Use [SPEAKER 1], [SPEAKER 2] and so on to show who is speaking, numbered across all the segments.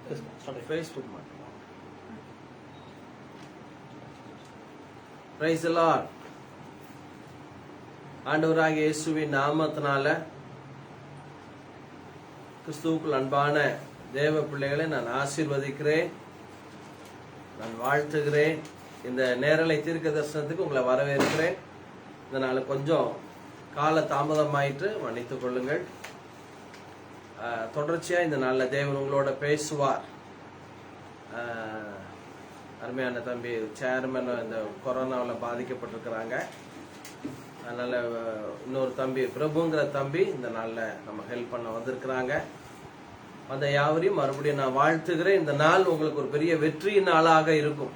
[SPEAKER 1] Facebook மட்டும். Praise the Lord. ஆண்டவராகிய இயேசுவின் நாமத்தினால கிறிஸ்துவுக்குள் அன்பான தேவ பிள்ளைகளை நான் ஆசீர்வதிக்கிறேன், நான் வாழ்த்துகிறேன். இந்த நேரலை தீர்க்க தரிசனத்துக்கு உங்களை வரவேற்கிறேன். இதனால கொஞ்சம் கால தாமதமாயிற்று, மன்னித்துக் கொள்ளுங்கள். தொடர்ச்சியா இந்த நாளில் தேவன் உங்களோட பேசுவார். அருமையான தம்பி சேர்மன் இந்த கொரோனாவில் பாதிக்கப்பட்டிருக்கிறாங்க. அதனால இன்னொரு தம்பி பிரபுங்கிற தம்பி இந்த நாளில் நம்ம ஹெல்ப் பண்ண வந்திருக்கிறாங்க. அந்த யாவரையும் மறுபடியும் நான் வாழ்த்துகிறேன். இந்த நாள் உங்களுக்கு ஒரு பெரிய வெற்றியின் நாளாக இருக்கும்,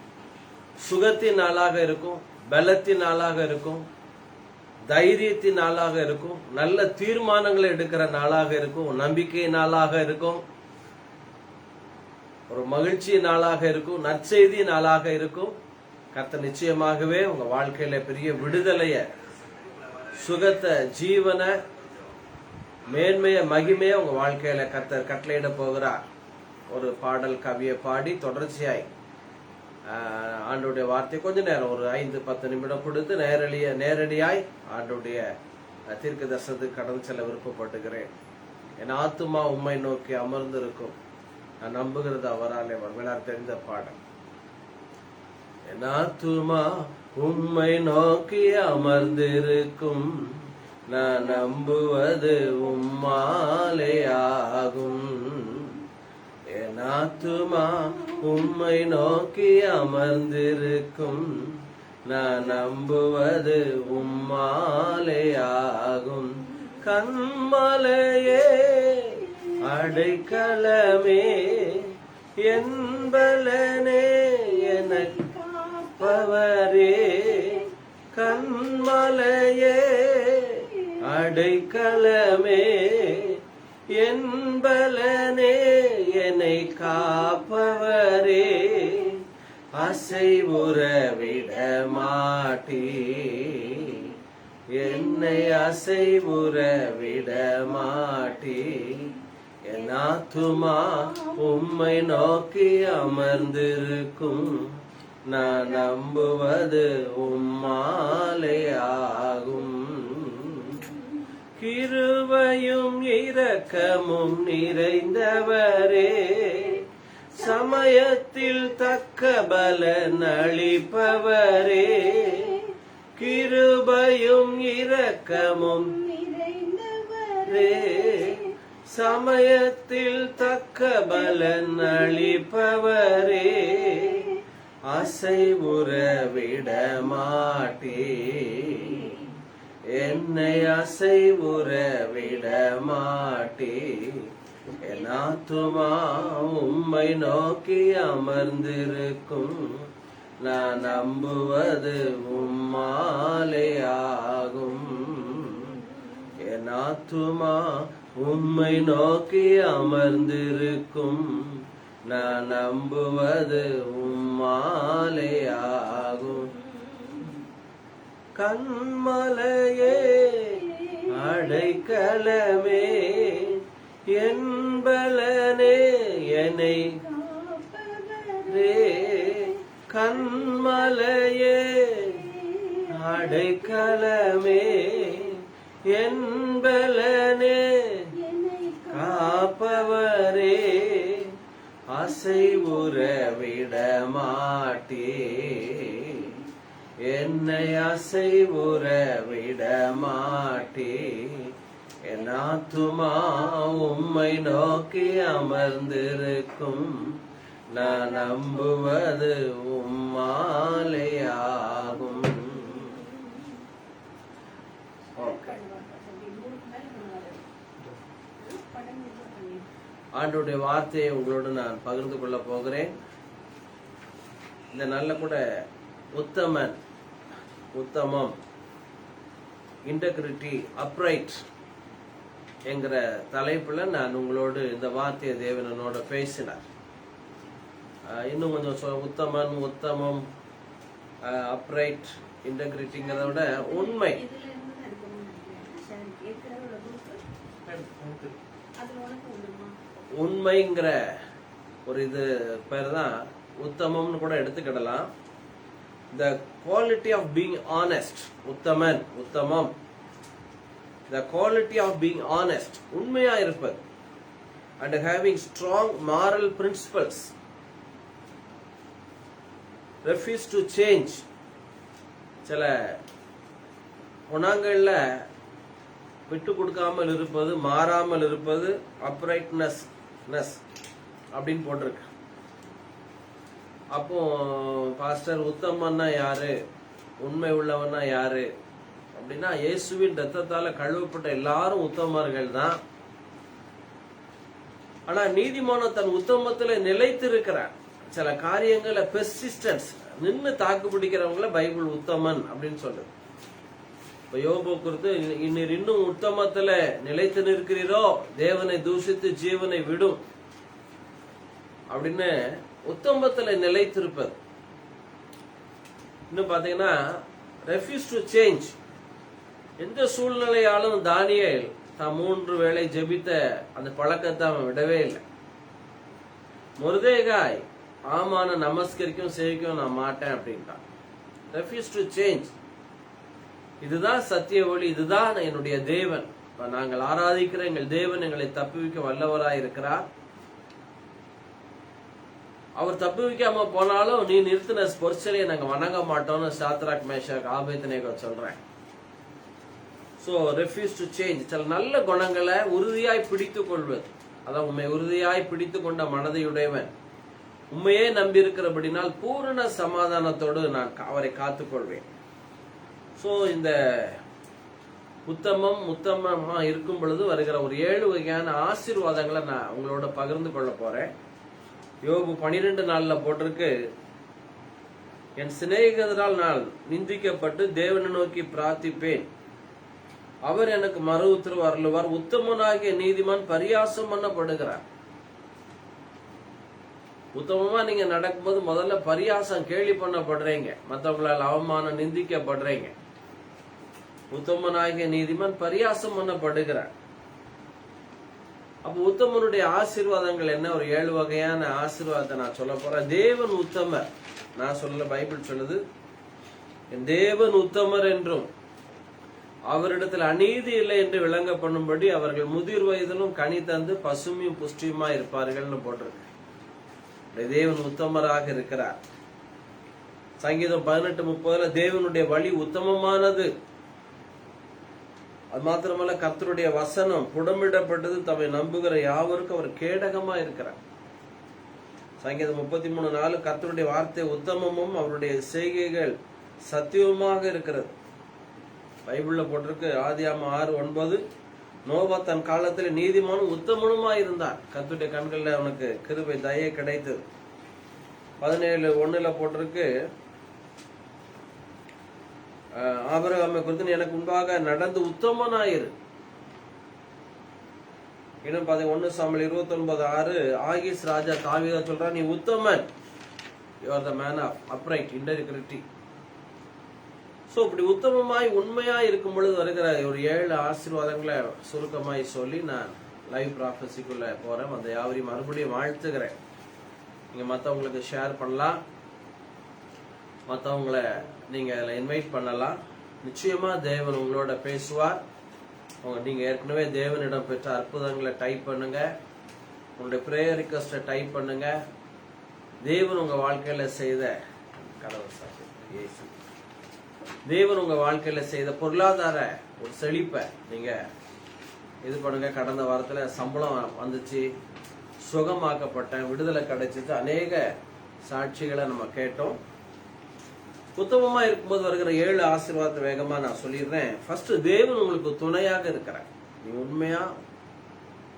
[SPEAKER 1] சுகத்தின் நாளாக இருக்கும், பலத்தின் நாளாக இருக்கும், தைரியத்தின் நாளாக இருக்கும், நல்ல தீர்மானங்களை எடுக்கிற நாளாக இருக்கும், நம்பிக்கை நாளாக இருக்கும், ஒரு மகிழ்ச்சி நாளாக இருக்கும், நற்செய்தி நாளாக இருக்கும். கர்த்தர் நிச்சயமாகவே உங்க வாழ்க்கையில பெரிய விடுதலைய, சுகத்தை, ஜீவன, மேன்மைய, மகிமைய உங்க வாழ்க்கையில கர்த்தர் கட்டளையிட போகிறார். ஒரு பாடல் கவியை பாடி தொடர்ச்சியாய் ஆண்டுடைய வார்த்தை கொஞ்ச நேரம் ஒரு 5-10 நிமிடம் கொடுத்து நேரடியாய் ஆண்டுடைய தீர்க்க தரிசனத்துக்கு கடந்து செல்ல விருப்பப்பட்டுகிறேன். என் ஆத்துமா உம்மை நோக்கி அமர்ந்திருக்கும், நான் நம்புகிறது அவராலே வரலாறு தெரிந்த பாடல். என் ஆத்துமா உம்மை நோக்கி அமர்ந்திருக்கும், நான் நம்புவது உம்மாலே ஆகும். என் ஆத்துமா உம்மை நோக்கி அமர்ந்திருக்கும், நான் நம்புவது உம்மாலே ஆகும். கண்மலையே அடைக்கலமே என்பலனே எனக்கு காப்பவரே. கண்மலையே அடைக்கலமே என்பலனே என்னை காப்பவரே. அசைவுற விட மாட்டீ, என்னை அசைவுற விட மாட்டீ. என் ஆத்துமா உம்மை நோக்கி அமர்ந்திருக்கும், நான் நம்புவது உம்மாலே ஆகும். கிருபையும் இரக்கமும் நிறைந்தவரே, சமயத்தில் தக்க பலன் அளிப்பவரே. கிருபையும் இரக்கமும் நிறைந்தவரே, சமயத்தில் தக்க பலன் அளிப்பவரே. அசைவுற விட மாட்டே, என்னை அசைவுற விட மாட்டே. என் ஆத்துமா உம்மை நோக்கி அமர்ந்திருக்கும், நான் நம்புவது உம்மாலே ஆகும். என் ஆத்துமா உம்மை நோக்கி அமர்ந்திருக்கும், நான் நம்புவது உம்மாலே ஆகும். கண்மலையே அடைக்கலமே என்பலனே என்னை காப்பவரே. கண்மலையே அடைக்கலமே என்பலனே காப்பவரே. அசைவுற விட மாட்டே, என்னை அசைவுற விட மாட்டே. என் ஆத்துமா உம்மை நோக்கி அமர்ந்திருக்கும், நான் நம்புவது உம்மாலே ஆகும். ஆண்டவருடைய வார்த்தையை உங்களோடு நான் பகிர்ந்து கொள்ள போகிறேன். இந்த நல்ல கூட உத்தமன், உத்தமம், இன்டெகிரிட்டி, அப்ரைட் என்கிற தலைப்புல நான் உங்களோடு இந்த வார்த்தையை தேவனோட பேசினார். இன்னும் கொஞ்சம் உத்தமன், உத்தமம், அப்ரைட், இன்டெகிரிட்டிங்கிறத விட உண்மை, உண்மைங்கிற ஒரு இது பேர் தான் உத்தமம்னு கூட எடுத்துக்கிடலாம். The quality of being honest, உத்தமன், உத்தமம். The quality of being honest, உண்மையா இருப்பது. And having strong moral principles. Refuse to change. சில குணங்கள்ல விட்டு கொடுக்காமல் இருப்பது, மாறாமல் இருப்பது, அப்ரைட்னஸ் அப்படின்னு போட்டிருக்கு. அப்போ பாஸ்டர் உத்தமன்னா யாரு, உண்மை உள்ளவன்னா யாரு அப்படின்னா, இயேசுவின் ரத்தத்தால கழுவப்பட்ட எல்லாரும் உத்தமர்கள் தான். ஆனா நீதிமானம் தன் உத்தமத்துல நிலைத்து இருக்கிறார். சில காரியங்கள பெர்சிஸ்டன்ஸ், நின்று தாக்கு பிடிக்கிறவங்கள பைபிள் உத்தமன் அப்படின்னு சொல்லுது. இப்ப யோபு குறித்து, இன்னும் உத்தமத்துல நிலைத்து நிற்கிறீரோ தேவனை தூஷித்து ஜீவனை விடும் அப்படின்னு உத்தமத்துல நிலைத்திருப்பது. இன்னும் பாத்தீங்கன்னா ரெஃப்யூஸ் டு சேஞ்ச். எந்த சூழ்நிலையாலும் தானியேல் தான் 3 வேளை ஜெபித்த அந்த பழக்கத்தை அவன் விடவே இல்லை. மொர்தெகாய் ஆமான நமஸ்கரிக்கும் சேவிக்கும் நான் மாட்டேன் அப்படின்ட்டான். Refuse to change. இதுதான் சத்திய ஒளி, இதுதான் என்னுடைய தேவன், நாங்கள் ஆராதிக்கிற எங்கள் தேவன் எங்களை தப்புவிக்க வல்லவராய் இருக்கிறார். அவர் தப்புவிக்காம போனாலும் நீ நிறுத்தின பொற்சிலையை நாங்க வணங்க மாட்டோம்னு சாத்ராக், மேஷாக், ஆபேத்நேகோ சொல்றேன். So refuse to change. சில நல்ல குணங்களை உறுதியாய் பிடித்து கொள்வது, அதான் உண்மை. உறுதியாய் பிடித்து கொண்ட மனதையுடையவன் உண்மையே நம்பி இருக்கிறபடினால் பூரண சமாதானத்தோடு நான் அவரை காத்துக்கொள்வேன். சோ இந்த உத்தமமா இருக்கும் பொழுது வருகிற ஒரு 7 வகையான ஆசீர்வாதங்களை நான் உங்களோட பகிர்ந்து கொள்ள போறேன். யோபு 12:4 போட்டிருக்கு, என் சிநேகிதரால் நான் நிந்திக்கப்பட்டு தேவனை நோக்கி பிரார்த்திப்பேன், அவர் எனக்கு மறு உத்தரவு அருளுவார். உத்தமனாகிய நீதிமான் பரியாசம் பண்ணப்படுகிறார். உத்தமமா நீங்க நடக்கும்போது முதல்ல பரியாசம், கேலி பண்ணப்படுறீங்க, மற்றவங்களால் அவமானம், நிந்திக்கப்படுறீங்க. உத்தமனாகிய நீதிமான் பரியாசம் பண்ணப்படுகிறார். அப்ப உத்தமனுடைய ஆசீர்வாதங்கள் என்ன? ஒரு 7 வகையான ஆசீர்வாதத்தை நான் சொல்ல போறேன். தேவன் உத்தமர், நான் சொல்ல, பைபிள் சொல்லுது, என் தேவன் உத்தமர் என்றும் அவரிடத்தில் அநீதி இல்லை என்று விளங்க பண்ணும்படி அவர்கள் முதிர் வயதிலும் கனி தந்து பசுமையும் புஷ்டியுமா இருப்பார்கள்னு போட்டிருக்கு. தேவன் உத்தமராக இருக்கிறார். சங்கீதம் 18:30 தேவனுடைய வழி உத்தமமானது, அது மாத்திரமல்ல கர்த்தருடைய வசனம் புடமிடப்பட்டது, தம்மை நம்புகிற யாவருக்கும் அவர் கேடகமா இருக்கிறார். சங்கீதம் 33:4 கர்த்தருடைய வார்த்தை உத்தமமும் அவருடைய செய்கைகள் சத்தியமாக இருக்கிறது. பைபிள்ல போட்டிருக்கு. ஆதியாகமம் 6:9 நோவா தன் காலத்தில் நீதிமானும் உத்தமனுமா இருந்தார், கர்த்தருடைய கண்கள்ல அவனுக்கு கிருபை தயை கிடைத்தது. 17:1 போட்டிருக்கு, ஆபிரகாமை குறித்து எனக்கு முன்பாக நடந்து உத்தமனாயிரு. இன்னும் 1 சாமுவேல் 29:6 ஆகீஸ் ராஜா தாவீதை சொல்றான், நீ உத்தமன், you are the man of upright integrity. So இப்படி உத்தமமாய் உண்மையாய் இருக்கும் பொழுது வருகிற ஒரு 7 ஆசீர்வாதங்களை சுருக்கமாய் சொல்லி நான் லைவ் ப்ராஃபஸிக்குள்ள போறேன். அந்த யாவரையும் மறுபடியும் வாழ்த்துகிறேன். நீங்க மற்றவங்களுக்கு ஷேர் பண்ணலாம், மற்றவங்களை நீங்க இன்வைட் பண்ணலாம். நிச்சயமா தேவன் உங்களோட பேசுவார். நீங்க ஏற்கனவே தேவனிடம் பெற்ற அற்புதங்களை டைப் பண்ணுங்க, உங்களுடைய பிரேயர் ரிக்வெஸ்ட டைப் பண்ணுங்க. தேவன் உங்க வாழ்க்கையில செய்த தேவன் உங்க வாழ்க்கையில செய்த பொருளாதார ஒரு செழிப்பை நீங்க இது பண்ணுங்க. கடந்த வாரத்துல சம்பளம் வந்துச்சு, சுகமாக்கப்பட்ட, விடுதலை கிடைச்சிட்டு, அநேக சாட்சிகளை நம்ம கேட்டோம். உத்தமமா இருக்கும்போது வருகிற 7 ஆசீர்வாதத்தை வேகமா நான் சொல்லிடுறேன். ஃபர்ஸ்ட், தேவன் உங்களுக்கு துணையாக இருக்கிறார். நீ உண்மையா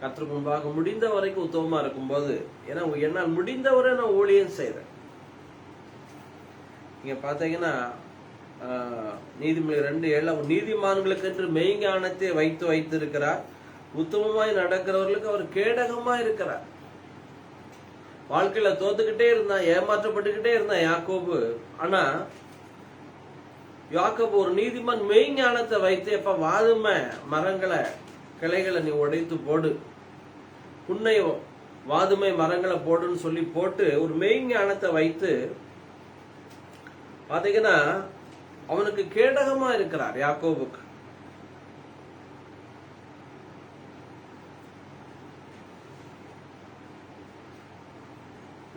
[SPEAKER 1] கர்த்தருக்கு முன்பாக முடிந்த வரைக்கும் உத்தமமா இருக்கும்போது, ஏன்னா என்னால் முடிந்தவரை நான் ஊழியம் செய்றேன். நீங்க பாத்தீங்கன்னா நீதிமொழி 2:7 நீதிமான்களுக்கு என்று மெய்ஞானத்தை வைத்து இருக்கிறார், உத்தமமாய் நடக்கிறவர்களுக்கு அவர் கேடகமா இருக்கிறார். வாழ்க்கையில தோத்துக்கிட்டே இருந்தான், ஏமாற்றப்பட்டுக்கிட்டே இருந்தான் யாக்கோபு. ஆனா யாக்கோபு ஒரு நீதிமான் மெய்ஞானத்தை வைத்து, எப்ப வாதுமை மரங்களை கிளைகளை நீ உடைத்து போடு, உன்னை வாதுமை மரங்களை போடுன்னு சொல்லி போட்டு ஒரு மெய்ஞானத்தை வைத்து பாத்தீங்கன்னா அவனுக்கு கேடகமா இருக்கிறார் யாக்கோபுக்கு.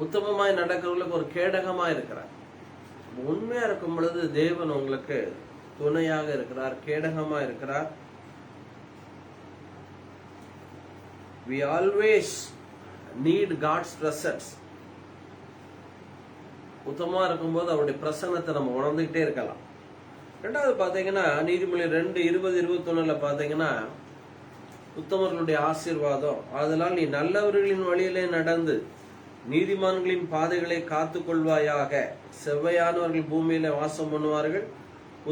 [SPEAKER 1] உத்தமமாய் நடக்கிறவங்களுக்கு ஒரு கேடகமா இருக்கிறார். உண்மையா இருக்கும் பொழுது தேவன் உங்களுக்கு துணையாக இருக்கிறார், கேடகமா இருக்கிறார். We always need God's presence. உத்தமமா இருக்கும்போது அவருடைய பிரசன்னத்தை நம்ம உணர்ந்துகிட்டே இருக்கலாம். ரெண்டாவது பாத்தீங்கன்னா நீதிமொழி 2:20-21 பாத்தீங்கன்னா உத்தமர்களுடைய ஆசீர்வாதம், அதனால் நீ நல்லவர்களின் வழியிலே நடந்து நீதிமான்களின் பாதைகளை காத்து கொள்வாயாக. செவ்வையானவர்கள் பூமியில வாசம் பண்ணுவார்கள்,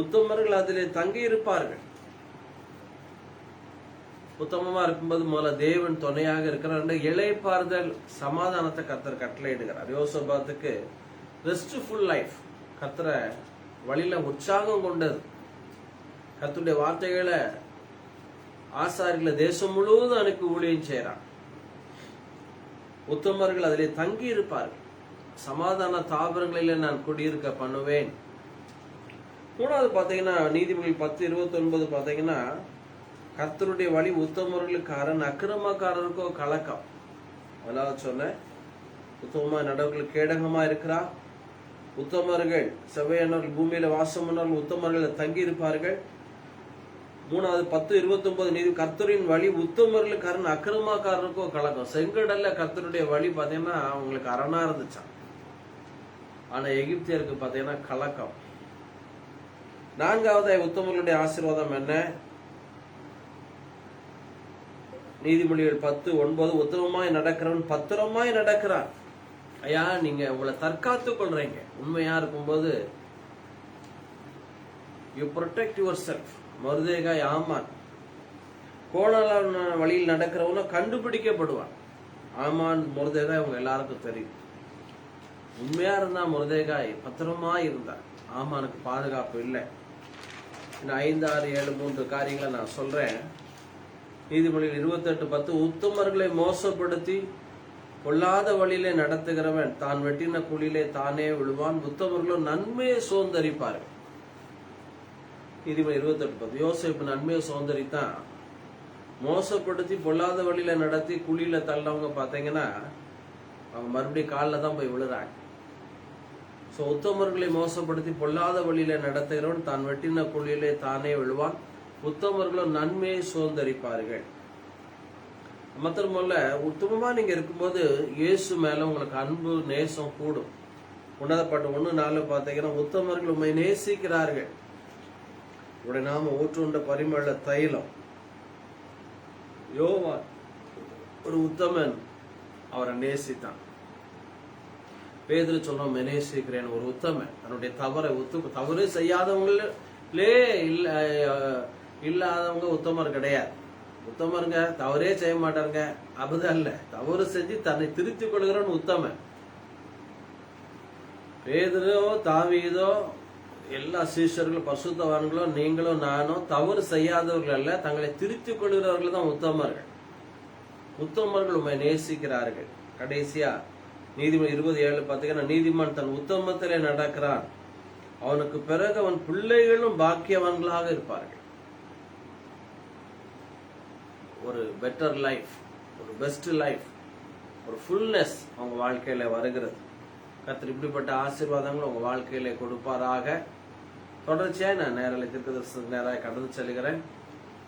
[SPEAKER 1] உத்தமர்கள் அதிலே தங்கி இருப்பார்கள். உத்தமமா இருக்கும்போது முதல்ல தேவன் துணையாக இருக்கிறார். இளைப்பாறுதல் சமாதானத்தை கர்த்தர் கட்டளையிடுகிறார். யோசபாத்துக்கு ரெஸ்ட்ஃபுல் லைஃப், கர்த்தரை வழியில உற்சாகம் கொண்டது. கர்த்தருடைய வார்த்தைகளை ஆசாரிகளை தேசம் முழுவதும் அனுப்பி ஊழியம் செய்யறான். உத்தமர்கள் அதிலே தங்கி இருப்பார்கள். சமாதான தாவரங்களிலே நான் குடியிருக்க பண்ணுவேன். மூணாவது பாத்தீங்கன்னா நீதிமொழி 10:29 பாத்தீங்கன்னா கர்த்தருடைய வழி உத்தமர்களுக்கு அரண், அக்கிரமக்காரருக்கோ கலக்கம். அதாவது சொன்ன உத்தமமா நடவர்கள் கேடகமா இருக்கிறா. உத்தமர்கள் செவ்வையானவர்கள் பூமியில வாசம் பண்ணவர்கள் உத்தமர்கள் தங்கி இருப்பார்கள். மூணாவது 10:29 நீதி கர்த்தரின் வழி உத்தமர்களுக்கு அரண், அக்கிரமக்காரருக்கோ கலக்கம். செங்கடல்ல கர்த்தருடைய வழி பாத்தீங்கன்னா அவங்களுக்கு அரணா இருந்துச்சான், ஆனா எகிப்தியருக்கு பாத்தீங்கன்னா கலக்கம். நான்காவது உத்தமர்களுடைய ஆசீர்வாதம் என்ன? நீதிமொழிகள் 10:9 உத்தமமாய் நடக்கிறவன் பத்திரமாய் நடக்கிறான். ஐயா, நீங்க உங்களை தற்காத்து கொள்றீங்க. உண்மையா இருக்கும்போது யூ ப்ரொடெக்ட் யுவர் செல்ஃப். மொர்தெகாய் ஆமான் கோணலான வழியில் நடக்கிறவன கண்டுபிடிக்கப்படுவான். ஆமான் மொர்தெகாய் அவங்க எல்லாருக்கும் தெரியும். உண்மையா இருந்தா மொர்தெகாய் பத்திரமா இருந்தார். ஆமானுக்கு பாதுகாப்பு இல்லை. 5, 6, 7, 3 காரியங்களை நான் சொல்றேன். நீதிமொழிகள் 28:10 உத்தமர்களை மோசப்படுத்தி கொள்ளாத வழியிலே நடத்துகிறவன் தான் வெட்டின குழியிலே தானே விழுவான். உத்தமர்களும் நன்மையை சுதந்தரிப்பார்கள். நீதிமொழி 28:10 யோசேப்பு நன்மையை சுதந்தரித்தான். மோசப்படுத்தி பொல்லாத வழியில நடத்தி குழியில தள்ளவங்க பாத்தீங்கன்னா அவங்க மறுபடியும் காலில் தான் போய் விழுறாங்க. சோ உத்தமர்களை மோசப்படுத்தி பொல்லாத வழியில நடத்துகிறவன் தான் வெட்டின குழியிலே தானே விழுவான். உத்தமர்களும் நன்மையை சுதந்தரிப்பார்கள். மற்றமல்ல, உத்தமமா நீங்க இருக்கும்போது இயேசு மேல உங்களுக்கு அன்பு நேசம் கூடும். உன்னதப்பட்ட 1:4 பாத்தீங்கன்னா உத்தமர்கள் உண்மை நேசிக்கிறார்கள், உடைய நாம ஊற்றுண்ட பரிமள தைலம். யோவான் ஒரு உத்தமன், அவரை நேசித்தான். பேதுரு சொல்றோம் நேசிக்கிறேன். ஒரு உத்தமன் தன்னுடைய தவறு செய்யாதவங்களே இல்லாதவங்க உத்தமர் கிடையாது. உத்தமருங்க தவறே செய்ய மாட்டாருங்க, அப்படிதான் இல்ல, தவறு செஞ்சு தன்னை திருத்திக் கொள்கிறவன் உத்தமன். பேதுரோ தாவீதோ எல்லா சீஷர்களும் பரிசுத்தவான்களும் நீங்களும் நானும் தவறு செய்யாதவர்கள் அல்ல, தங்களை திருத்திக் கொள்கிறவர்கள் தான் உத்தமர்கள். உத்தமர்கள் உண்மை நேசிக்கிறார்கள். கடைசியா நீதிமொழி 20:7 பாத்தீங்கன்னா நீதிமான் தன் உத்தமத்திலே நடக்கிறான், அவனுக்கு பிறகு அவன் பிள்ளைகளும் பாக்கியவான்களாக இருப்பார்கள். ஒரு பெட்டர் லைஃப், ஒரு பெஸ்ட் லைஃப், ஒரு ஃபுல்னஸ் அவங்க வாழ்க்கையில வருகிறது. கர்த்தர் இப்படிப்பட்ட ஆசீர்வாதங்கள் உங்க வாழ்க்கையில கொடுப்பாராக. தொடர்ச்சியா நான் நேரத்துக்கு நேராக கடந்து செல்கிறேன்.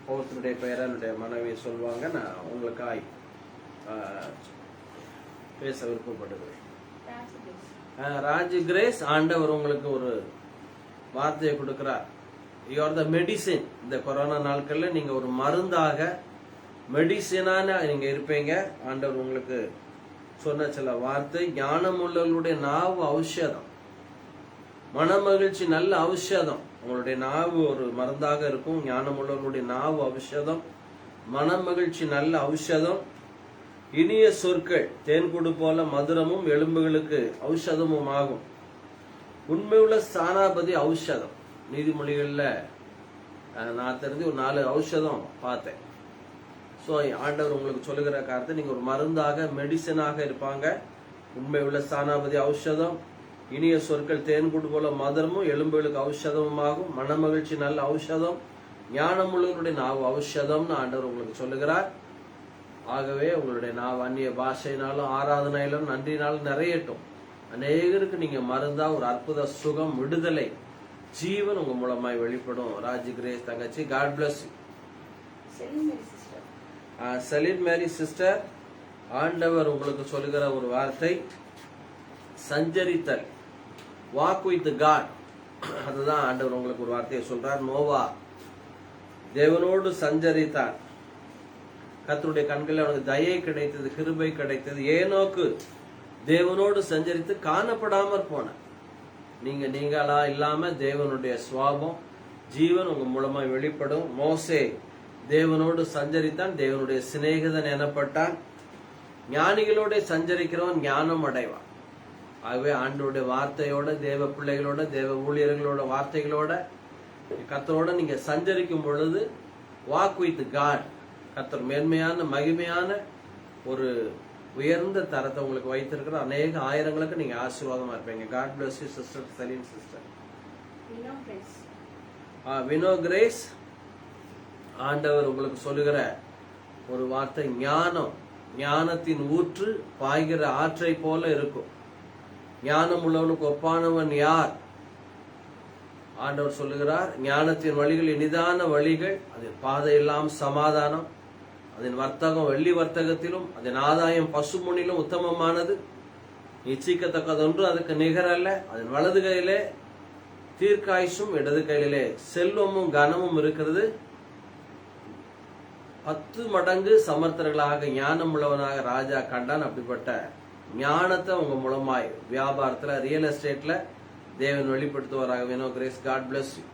[SPEAKER 1] ஒவ்வொருத்தருடைய பெயரை என்னுடைய மனைவி சொல்லுவாங்க, நான் உங்களுக்காய் பேச விருப்பப்படுகிறேன். ராஜ் கிரேஸ், ஆண்டவர் உங்களுக்கு ஒரு வார்த்தையை கொடுக்கிறார். You are the medicine. இந்த கொரோனா நாட்கள்ல நீங்க ஒரு மருந்தாக மெடிசினான நீங்க இருப்பீங்க. ஆண்டவர் உங்களுக்கு சொன்ன சில வார்த்தை, ஞானம் உள்ளவர்களுடைய நாவு ஔஷதம், மன மகிழ்ச்சி நல்ல ஔஷதம். உங்களுடைய நாவு ஒரு மருந்தாக இருக்கும். ஞானம் உள்ளவர்களுடைய நாவு ஔஷதம், மன மகிழ்ச்சி நல்ல ஔஷதம். இனிய சொற்கள் தேன்கூடு போல மதுரமும் எலும்புகளுக்கு ஔஷதமும் ஆகும். உண்மையுள்ள ஸ்தானாபதி ஔஷதம். நீதிமொழிகள்ல நான் தெரிஞ்சு ஒரு 4 ஔஷதம் பார்த்தேன். ஸோ ஆண்டவர் உங்களுக்கு சொல்லுகிற காரணத்தை நீங்க ஒரு மருந்தாக மெடிசனாக இருப்பாங்க. உண்மை உள்ள ஸ்தானாபதி ஔஷதம், இனிய சொற்கள் தேன்கூடு போல மதுரமும், எலும்புகளுக்கு ஔஷதமாகும், மனமகிழ்ச்சி நல்ல ஔஷதம், ஞானமுள்ளவருடைய நாவு ஔஷதம்னு ஆண்டவர் உங்களுக்கு சொல்லுகிறார். ஆகவே உங்களுடைய நாவு அந்நிய பாஷையினாலும் ஆராதனையிலும் நன்றினாலும் நிறையட்டும். அநேகருக்கு நீங்க மருந்தா ஒரு அற்புத சுகம், விடுதலை, ஜீவன் உங்க மூலமாய் வெளிப்படும். ராஜி கிரேஸ் தங்கச்சி, God bless you. Celine Mary sister, ஆண்டவர் உங்களுக்கு சொல்லுகிற ஒரு வார்த்தை சஞ்சரித்தல், வாக் வித் காட். அதுதான் ஆண்டவர் உங்களுக்கு ஒரு வார்த்தையை சொல்றார். நோவா தேவனோடு சஞ்சரித்தார், கர்த்தருடைய கண்களில் அவனுக்கு தயை கிடைத்தது, கிருபை கிடைத்தது. ஏனோக்கு தேவனோடு சஞ்சரித்து காணப்படாமற் போன. நீங்களா இல்லாம தேவனுடைய சுவாபம், ஜீவன் உங்க மூலமா வெளிப்படும். மோசே தேவனோடு சஞ்சரித்தான், தேவனுடைய சிநேகிதன் எனப்பட்டான். ஞானிகளோட சஞ்சரிக்கிறவன் ஞானம் அடைவான். ஆகவே ஆண்டவருடைய வார்த்தையோட, தேவ பிள்ளைகளோட, தேவ ஊழியர்களோட வார்த்தைகளோட, கர்த்தரோட நீங்க சஞ்சரிக்கும் பொழுது வாக் வித் காட், கர்த்தர் மேன்மையான மகிமையான ஒரு உயர்ந்த தரத்தை உங்களுக்கு வைத்திருக்கிற அநேக ஆயிரங்களுக்கு நீங்க ஆசீர்வாதமா இருப்பீங்க. God bless you sister Celine sister. Vino Grace, ஆண்டவர் உங்களுக்கு சொல்லுகிற ஒரு வார்த்தை ஞானம், ஞானத்தின் ஊற்று பாய்கிற ஆற்றை போல இருக்கும். ஞானம் உள்ளவனுக்கு ஒப்பானவன் யார்? ஆண்டவர் சொல்லுகிறார், ஞானத்தின் வழிகள் இனிதான வழிகள், அதன் பாதையெல்லாம் சமாதானம், அதன் வர்த்தகம் வெள்ளி வர்த்தகத்திலும், அதன் ஆதாயம் பசுமுனிலும் உத்தமமானது, இச்சிக்கத்தக்கதொன்று அதுக்கு நிகரல்ல. அதன் வலது கையிலே தீர்க்காயுசும், இடது கையிலே செல்வமும் கனமும் இருக்கிறது. 10 மடங்கு சமர்த்தர்களாக ஞானம் உள்ளவனாக ராஜா கண்டான். அப்படிப்பட்ட ஞானத்தை உங்க மூலமாய் வியாபாரத்துல, ரியல் எஸ்டேட்ல தேவன் வெளிப்படுத்துவாராக. Vino Grace, God bless you.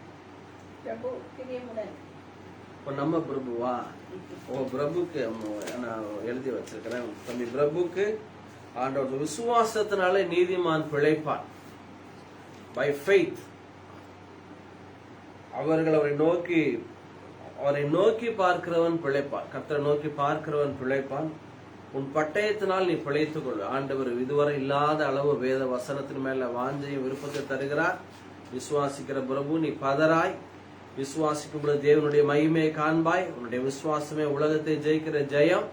[SPEAKER 1] இப்போ நம்ம பிரபுவா, பிரபுக்கு நான் எழுதி வச்சிருக்கிறேன். தம்பி பிரபுக்கு ஆண்டவர் விசுவாசத்தினாலே நீதிமான் பிழைப்பான். பை ஃபெய்த் அவரை நோக்கி பார்க்கிறவன் பிழைப்பான். கர்த்தரை நோக்கி பார்க்கிறவன் பிழைப்பான். உன் பட்டயத்தினால் நீ பிழைத்துக் கொள். ஆண்டவர் இதுவரை இல்லாத அளவு வேத வசனத்தின் மேல வாஞ்சையும் விருப்பத்தை தருகிறார். விசுவாசிக்கிற பிரபு, நீ பதராய். விசுவாசிக்கும் பொழுது தேவனுடைய மகிமையை காண்பாய். உன்னுடைய விசுவாசமே உலகத்தை ஜெயிக்கிற ஜெயம்.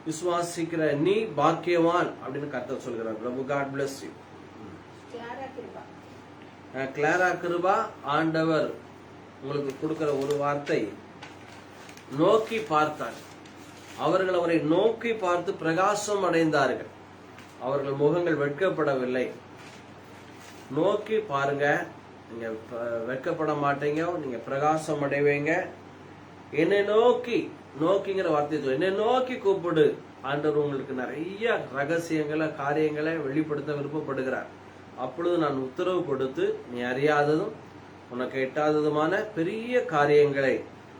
[SPEAKER 1] விசுவாசிக்கிற நீ பாக்கியவான் அப்படின்னு கர்த்தர் சொல்கிறார். Prabhu, God bless you. Clara Kiruba, ஆண்டவர் உங்களுக்கு கொடுக்கிற ஒரு வார்த்தை, நோக்கி பார்த்தார். அவர்கள் அவரை நோக்கி பார்த்து பிரகாசம் அடைந்தார்கள். அவர்கள் முகங்கள் வெட்கப்படவில்லை. நோக்கி பாருங்க, நீங்க வெட்கப்பட மாட்டீங்க, நீங்க பிரகாசம் அடைவீங்க. என்னை நோக்கிங்கிற வார்த்தை, என்னை நோக்கி கூப்பிடு. ஆண்டவர் உங்களுக்கு நிறைய ரகசியங்களை, காரியங்களை வெளிப்படுத்த விருப்பப்படுகிறார். அப்பொழுது நான் உத்தரவு கொடுத்து நீ அறியாததும் உனக்கு எட்டாததுமான பெரிய காரியங்களை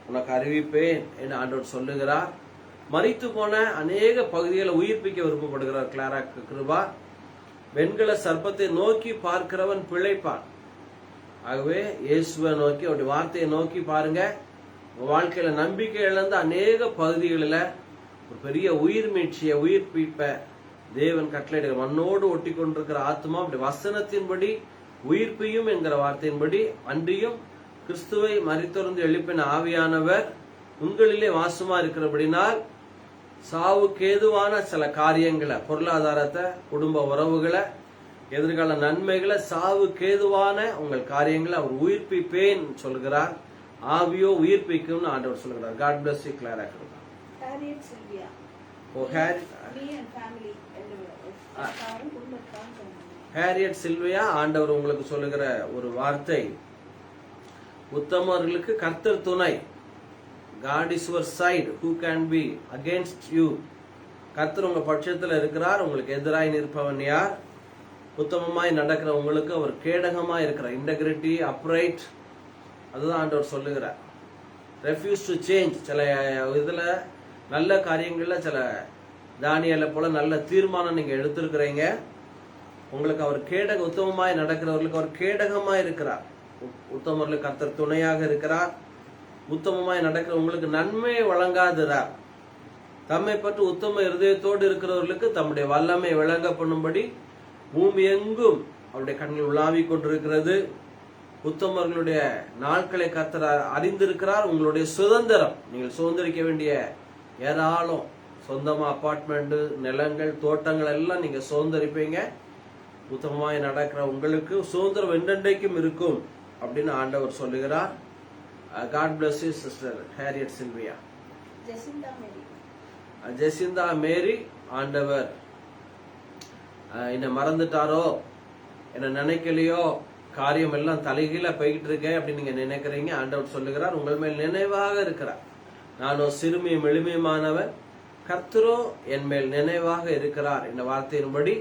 [SPEAKER 1] உனக்கு அறிவிப்பேன் என்று ஆண்டவர் சொல்லுகிறார். மரித்து போன அநேக பகுதிகளை உயிர்ப்பிக்க விருப்பப்படுகிறார் கிளாரா கிருபா. வெண்கல சர்ப்பத்தை நோக்கி பார்க்கிறவன் பிழைப்பான். ஆகவே இயேசுவை நோக்கி, அவருடைய வார்த்தையை நோக்கி பாருங்க. உங்க வாழ்க்கையில நம்பிக்கை இழந்த அநேக பகுதிகளில் ஒரு பெரிய உயிர் மீட்சியை, உயிர்ப்பிப்ப தேவன் கட்டளை. மண்ணோடு ஒட்டி கொண்டிருக்கிற ஆத்மா அப்படி வசனத்தின்படி உயிர்ப்பியும் என்கிற வார்த்தையின்படி, அன்றியும் கிறிஸ்துவை மரித்தொருந்து எழுப்பின ஆவியானவர் உங்களிலே வாசமா இருக்கிறபடினால் சாவுக்கு ஏதுவான சில காரியங்களை, பொருளாதாரத்தை, குடும்ப உறவுகளை, எதிர்கால நன்மைகளை, சாவுக்கு ஏதுவான உங்கள் காரியங்களை அவர் உயிர்ப்பிப்பேன் சொல்கிறார். ஆவியோ உயிர்ப்பிக்கும் ஆண்டவர் சொல்கிறார். God bless you Clara. Harriet Sylvia, ஆண்டவர் உங்களுக்கு சொல்லுகிற ஒரு வார்த்தை, உத்தமர்களுக்கு கர்த்தர் துணை. God is your side. Who can be against you? கர்த்தர் உங்க பட்சத்தில் இருக்கிறார். உங்களுக்கு எதிராய் நிற்பவன் யார்? உத்தமமாய் நடக்கிற உங்களுக்கு அவர் கேடகமாய் இருக்கிறார். இன்டெகிரிட்டி, அப்ரைட், அதுதான் ஆண்டவர் சொல்லுகிறார். Refuse to change. சில இதுல நல்ல காரியங்கள்ல, சில தானியலை போல நல்ல தீர்மானம் நீங்க எடுத்திருக்கிறீங்க. உங்களுக்கு அவர் உத்தமமாய் நடக்கிறவர்களுக்கு அவர் கேடகமாய் இருக்கிறார். உத்தமர்களுக்கு கர்த்தர் துணையாக இருக்கிறார். உத்தமமாய் நடக்கிற உங்களுக்கு நன்மையை வழங்காதிரார். தம்மை பற்றி உத்தம இருதயத்தோடு இருக்கிறவர்களுக்கு தம்முடைய வல்லமை விளங்க பண்ணும்படி பூமி எங்கும் அவருடைய கண்கள் உலாவிக் கொண்டிருக்கிறது. உத்தமர்களுடைய நாட்களை கர்த்தர் அறிந்திருக்கிறார். உங்களுடைய சுதந்திரம், நீங்கள் சுதந்திரிக்க வேண்டிய ஏராளம் சொந்தமா அபார்ட்மெண்ட், நிலங்கள், தோட்டங்கள் எல்லாம் நீங்க சுதந்திரிப்பீங்க. உத்தமமாய் நடக்கிற உங்களுக்கு சுதந்திரம் என்றென்றைக்கும் இருக்கும் அப்படின்னு ஆண்டவர் சொல்லுகிறார். God bless you, sister Harriet Sylvia. Jesintha மேரி, ஆண்டவர் என்ன மறந்துட்டாரோ, என்ன நினைக்கலையோ, காரியம் எல்லாம் தலைகீழ போய்கிட்டு இருக்கேன் அப்படின்னு நீங்க நினைக்கிறீங்க. ஆண்டவர் சொல்லுகிறார், உங்கள் மேல் நினைவாக இருக்கிறார். நானோ சிறுமியும் எளிமையுமானவர், கர்த்தரோ என் மேல் நினைவாக இருக்கிறார். இந்த வார்த்தையின்படி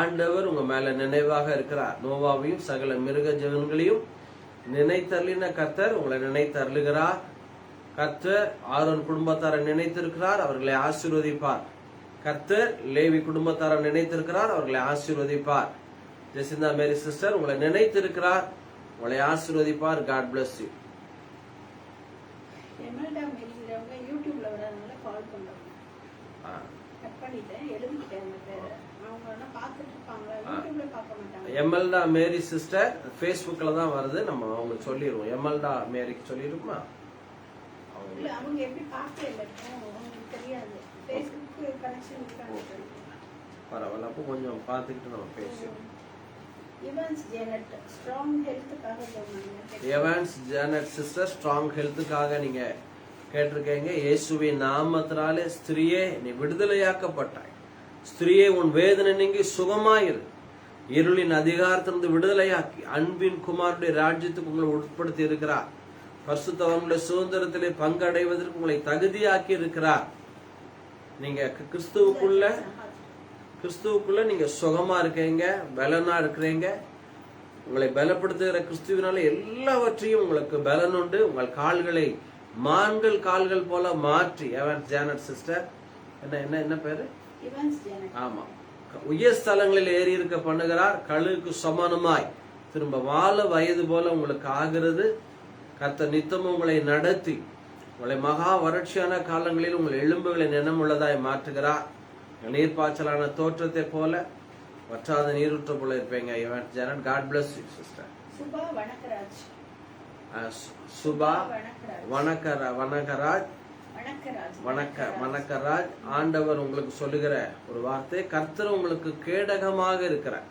[SPEAKER 1] ஆண்டவர் உங்க மேல நினைவாக இருக்கிறார். நோவாவையும் சகல மிருக ஜீவன்களையும் நினைத்தருளின கர்த்தர் உங்களை நினைத்தருளுகிறார். கர்த்தர் ஆரோன் குடும்பத்தாரை நினைத்திருக்கிறார், அவர்களை ஆசீர்வதிப்பார். கர்த்தர் லேவி குடும்பத்தாரை நினைத்திருக்கிறார், அவர்களை ஆசீர்வதிப்பார். ஜெசிந்தா மேரி சிஸ்டர் உங்களை நினைத்திருக்கிறார், உங்களை ஆசீர்வதிப்பார். God bless you.
[SPEAKER 2] யூடியூப்ல வரதுனால கால் பண்றோம். கட் பண்ணிட்டேன், எழுதிட்டேன் அந்த பேரை. அவங்க என்ன பார்த்துட்டு இருப்பாங்க, யூடியூப்ல பார்க்க மாட்டாங்க. எமல்டா
[SPEAKER 1] மேரி சிஸ்டர் Facebookல தான் வருது. நம்ம அவங்க சொல்லிடுவோம். எமல்டா மேரிக்கு சொல்லிருக்குமா?
[SPEAKER 2] இல்ல, அவங்க எப்படி பார்க்கல, உங்களுக்கு தெரியாது. Facebook கனெக்ஷன் இருக்காங்க.
[SPEAKER 1] பரவாயில்ல, அப்போ கொஞ்சம் பார்த்துக்கிட்டு நம்ம பேசுவோம்.
[SPEAKER 2] எவான்ஸ் ஜேனட் ஸ்ட்ராங் ஹெல்த்துக்காக சொன்னாங்க.
[SPEAKER 1] எவான்ஸ் ஜேனட் சிஸ்டர் ஸ்ட்ராங் ஹெல்த்துக்காக நீங்க கேட்டிருக்கீங்க. இயேசுவின் நாமத்தினாலே ஸ்திரியே நீ விடுதலையாக்கப்பட்டாய். ஸ்திரியே உன் வேதனை நீங்கி சுகமாயிரு. இருளின் அதிகாரத்திலிருந்து விடுதலையாக்கி அன்பின் குமாருடைய ராஜ்யத்துக்கு உங்களை உட்படுத்தி இருக்கிறார். பரிசுத்தவான்களுடைய சுதந்திரத்திலே பங்கடைவதற்கு உங்களை தகுதியாக்கி இருக்கிறார். நீங்க கிறிஸ்துவுக்குள்ள நீங்க சுகமா இருக்கீங்க, பலனா இருக்கிறீங்க. உங்களை பலப்படுத்துகிற கிறிஸ்துவினால எல்லாவற்றையும் உங்களுக்கு பலன் உண்டு. உங்கள் கால்களை மான்கள் கால்கள் போல மாற்றி. எவான்ஸ் ஜேனட் சிஸ்டர் என்ன பேரு? ஆமா, உயர் ஸ்தலங்களில் ஏறி இருக்க பண்ணுகிறார். கழுகுக்கு சமானமாய் திரும்ப வாழ வயது போல உங்களுக்கு ஆகிறது. கர்த்தர் நித்தமும் உங்களை நடத்தி உங்களை மகா வறட்சியான காலங்களில் உங்கள் எலும்புகளை நினமுள்ளதாய் மாற்றுகிறார். நீர்ப்பாய்ச்சலான தோற்றத்தை போல வற்றாத நீரூற்ற போல இருப்பீங்க. Evans Janet, God bless you sister.
[SPEAKER 2] Subha Vanakkaraj.
[SPEAKER 1] Subha Vanakkaraj. ஆண்டவர் உங்களுக்கு சொல்லுகிற ஒரு வார்த்தை, கர்த்தர் உங்களுக்கு கேடகமாக இருக்கிறார்.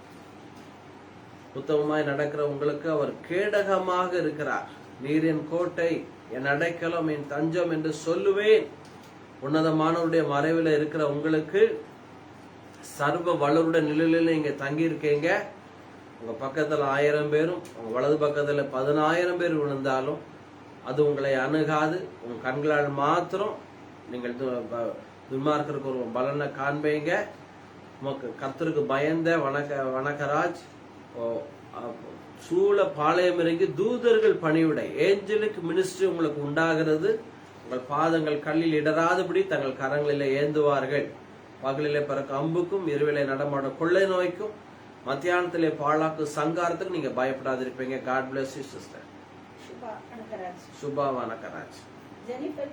[SPEAKER 1] உத்தமமாய் நடக்கிற உங்களுக்கு அவர் கேடகமாக இருக்கிறார். நீர் என் கோட்டை, என் அடைக்கலம், என் தஞ்சம் என்று சொல்லுவேன். உன்னதமானவருடைய மறைவில் இருக்கிற உங்களுக்கு சர்வ வளருடைய நிலையில நீங்க தங்கி இருக்கீங்க. உங்க பக்கத்துல 1000 பேரும் உங்க வலது பக்கத்துல 10,000 பேர் விழுந்தாலும் அது உங்களை அணுகாது. உங்க கண்களால் மாத்திரம் நீங்கள் துன்மார்க்கருக்கு ஒரு பலனை காண்பீங்க. உமக்கு கர்த்தருக்கு பயந்த வணக்கராஜ் சூழ பாளையம் இறங்கி தூதர்கள் பணிவிட ஏஞ்சலிக் மினிஸ்ட்ரி உங்களுக்கு உண்டாகிறது. உங்கள் பாதங்கள் கல்லில் இடராதபடி தங்கள் கரங்களிலே ஏந்துவார்கள். பகலிலே பிறக்க அம்புக்கும், இரவிலே நடமாடும் கொள்ளை நோய்க்கும், மத்தியானத்திலே பாழாக்கு சங்காரத்துக்கு நீங்க பயப்படாதிருப்பீங்க. God bless you sister. Subha Vanakkaraj. Jennifer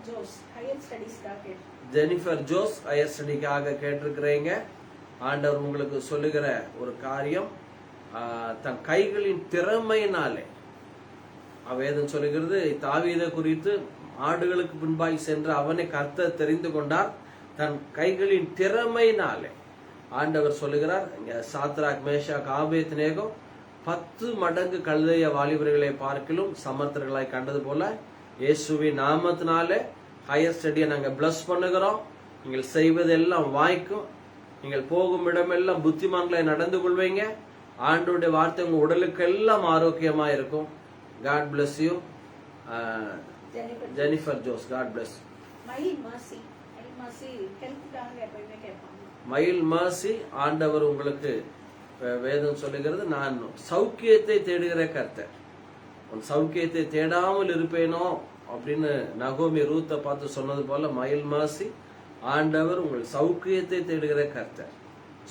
[SPEAKER 1] Jose higher ஸ்டடிக்காக கேட்டிருக்கிறீங்க. ஆண்டவர் உங்களுக்கு சொல்லுகிற ஒரு காரியம், தன் கைகளின் திறமையினாலே, வேதம் சொல்லுகிறது, தாவீதை குறித்து ஆடுகளுக்கு பின்பாய் சென்று அவனை கர்த்தர் தெரிந்து கொண்டார். தன் கைகளின் திறமையினாலே ஆண்டவர் சொல்லுகிறார். இங்க சாத்ராக், மேஷாக், ஆபேத்நேகோ 10 மடங்கு கல்தைய வாலிபர்களை பார்க்கிலும் சமர்த்தர்களாய் கண்டது போல இயேசுவின் நாமத்தினாலே ஹையர் ஸ்டடியை நாங்க பிளஸ் பண்ணுகிறோம். நீங்கள் செய்வதெல்லாம் வாய்க்கும். நீங்கள் போகும் இடமெல்லாம் புத்திமான்களை நடந்து கொள்வீங்க. ஆண்டோடைய வார்த்தை உங்க உடலுக்கு எல்லாம் ஆரோக்கியமா இருக்கும். God bless you. Jennifer Jose, God bless you. மயில் மாசி, ஆண்டவர் உங்களுக்கு வேதம் சொல்லுகிறது, நான் சௌக்கியத்தை தேடுகிற கர்த்தர். உன் சௌக்கியத்தை தேடாமல் இருப்பேனோ அப்படின்னு நகோமி ரூத்தை பார்த்து சொன்னது போல மயில் மாசி, ஆண்டவர் உங்கள் சௌக்கியத்தை தேடுகிற கர்த்தர்.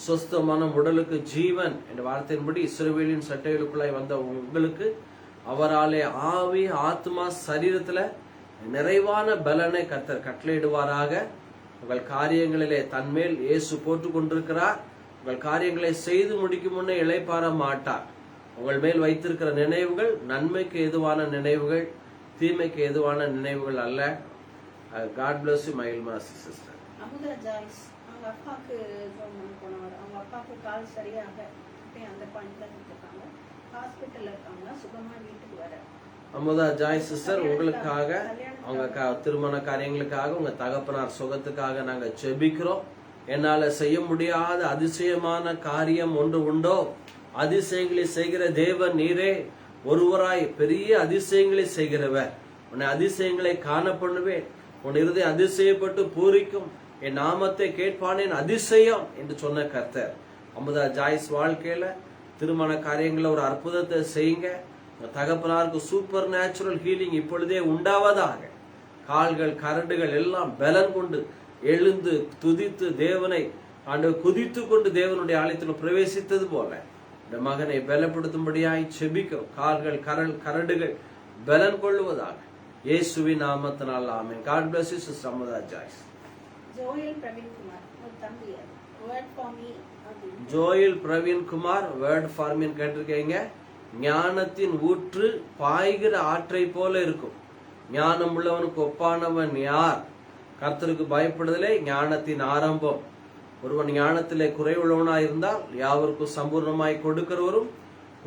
[SPEAKER 1] சொஸ்தமான உடலுக்கு ஜீவன் என்ற வார்த்தையின்படி இஸ்ரவேலின் சட்டைகளுக்குள்ளாய் வந்த உங்களுக்கு அவராலே ஆவி, ஆத்மா, சரீரத்துல நிறைவான பலனை கர்த்தர் கட்டளையிடுவாராக. உங்கள் காரியங்களிலே தன்மேல் இயேசு போட்டுக் கொண்டிருக்கிறார். உங்கள் காரியங்களை செய்து முடிக்கும் முன்னே இளைப்பாற மாட்டார். உங்கள் மேல் வைத்திருக்கிற நினைவுகள் நன்மைக்கு ஏதுவான நினைவுகள், தீமைக்கு ஏதுவான நினைவுகள் அல்ல. God bless you, my Ilmasi sister.
[SPEAKER 2] Amutha Joyce அவங்க அப்பாவுக்கு ஜோம் பண்ண போனவர். அவங்க அப்பாவுக்கு கால் சரியாக அந்த பாயிண்ட்ல இருக்காங்க, ஹாஸ்பிட்டல்ல இருக்காங்க, சுகமா வீட்டுக்கு வர.
[SPEAKER 1] அமுதா ஜாய் சிஸ்டர், உங்களுக்காக அவங்க திருமண காரியங்களுக்காக உங்க தகப்பனார் சுகத்துக்காக நாங்க ஜெபிக்கிறோம். என்னால செய்ய முடியாத அதிசயமான காரியம் ஒன்று உண்டோ? அதிசயங்களை செய்கிற தேவன் நீரே, ஒருவராய் பெரிய அதிசயங்களை செய்கிறவர். உன்னை அதிசயங்களை காண பண்ணுவேன், உன் இருதை அதிசயப்பட்டு பூரிக்கும், என் நாமத்தை கேட்பானேன் அதிசயம் என்று சொன்ன கர்த்தர் அமுதா ஜாய்ஸ் வாழ்க்கையில திருமண காரியங்கள ஒரு அற்புதத்தை செய்யுங்க. தகப்பனாருக்கு சூப்பர் நேச்சுரல் ஹீலிங் இப்பொழுதே உண்டாவதாக. கால்கள் கரடுகள் எல்லாம் பலன் கொண்டு எழுந்து துதித்து தேவனை குதித்து கொண்டு தேவனுடைய ஆலயத்தில் பிரவேசித்தது போல இந்த மகனை பலப்படுத்தும்படியாய் செபிக்கிறோம். கால்கள் கரடுகள் பலன் கொள்ளுவதாக இயேசுவின் நாமத்தினால் ஆமென். God bless you, Sister Amuda Joyce.
[SPEAKER 2] Joel Praveen Kumar ஒரு தம்பி, word for me.
[SPEAKER 1] Joel Praveen Kumar, word for me கேட்டிருக்கீங்க. ஞானத்தின் ஊற்று பாய்கிற ஆற்றை போல இருக்கும். ஞானம் உள்ளவனுக்கு ஒப்பானவன் யார்? கர்த்தருக்கு பயப்படுதலே ஞானத்தின் ஆரம்பம். ஒருவன் ஞானத்திலே குறைவுள்ளவனாய் இருந்தால் யாவருக்கும் சம்பூர்ணமாய் கொடுக்கிறவரும்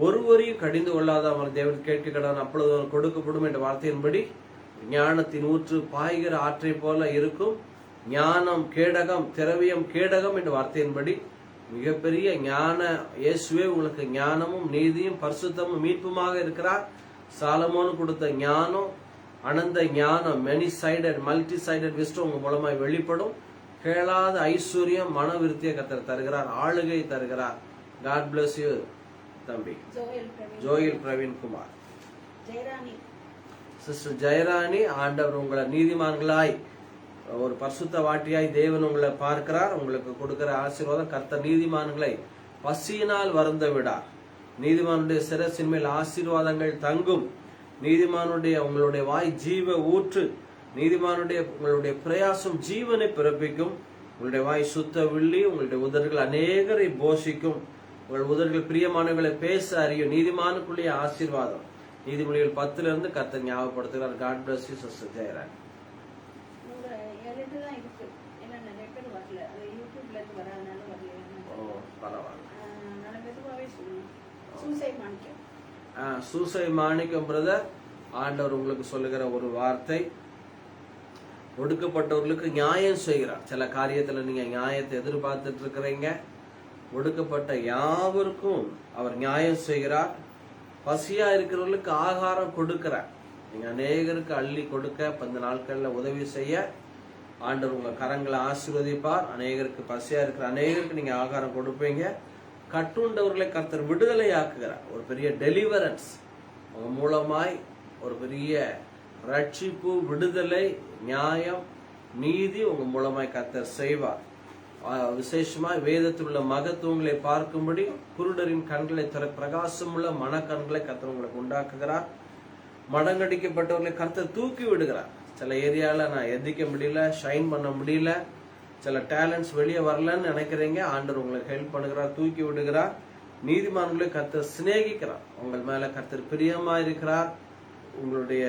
[SPEAKER 1] ஒருவரையும் கடிந்து கொள்ளாத அவன் தேவன் கேட்க கடவன் அப்பொழுது அவன் கொடுக்கப்படும் என்ற வார்த்தையின்படி ஞானத்தின் ஊற்று பாய்கிற ஆற்றை போல இருக்கும். ஞானம் கேடகம், திரவியம் கேடகம் என்ற வார்த்தையின்படி மிகப்பெரிய ஞான இயேசுவே உங்களுக்கு ஞானமும் நீதியும் பரிசுத்தமும் மீட்புமாக இருக்கிறார். சாலமோனு கொடுத்த ஞானம், அனந்த ஞானம், many sided multi sided wisdom உங்க மூலமாய் வெளிப்படும். கேளாத ஐஸ்வர்யம், மன விருத்தியை கர்த்தர் தருகிறார், ஆளுகை தருகிறார். God bless you தம்பி. ஜோயல் பிரவீன் குமார். சிஸ்டர் ஜெயராணி, ஆண்டவர் உங்களை நீதிமான்களாய் ஒரு பரிசுத்த வாட்டியாய் தேவன் உங்களை பார்க்கிறார். உங்களுக்கு கொடுக்கிற ஆசீர்வாதம், கர்த்தர் நீதிமான்களை பசியினால் வருந்த விடார். நீதிமானுடைய சிரசின் மேல் ஆசீர்வாதங்கள் தங்கும். நீதிமானுடைய உங்களுடைய வாய் ஜீவ ஊற்று. நீதிமானுடைய உங்களுடைய பிரயாசம் ஜீவனை பிறப்பிக்கும். உங்களுடைய வாய் சுத்த வில்லி. உங்களுடைய உதடுகள் அநேகரை போஷிக்கும். உங்கள் உதடுகள் பிரியமானவர்களை பேச அறியும். நீதிமானுக்குள்ளே ஆசீர்வாதம். நீதிமொழிகள் 10 கர்த்தர் ஞாபகப்படுத்துகிறார். God bless you, Sister Jayarani. Susai Manickam brother, ஆண்டவர் உங்களுக்கு சொல்லுகிற ஒரு வார்த்தை, ஒடுக்கப்பட்டவர்களுக்கு நியாயம் செய்கிறார். சில காரியத்துல நீங்க நியாயத்தை எதிர்பார்த்துட்டு இருக்கிறீங்க. ஒடுக்கப்பட்ட யாவருக்கும் அவர் நியாயம் செய்கிறார். பசியா இருக்கிறவர்களுக்கு ஆகாரம் கொடுக்கிறார். நீங்க அநேகருக்கு அள்ளி கொடுக்க 10 நாட்கள்ல உதவி செய்ய ஆண்டவர் உங்க கரங்களை ஆசீர்வதிப்பார். அநேகருக்கு பசியா இருக்கிற அநேகருக்கு நீங்க ஆகாரம் கொடுப்பீங்க. கட்டுண்டவர்களை கர்த்தர் விடுதலை ஆக்குகிறார். ஒரு பெரிய டெலிவரன்ஸ் உங்க மூலமாய், ஒரு பெரிய ரட்சிப்பு, விடுதலை, நியாயம், நீதி உங்க மூலமாய் கர்த்தர் செய்வார். விசேஷமாய் வேதத்தில் உள்ள மகத்துவங்களை பார்க்கும்படி குருடரின் கண்களை திற, பிரகாசம் உள்ள மனக்கண்களை கர்த்தர் உங்களுக்கு உண்டாக்குகிறார். மடங்கடிக்கப்பட்டவர்களை கர்த்தர் தூக்கி விடுகிறார். சில ஏரியால நான் எதிர்க்க முடியல, ஷைன் பண்ண முடியல, சில டேலண்ட்ஸ் வெளியே வரலன்னு நினைக்கிறீங்க. ஆண்டவர் உங்களுக்கு ஹெல்ப் பண்ணுகிறார், தூக்கி விடுகிறார். நீதிமான்களை கர்த்தர் சிநேகிக்கிறார். உங்கள் மேல கர்த்தர் பிரியமா இருக்கிறார். உங்களுடைய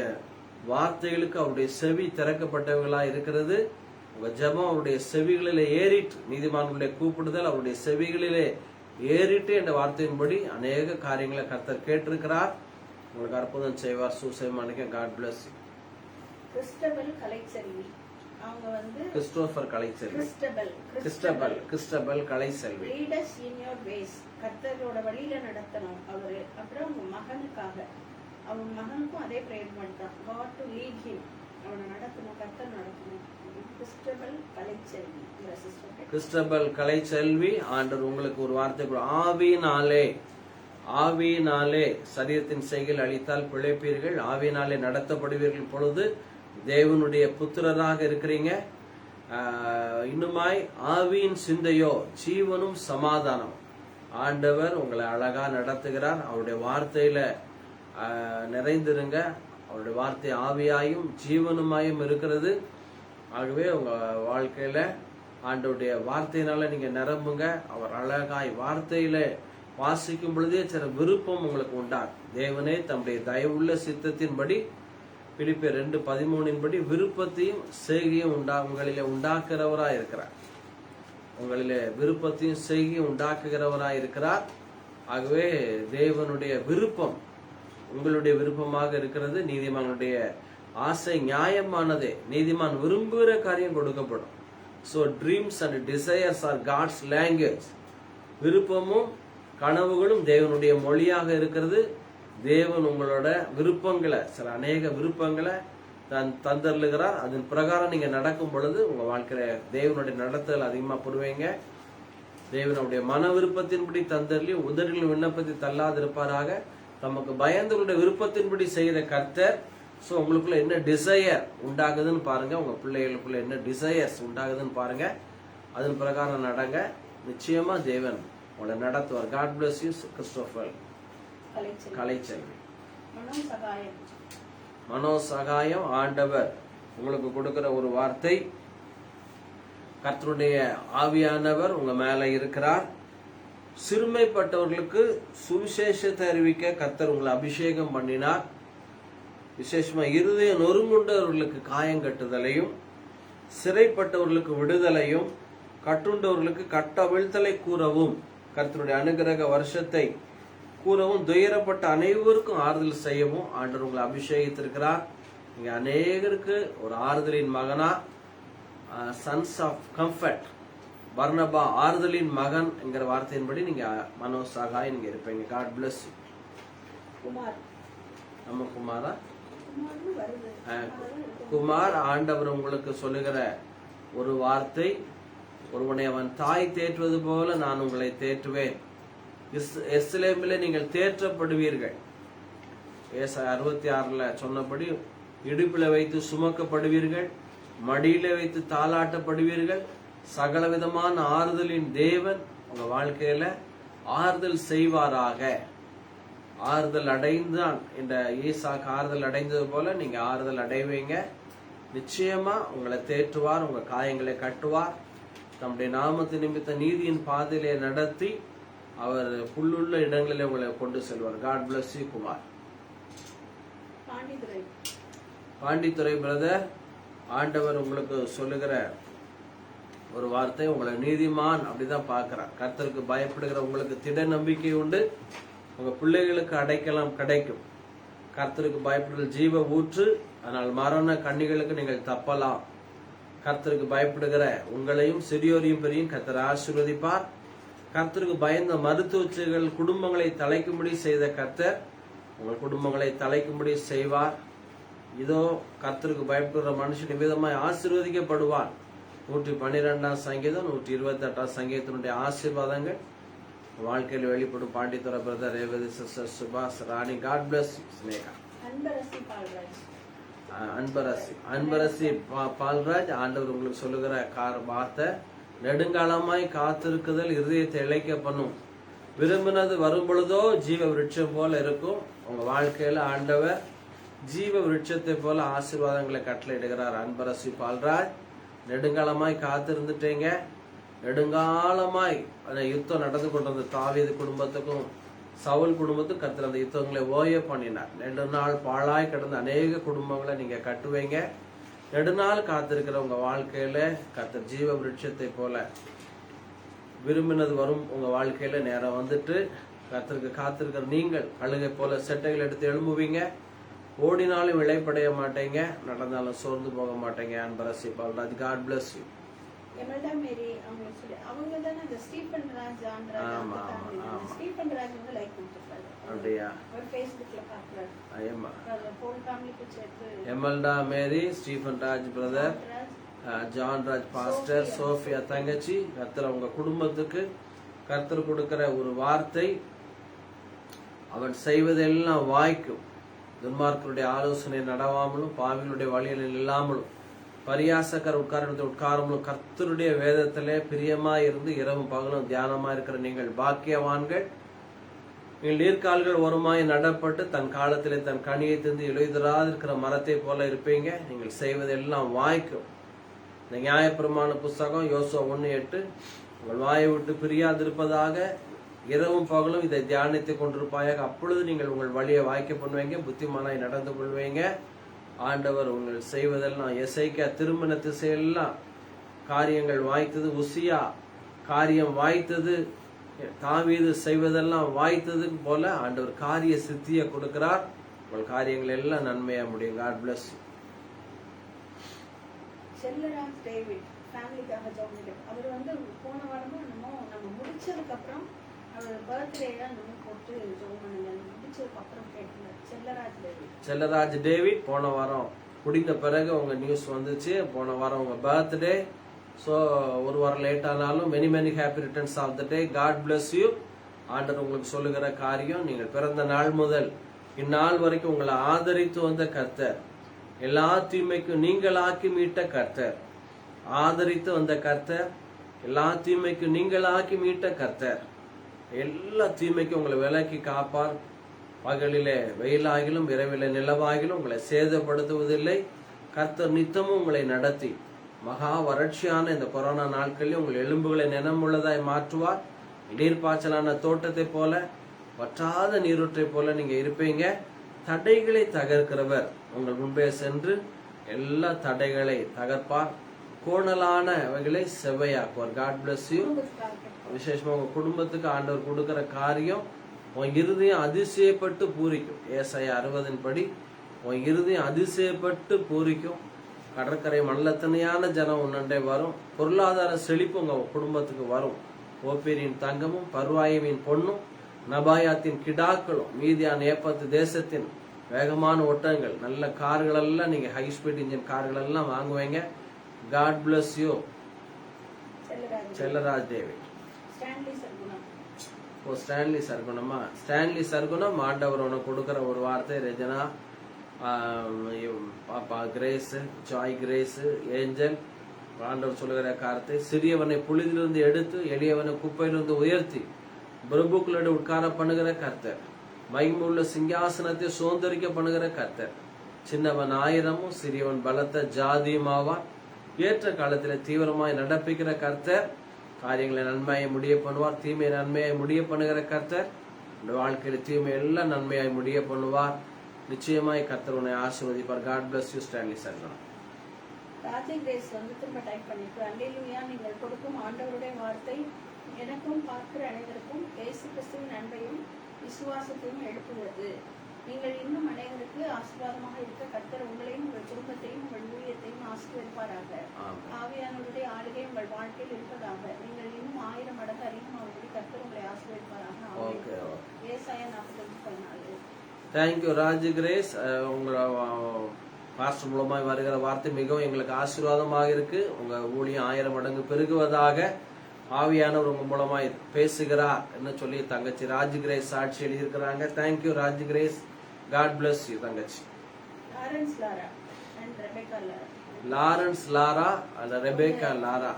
[SPEAKER 1] வார்த்தைகளுக்கு அவருடைய செவி திறக்கப்பட்டவர்களா இருக்கிறது. உங்க ஜெபம் அவருடைய செவிகளிலே ஏறிட்டு, நீதிமான்களுடைய கூப்பிடுதல் அவருடைய செவிகளிலே ஏறிட்டு என்ற வார்த்தையின்படி அநேக காரியங்களை கர்த்தர் கேட்டிருக்கிறார். உங்களுக்கு அற்புதம் செய்வார். Susai Manickam. God bless you.
[SPEAKER 2] Christabel Kalaiselvi, அவங்க வந்து
[SPEAKER 1] Christopher Kalaiselvi. Christabel Kalaiselvi.
[SPEAKER 2] Leaders in your ways, கர்த்தரோட வழியில நடத்தணும் அவரு. அப்புறம் உங்க மகனுக்காக, அவங்க மகனுக்கும் அதே பிரேயர் பண்ணிட்டான். God to lead him, அவனை நடத்தணும், கர்த்தர் நடத்தணும். கிறிஸ்டபல் கலைச்செல்வி, கிறிஸ்டபல்
[SPEAKER 1] கலைச்செல்வி, ஆண்டவர் உங்களுக்கு ஒரு வார்த்தை, ஆவியினாலே சரீரத்தின் செய்கள் அளித்தால் பிழைப்பீர்கள், ஆவியினாலே நடத்தப்படுவீர்கள். பொழுது தேவனுடைய புத்திரராக இருக்கிறீங்க. இன்னுமாய் ஆவியின் சிந்தையோ ஜீவனும் சமாதானம். ஆண்டவர் உங்களை அழகா நடத்துகிறார். அவருடைய வார்த்தையில நிறைந்திருங்க. அவருடைய வார்த்தை ஆவியாயும் ஜீவனுமாயும் இருக்கிறது. ஆகவே உங்க வாழ்க்கையில ஆண்டவருடைய வார்த்தையினால நீங்க நிரம்புங்க. அவர் அழகாய் வார்த்தையில வாசிக்கும் பொழுதே சில விருப்பம் உங்களுக்கு உண்டாகும். தேவனே தம்முடைய தயவுள்ள சித்தத்தின்படி பிலிப்பியர் 2:13 விருப்பத்தையும் செய்கையும் உங்களிலே உண்டாக்குறவராய் இருக்கிறார். உங்களிலே விருப்பத்தையும் செய்கையும் உண்டாக்குகிறவராய் இருக்கிறார். ஆகவே தேவனுடைய விருப்பம் உங்களுடைய விருப்பமாக இருக்கிறது. நீதிமானுடைய ஆசை நியாயமானதே. நீதிமான் விரும்புகிற காரியம் கொடுக்கப்படும். So dreams and desires are God's language. விருப்பமும் கனவுகளும் தேவனுடைய மொழியாக இருக்கிறது. தேவன் உங்களோட விருப்பங்களை, சில அநேக விருப்பங்களை தந்தருளுகிறார். அதன் பிரகாரம் நீங்க நடக்கும் பொழுது உங்க வாழ்க்கையில தேவனுடைய நடத்தல் அதிகமா பெறுவீங்க. தேவனுடைய மன விருப்பத்தின்படி தந்தரலி உதடுகளின் விண்ணப்பத்தை தள்ளாதிருப்பாராக. தமக்கு பயந்தவருடைய விருப்பத்தின்படி செய்கிற கர்த்தர். ஸோ உங்களுக்குள்ள என்ன டிசையர் உண்டாகுதுன்னு பாருங்க. உங்க பிள்ளைகளுக்குள்ள என்ன டிசையர்ஸ் உண்டாகுதுன்னு பாருங்க. அதன் பிரகாரம் நடங்க. நிச்சயமா தேவன் உங்களை நடத்துவார். God bless you. Christopher Kalaiselvi. Manosagayam ஆண்டவர் உங்களுக்கு கொடுக்கிற ஒரு வார்த்தை. கர்த்தருடைய ஆவியானவர் உங்க மேல இருக்கிறார். சிறுமைப்பட்டவர்களுக்கு சுவிசேஷத்தை அறிவிக்க கர்த்தர் உங்களை அபிஷேகம் பண்ணினார். விசேஷமா இருதய நொறுங்குண்டவர்களுக்கு காயங்கட்டுதலையும், சிறைப்பட்டவர்களுக்கு விடுதலையும், கட்டுண்டவர்களுக்கு கட்டவிழ்த்தலை கூறவும், கர்த்தருடைய அனுகிரக வருஷத்தை கூறவும், துயரப்பட்ட அனைவருக்கும் ஆறுதல் செய்யவும் ஆண்டவர் உங்களை அபிஷேகித்திருக்கிறார். நீங்க அநேகருக்கு ஒரு ஆறுதலின் மகனா, சன்ஸ் ஆஃப் கம்ஃபர்ட், பர்னபா ஆறுதலின் மகன் என்கிற வார்த்தையின்படி நீங்க மனோசகாய் நீங்க இருப்பீங்க. God bless you. நம்ம குமாரா குமார் ஆண்டவர் உங்களுக்கு சொல்லுகிற ஒரு வார்த்தை. ஒருவனை அவன் தாய் தேற்றுவது போல நான் உங்களை தேற்றுவேன். எருசலேமிலே நீங்கள் தேற்றப்படுவீர்கள். ஏசாயா 66 சொன்னபடி இடுப்பில வைத்து சுமக்கப்படுவீர்கள், மடியில வைத்து தாளாட்டப்படுவீர்கள். சகல விதமான ஆறுதலின் தேவன் உங்க வாழ்க்கையில ஆறுதல் செய்வாராக. ஆறுதல் அடைந்தான் என்ற ஈசாக்கு ஆறுதல் அடைந்தது போல நீங்க ஆறுதல் அடைவீங்க. நிச்சயமா உங்களை தேற்றுவார், உங்க காயங்களை கட்டுவார். தம்முடைய நாமத்து நிமித்த நீதியின் பாதையிலே நடத்தி அவர் புல்லுள்ள இடங்களிலே உங்களை கொண்டு செல்வார். God bless you. Kumar Pandithurai brother, ஆண்டவர் உங்களுக்கு சொல்லுகிற ஒரு வார்த்தை. உங்களை நீதிமான் அப்படிதான் பார்க்கிறார். கர்த்தருக்கு பயப்படுகிற உங்களுக்கு திட நம்பிக்கை உண்டு. உங்க பிள்ளைகளுக்கு அடைக்கலாம் கிடைக்கும். கர்த்தருக்கு பயப்படுகிற ஜீவ ஊற்று. ஆனால் மரண கண்ணிகளுக்கு நீங்கள் தப்பலாம். கர்த்தருக்கு பயப்படுகிற உங்களையும் சிறியோரையும் பெரியும் கர்த்தர் ஆசீர்வதிப்பார். கர்த்தருக்கு பயந்த மருத்துவச்சிகள் குடும்பங்களை தலைக்கும்படி செய்த கர்த்தர் உங்கள் குடும்பங்களை தலைக்கும்படி செய்வார். இதோ கர்த்தருக்கு பயப்படுகிற மனுஷன் நிமிதமாய் ஆசீர்வதிக்கப்படுவான். 112 சங்கீதம், 128 சங்கீதத்தினுடைய ஆசீர்வாதங்கள் வாழ்க்கையில் வெளிப்படும். பாண்டித்துறை பிரதர், ரேவதி சிஸ்டர், சுபாஷ், ராணி. God bless Sneha. அன்பரசி பால்ராஜ், ஆண்டவர் உங்களுக்கு சொல்லுகிற வார்த்தை. நெடுங்காலமாய் காத்திருக்குதல் இருதயத்தை இழைக்க பண்ணும். விரும்பினது வரும் பொழுதோ ஜீவ விருட்சம் போல இருக்கும். உங்க வாழ்க்கையில ஆண்டவர் ஜீவ விருட்சத்தை போல ஆசீர்வாதங்களை கட்டளையிடுகிறார். அன்பரசி பால்ராஜ், நெடுங்காலமாய் காத்திருந்துட்டீங்க. நெடுங்காலமாய் அந்த யுத்தம் நடந்து கொண்டிருந்த தாவீது குடும்பத்துக்கும் சவுல் குடும்பத்துக்கும் கர்த்தர் அந்த யுத்தங்களை ஓய பண்ணினார். நெடுநாள் பாழாய் கிடந்த அநேக குடும்பங்களை நீங்க கட்டுவீங்க. நெடுநாள் காத்திருக்கிற உங்க வாழ்க்கையில கர்த்தர் ஜீவ விருட்சத்தை போல விரும்பினது வரும். உங்க வாழ்க்கையில நேரம் வந்துட்டு கர்த்தருக்கு காத்திருக்கிற நீங்கள் அழுகை போல செட்டைகள் எடுத்து எழும்புவீங்க. ஓடினாலும் இழைப்படைய மாட்டீங்க, நடந்தாலும் சோர்ந்து போக மாட்டீங்க. Anbarasi Paulraj. God bless you. அப்படியா? Emelda Mary, Stephen Raj brother, John Raj pastor, Sophia தங்கச்சி. கர்த்தர் உங்க குடும்பத்துக்கு கர்த்தர் கொடுக்கிற ஒரு வார்த்தை. அவன் செய்வதெல்லாம் வாய்க்கும். துன்மார்க்கருடைய ஆலோசனை நடவாமலும், பாவிகளுடைய வழிகளில் இல்லாமலும், பரியாசக்கர் உட்காரமலும், கர்த்தருடைய வேதத்திலே பிரியமா இருந்து இரவும் பகலும் தியானமா இருக்கிற நீங்கள் பாக்கியவான்கள். நீங்கள் நீர்க்கால்கள் ஓரமாய் நடப்பட்டு தன் காலத்திலே தன் கனியை தந்து இலையுதிராதிருக்கிற மரத்தை போல இருப்பீங்க. நீங்கள் செய்வதெல்லாம் வாய்க்கும். இந்த நியாயப்பிரமாண புஸ்தகம் யோசுவா 1:8, உங்கள் வாயை விட்டு பிரியாதிருப்பதாக இரவும் பகலும் இதை தியானித்து கொண்டிருப்பாயாக, அப்பொழுது நீங்கள் உங்கள் வழியை வாய்க்க பண்ணுவீங்க, புத்திமானாய் நடந்து கொள்வீங்க. ஆண்டவர் உங்கள் செய்வதெல்லாம், எசேக்கியா திருமண திசையெல்லாம் காரியங்கள் வாய்த்தது, உசியா காரியம் வாய்த்தது, தாவீது செய்வதெல்லாம் வாய்த்தது போல ஆண்டவர் காரிய சித்தியை கொடுக்கிறார். உங்கள் காரியங்கள் எல்லாம் நன்மையா முடியும். God bless you.
[SPEAKER 2] Chellaraj David ஃபேமிலிக்காக ஜெபம். அவர் வந்து போன வாரமும் நம்ம முடிச்சதுக்கு அப்புறம் அவர் பர்த்டே தான் நம்ம போட்டு ஜெபம் பண்ணுங்க. முடிச்சதுக்கு அப்புறம் கேட்கல. செல்லராஜ் டேவிட்
[SPEAKER 1] போன வாரம் முடிந்த பிறகு உங்க நியூஸ் வந்துச்சு. போன வாரம் உங்க பர்த்டே. ஸோ ஒரு வாரம் லேட் ஆனாலும் many many happy returns of the day. God bless you. ஆண்டவர் உங்களுக்கு சொல்லுகிற காரியம், நீங்கள் பிறந்த நாள் முதல் இந்நாள் வரைக்கும் உங்களை ஆதரித்து வந்த கர்த்தர், எல்லா தீமைக்கும் நீங்களாக்கி மீட்ட கர்த்தர், ஆதரித்து வந்த கர்த்தர், எல்லா தீமைக்கும் நீங்களாக்கி மீட்ட கர்த்தர், எல்லா தீமைக்கும் உங்களை விலக்கி காப்பார். பகலிலே வெயிலாகிலும் இரவிலே நிலவாகிலும் உங்களை சேதப்படுத்துவதில்லை. கர்த்தர் நித்தமும் உங்களை நடத்தி மகா வறட்சியான இந்த கொரோனா நாட்களில் உங்கள் எலும்புகளை நினமுள்ளதாய் மாற்றுவார். நீர்ப்பாய்ச்சலான தோட்டத்தை போல, வற்றாத நீரூற்றை போல நீங்க இருப்பீங்க. தடைகளை தகர்க்கிறவர் உங்கள் முன்பே சென்று எல்லா தடைகளை தகர்ப்பார். கோணலானவைகளை செவ்வையாக்குவார். God bless you. விசேஷமா உங்க குடும்பத்துக்கு ஆண்டவர் கொடுக்கிற காரியம் உன் இருதயம் அதிசயப்பட்டு பூரிக்கும். ஏசாயா 60 படி உன் இருதயம் அதிசயப்பட்டு பூரிக்கும். கடற்கரை மல்லத்தனையான ஜனம் உன்னண்டே வரும். பொருளாதார செழிப்பு உங்க குடும்பத்துக்கு வரும். ஓப்பீரின் தங்கமும் பர்வாயுவின் பொண்ணும் நபாயாத்தின் கிடாக்களும் மீதியான ஏப்பத்து தேசத்தின் வேகமான ஒட்டங்கள், நல்ல கார்கள் எல்லாம் நீங்க ஹை ஸ்பீட் இன்ஜின் கார்கள் எல்லாம் வாங்குவீங்க. God bless you. Sellaraj David. Stanley சர்க்குணமா? ஸ்டான்லி சர்க்குணம் ஆண்டவர் உனக்கு கொடுக்கிற ஒரு வார்த்தை. ரெஜனா, பாப்பா கிரேஸ், ஜாய் கிரேஸ், ஏஞ்சல், ஆண்டவர் சொல்லுகிற காரத்தை, சிறியவனை புழுதிலிருந்து எடுத்து எளியவனை குப்பையிலிருந்து உயர்த்தி பிரபுக்களோடு உட்கார பண்ணுகிற கர்த்தர், மகிமுள்ள சிங்காசனத்தை சுதந்திரிக்க பண்ணுகிற கர்த்தர், சின்னவன் 1000 சிறியவன் பலத்த ஜாதியுமாவான். ஏற்ற காலத்தில் தீவிரமாய் நடப்பிக்கிற கர்த்தர் காரியங்களை நன்மையை முடிய பண்ணுவார். தீமை நன்மையை முடிய பண்ணுகிற கர்த்தர் இந்த வாழ்க்கையில தீமை எல்லாம் நன்மையாய் முடிய பண்ணுவார். நிச்சயமாய் கர்த்தர் உன்னை ஆசீர்வதிப்பார். God bless you. Stanley Sargunam.
[SPEAKER 2] Raje Grace வந்து திரும்ப டைப் பண்ணிட்டு, அல்லேலூயா, நீங்கள் கொடுக்கும் ஆண்டவருடைய வார்த்தை எனக்கும் பார்க்கிற அனைவருக்கும் இயேசு கிறிஸ்துவின் அன்பையும் விசுவாசத்தையும் எழுப்புகிறது. நீங்கள் இன்னும் அனைவருக்கு ஆசீர்வாதமாக இருக்க கர்த்தர் உங்களையும் உங்கள் குடும்பத்தையும் உங்கள் ஊழியத்தையும் ஆசீர்வதிப்பாராக. ஆவியானவருடைய ஆளுகை உங்கள் வாழ்க்கையில் இருப்பதாக. நீங்கள் இன்னும் 1000 மடங்கு அதிகமாகும்படி கர்த்தர் உங்களை ஆசீர்வதிப்பாராக. ஏசாயா 45:14.
[SPEAKER 1] Thank you Raj grace. உங்களை பாஸ்டர் மூலமாய் வருகிற வார்த்தை மிகவும் எங்களுக்கு ஆசீர்வாதமாக இருக்கு. உங்க ஊழியம் 1000 மடங்கு பெருகுவதாக ஆவியானவர் உங்க மூலமாய் பேசுகிறார் என்ன சொல்லி தங்கச்சி ராஜ் கிரேஸ் சாட்சி எழுதியிருக்கிறாங்க. Thank you Raj Grace. God bless you தங்கச்சி. லாரன்ஸ் லாரா அல்ல ரெபேக்கா லாரா.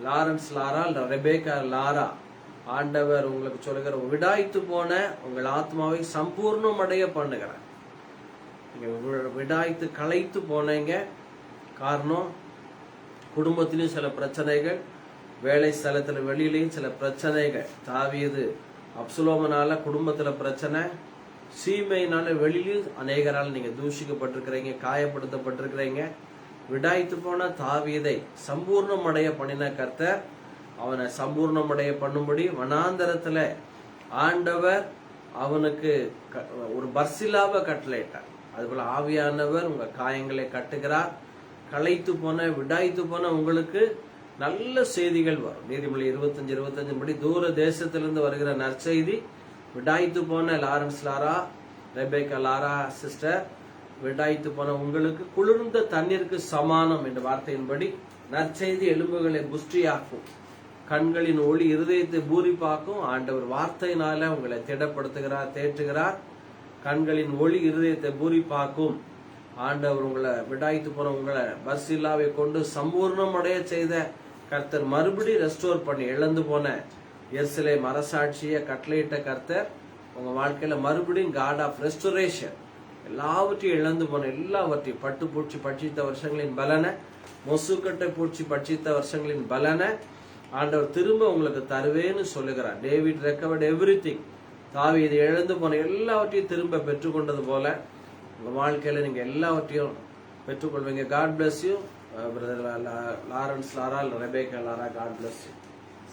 [SPEAKER 1] லாரன்ஸ் லாரா அல்ல ரெபேக்கா லாரா. ஆண்டவர் உங்களுக்கு சொல்லுகிற, விடாய்த்து போன உங்கள் ஆத்மாவை சம்பூர்ணம் அடைய பண்ணுகிறார். விடாய்த்து களைத்து போனீங்க. காரணம், குடும்பத்திலையும் சில பிரச்சனைகள், வேலை ஸ்தலத்துல வெளியிலையும் சில பிரச்சனைகள். தாவீது அப்சலோமனால குடும்பத்துல பிரச்சனை, சீமையினால வெளியிலும் அநேகரால் நீங்க தூஷிக்கப்பட்டிருக்கிறீங்க, காயப்படுத்தப்பட்டிருக்கிறீங்க. விடாய்த்து போன தாவீதை சம்பூர்ணம் அடைய பண்ணின கர்த்தர் அவனை சம்பூர்ணம் அடைய பண்ணும்படி வனாந்தரத்துல ஆண்டவர் அவனுக்கு ஒரு பர்சிலாவை கட்டளையிட்டார். அதுபோல ஆவியானவர் உங்க காயங்களை கட்டுகிறார். களைத்து போன விடாய்த்து போன உங்களுக்கு நல்ல செய்திகள் வரும். நீதிமொழி 25:25 படி தூர தேசத்திலிருந்து வருகிற நற்செய்தி. விடாய்த்து போன Lawrence Laura, Rebecca Laura sister, விடாய்த்து போன உங்களுக்கு குளிர்ந்த தண்ணீருக்கு சமானம் என்ற வார்த்தையின்படி நற்செய்தி எலும்புகளை புஷ்டியாக்கும், கண்களின் ஒளி இருதயத்தை பூரிப்பாக்கும். ஆண்டவர் வார்த்தையினால உங்களை திடப்படுத்துகிறார், தேற்றுகிறார். கண்களின் ஒளி இருதயத்தை பூரிப்பாக்கும். ஆண்டவர் உங்களை விடாய்த்து போன உங்களை பர்சில்லாவை கொண்டு சம்பூர்ணம் அடைய செய்த கர்த்தர் மறுபடியும் ரெஸ்டோர் பண்ணி இழந்து போன எருசலேம் அரசாட்சியை கட்டளையிட்ட கர்த்தர் உங்க வாழ்க்கையில மறுபடியும் காட் ஆஃப் ரெஸ்டோரேஷன், எல்லாவற்றையும் இழந்து போன எல்லாவற்றையும், பட்டு பூச்சி பட்சித்த வருஷங்களின் பலனை, மொசுக்கட்டை பூச்சி பட்சித்த வருஷங்களின் பலனை ஆண்டவர் திரும்ப உங்களுக்கு தருவேன்னு சொல்லுகிறார். David recovered everything. தாவீது இழந்து போன எல்லாவற்றையும் திரும்ப பெற்றுக்கொண்டது போல உங்க வாழ்க்கையில நீங்க எல்லாவற்றையும் பெற்றுக்கொள்வீங்க. God bless you brother Lawrence Laura, Rebecca Laura. God bless you.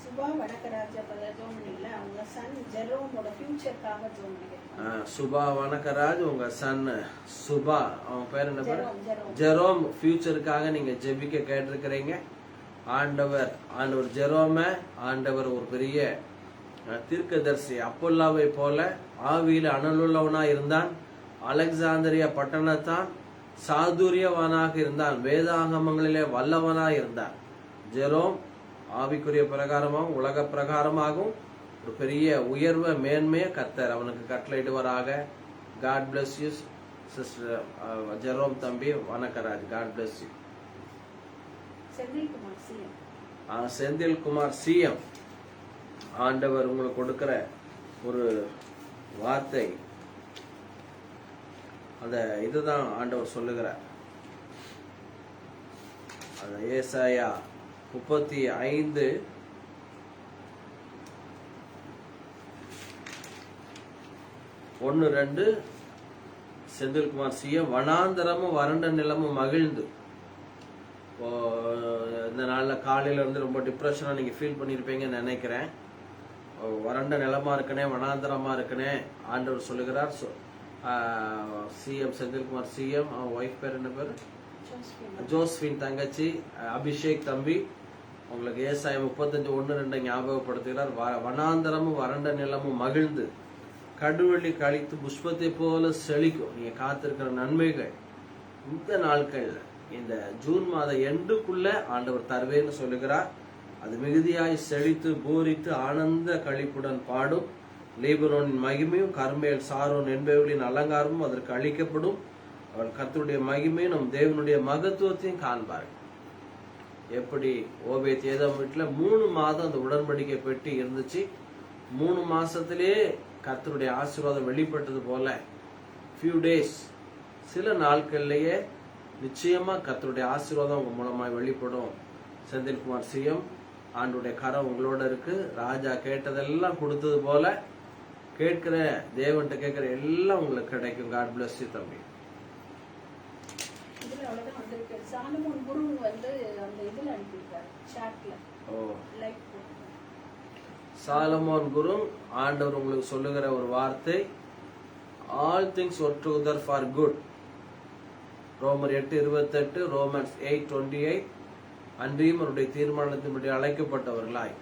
[SPEAKER 2] Subha Vadakkaraja ஜோமனில அவங்க சன் ஜெரோமோட ஃபியூச்சர்க்காக ஜோமனிங்க.
[SPEAKER 1] சுபா வணக்கராஜ் உங்க சன் சுபா, அவன் பேர் என்ன பேர்? ஜெரோம் ஃபியூச்சருக்காக நீங்க ஜெபிக்க கேட்டிருக்கிறீங்க. ஆண்டவர் ஜெரோம ஆண்டவர் ஒரு பெரிய தீர்க்கதரிசி, அப்போல்லாவை போல ஆவியில அனலுள்ளவனா இருந்தான். அலெக்சாந்திரியா பட்டணத்தான் சாதுரியவானாக இருந்தான். வேதாகமங்களிலே வல்லவனா இருந்தான். ஜெரோம் ஆவிக்குரிய பிரகாரமாகவும் உலக பிரகாரமாகவும் ஒரு பெரிய உயர்வை மேன்மைய கர்த்தர் அவனுக்கு கட்டளையிடுவராக. God bless you sister Jerome தம்பி Vanakkaraj. God bless you. Senthilkumar CM, ஆண்டவர் உங்களுக்கு கொடுக்கிற ஒரு வார்த்தை, அந்த இதுதான் ஆண்டவர் சொல்லுகிறார். அந்த ஏசாயா 35:1-2 செந்தில்குமார் சிஎம், வனாந்தரமும் வறண்ட நிலமும் மகிழ்ந்து. இந்த நாள்ல காலையில இருந்து ரொம்ப டிப்ரெஷனா நீங்க ஃபீல் பண்ணிருப்பீங்கன்னு நினைக்கிறேன். வறண்ட நிலமா இருக்குனே, வனாந்தரமா இருக்குனே ஆண்டவர் சொல்லுகிறார். சிஎம் செந்தில்குமார் சிஎம், அவன் ஒய்ஃப் பேர் என்ன பேரு? ஜோஸ்பின் தங்கச்சி அபிஷேக் தம்பி, உங்களுக்கு ஏசாயா 35:1-2 ஞாபகப்படுத்துகிறார். வனாந்தரமும் வறண்ட நிலமும் மகிழ்ந்து கடுவெளி கழித்து புஷ்பத்தை போல செழிக்கும். நீங்க காத்திருக்கிற நன்மைகள் இந்த நாட்கள்ல இந்த ஜூன் மாத எண்டுக்குள்ள ஆண்டவர் தருவேன்னு சொல்லுகிறார். அது மிகுதியாய் செழித்து பூரித்து ஆனந்த களிப்புடன் பாடும். லீபனோனின் மகிமையும் கர்மேல் சாரோன் என்பவர்களின் அலங்காரமும் அதற்கு அளிக்கப்படும். அவர் கர்த்தருடைய மகிமையும் நம் தேவனுடைய மகத்துவத்தையும் காண்பார்கள். எப்படி ஓபேத் ஏதோம் வீட்டுல 3 மாதம் அந்த உடன்படிக்கை பெட்டி இருந்துச்சு. 3 மாசத்திலேயே கர்த்தருடைய ஆசீர்வாதம் வெளிப்பட்டது போல few days, சில நாட்கள்லயே நிச்சயமா கர்த்தருடைய ஆசீர்வாதம் உங்க மூலமாய் வெளிப்படும். செந்தில்குமார் சிஎம், ஆண்டுடைய கரம் உங்களோட இருக்கு. ராஜா கேட்டதெல்லாம் கொடுத்தது போல கேட்கிற தேவன்கிட்ட கேட்கிற எல்லாம் உங்களுக்கு கிடைக்கும். காட் பிளஸ் யூ தம்பி. சாலமோன் குரு ஆண்டவர் உங்களுக்கு சொல்லுகிற ஒரு வார்த்தை, all things work together for good. ரோமர் 8:28, ரோமன்ஸ் 8:28. அன்றியும் அவருடைய தீர்மானத்தின்படி அழைக்கப்பட்டவர்களாய்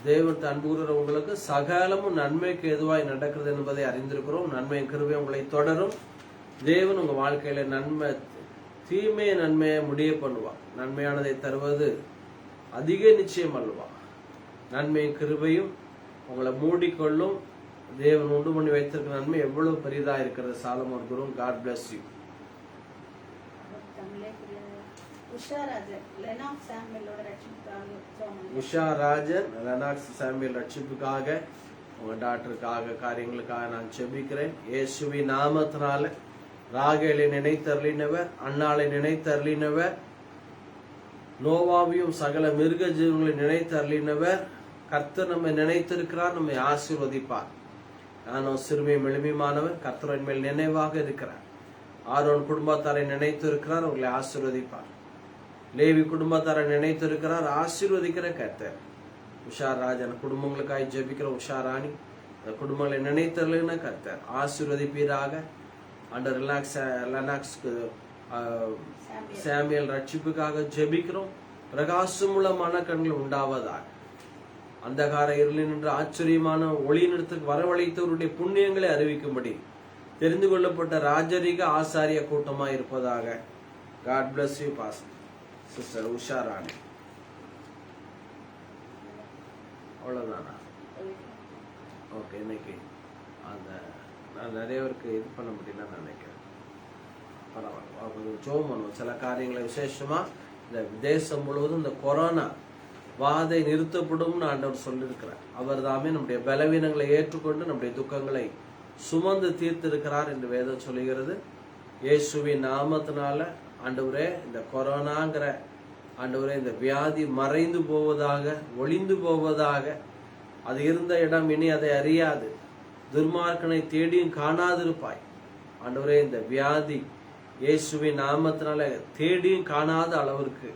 [SPEAKER 1] தேவன் அன்புகிற உங்களுக்கு சகலமும் நன்மைக்கு எதுவாய் நடக்கிறது என்பதை அறிந்திருக்கிறோம். நன்மையின் கிருபை உங்களை தொடரும். தேவன் உங்க வாழ்க்கையில நன்மை தீமையை நன்மையை முடிய பண்ணுவார். நன்மையானதை தருவது அதிக நிச்சயம் அல்லவா? நன்மையும் கிருபையும் உங்களை மூடிக்கொள்ளும். தேவன் உண்டு பண்ணி வைத்திருக்கிற நன்மை எவ்வளவு பெரிதா இருக்கிறது. Solomon Guru, God bless you. Usha Rajan Lenox Samuel ரட்சிப்புக்காக உங்க டாக்டருக்காக காரியங்களுக்காக நான் செபிக்கிறேன். இயேசுவி நாமத்தினால ராகேலை நினைத்தருளினவர், அன்னாளை நினைத்தருளினவர், நோவாவையும் சகல மிருக ஜீவங்களை நினைத்தருளினவர். கர்த்தர் நம்மை நினைத்திருக்கிறார், நம்மை ஆசீர்வதிப்பார். நானும் சிறுமியும் எளிமையானவர், கர்த்தரின் மேல் நினைவாக இருக்கிறார். ஆரோன் குடும்பத்தாரை நினைத்திருக்கிறார், அவர்களை ஆசீர்வதிப்பார். லேவி குடும்பத்தாரை நினைத்திருக்கிறார், ஆசீர்வதிக்கிற கர்த்தர். உஷார் ராஜன் குடும்பங்களுக்காக ஜெபிக்கிற உஷாராணி, அந்த குடும்பங்களை நினைத்தருளின கர்த்தர் ஆசீர்வதிப்பீராக. அண்டர் லெனாக்ஸ்க்கு சாமியல் ரட்சிப்புக்காக ஜெபிக்கிறோம். பிரகாசமுள்ள மனக்கண்கள் உண்டாவதாக. அந்தகார இருளில் நின்று ஆச்சரியமான ஒளி நிறத்துக்கு வரவழைத்தவருடைய புண்ணியங்களை அறிவிக்கும்படி தெரிந்து கொள்ளப்பட்ட ராஜரிக ஆசாரிய கூட்டமாக இருப்பதாக. God bless you pastor sister Usha Rani. அவ்வளவுதானா? ஓகே, இன்னைக்கு அந்த நான் நிறைய பேருக்கு இது பண்ண முடியலன்னு நினைக்கிறேன். பரவாயில்ல, ஜோம் பண்ணுவோம். சில காரியங்களை விசேஷமா இந்த தேசம் முழுவதும் இந்த கொரோனா வாதை நிறுத்தப்படும் ஆண்டவர் சொல்லியிருக்கிறார். அவர் தாமே நம்முடைய பலவீனங்களை ஏற்றுக்கொண்டு நம்முடைய துக்கங்களை சுமந்து தீர்த்திருக்கிறார் என்று வேதம் சொல்லுகிறது. இயேசுவின் நாமத்தினால ஆண்டவரே இந்த கொரோனாங்கிற ஆண்டவரே இந்த வியாதி மறைந்து போவதாக, ஒளிந்து போவதாக. அது இருந்த இடம் இனி அதை அறியாது. துர்மார்க்கனை தேடியும் காணாதிருப்பாய். ஆண்டவரே இந்த வியாதி இயேசுவின் நாமத்தினால தேடியும் காணாத அளவிற்கு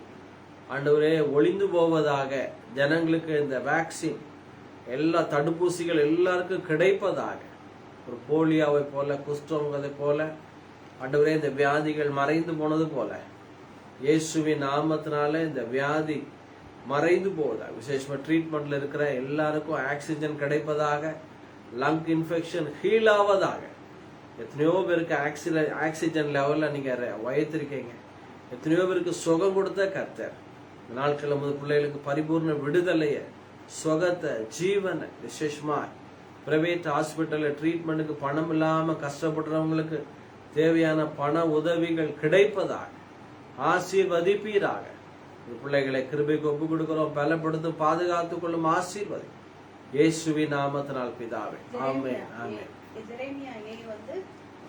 [SPEAKER 1] ஆண்டவரே ஒளிந்து போவதாக. ஜனங்களுக்கு இந்த வேக்சின் எல்லா தடுப்பூசிகள் எல்லாருக்கும் கிடைப்பதாக. ஒரு போலியோவை போல, குஷ்டரோகத்தை போல ஆண்டவரே இந்த வியாதிகள் மறைந்து போனது போல இயேசுவின் நாமத்தினால இந்த வியாதி மறைந்து போவதாக. விசேஷமா ட்ரீட்மெண்ட்ல இருக்கிற எல்லாருக்கும் ஆக்சிஜன் கிடைப்பதாக. லங் இன்ஃபெக்ஷன் ஹீல் ஆவதாக. எத்தனையோ பேருக்கு ஆக்சிஜன் லெவல்ல நீங்க வயத்திருக்கீங்க. எத்தனையோ பேருக்கு சுகம் கொடுத்த கர்த்தர் இந்த நாட்கள் முதல் பிள்ளைகளுக்கு பரிபூர்ண விடுதலைய, சுகத்தை, ஜீவனை விசேஷமா பிரைவேட் ஹாஸ்பிட்டல்ல ட்ரீட்மெண்ட்டுக்கு பணம் இல்லாம கஷ்டப்படுறவங்களுக்கு தேவையான பண உதவிகள் கிடைப்பதாக ஆசீர்வதிப்பீராக. பிள்ளைகளை கிருபைக்கு ஒப்பு கொடுக்கிறோம். பலப்படுத்து பாதுகாத்துக் கொள்ளும் ஆசீர்வதி இயேசுவின் நாமத்தினால் பிதாவே. ஆமென், ஆமென்.
[SPEAKER 2] ஜெரேமியாவை வந்து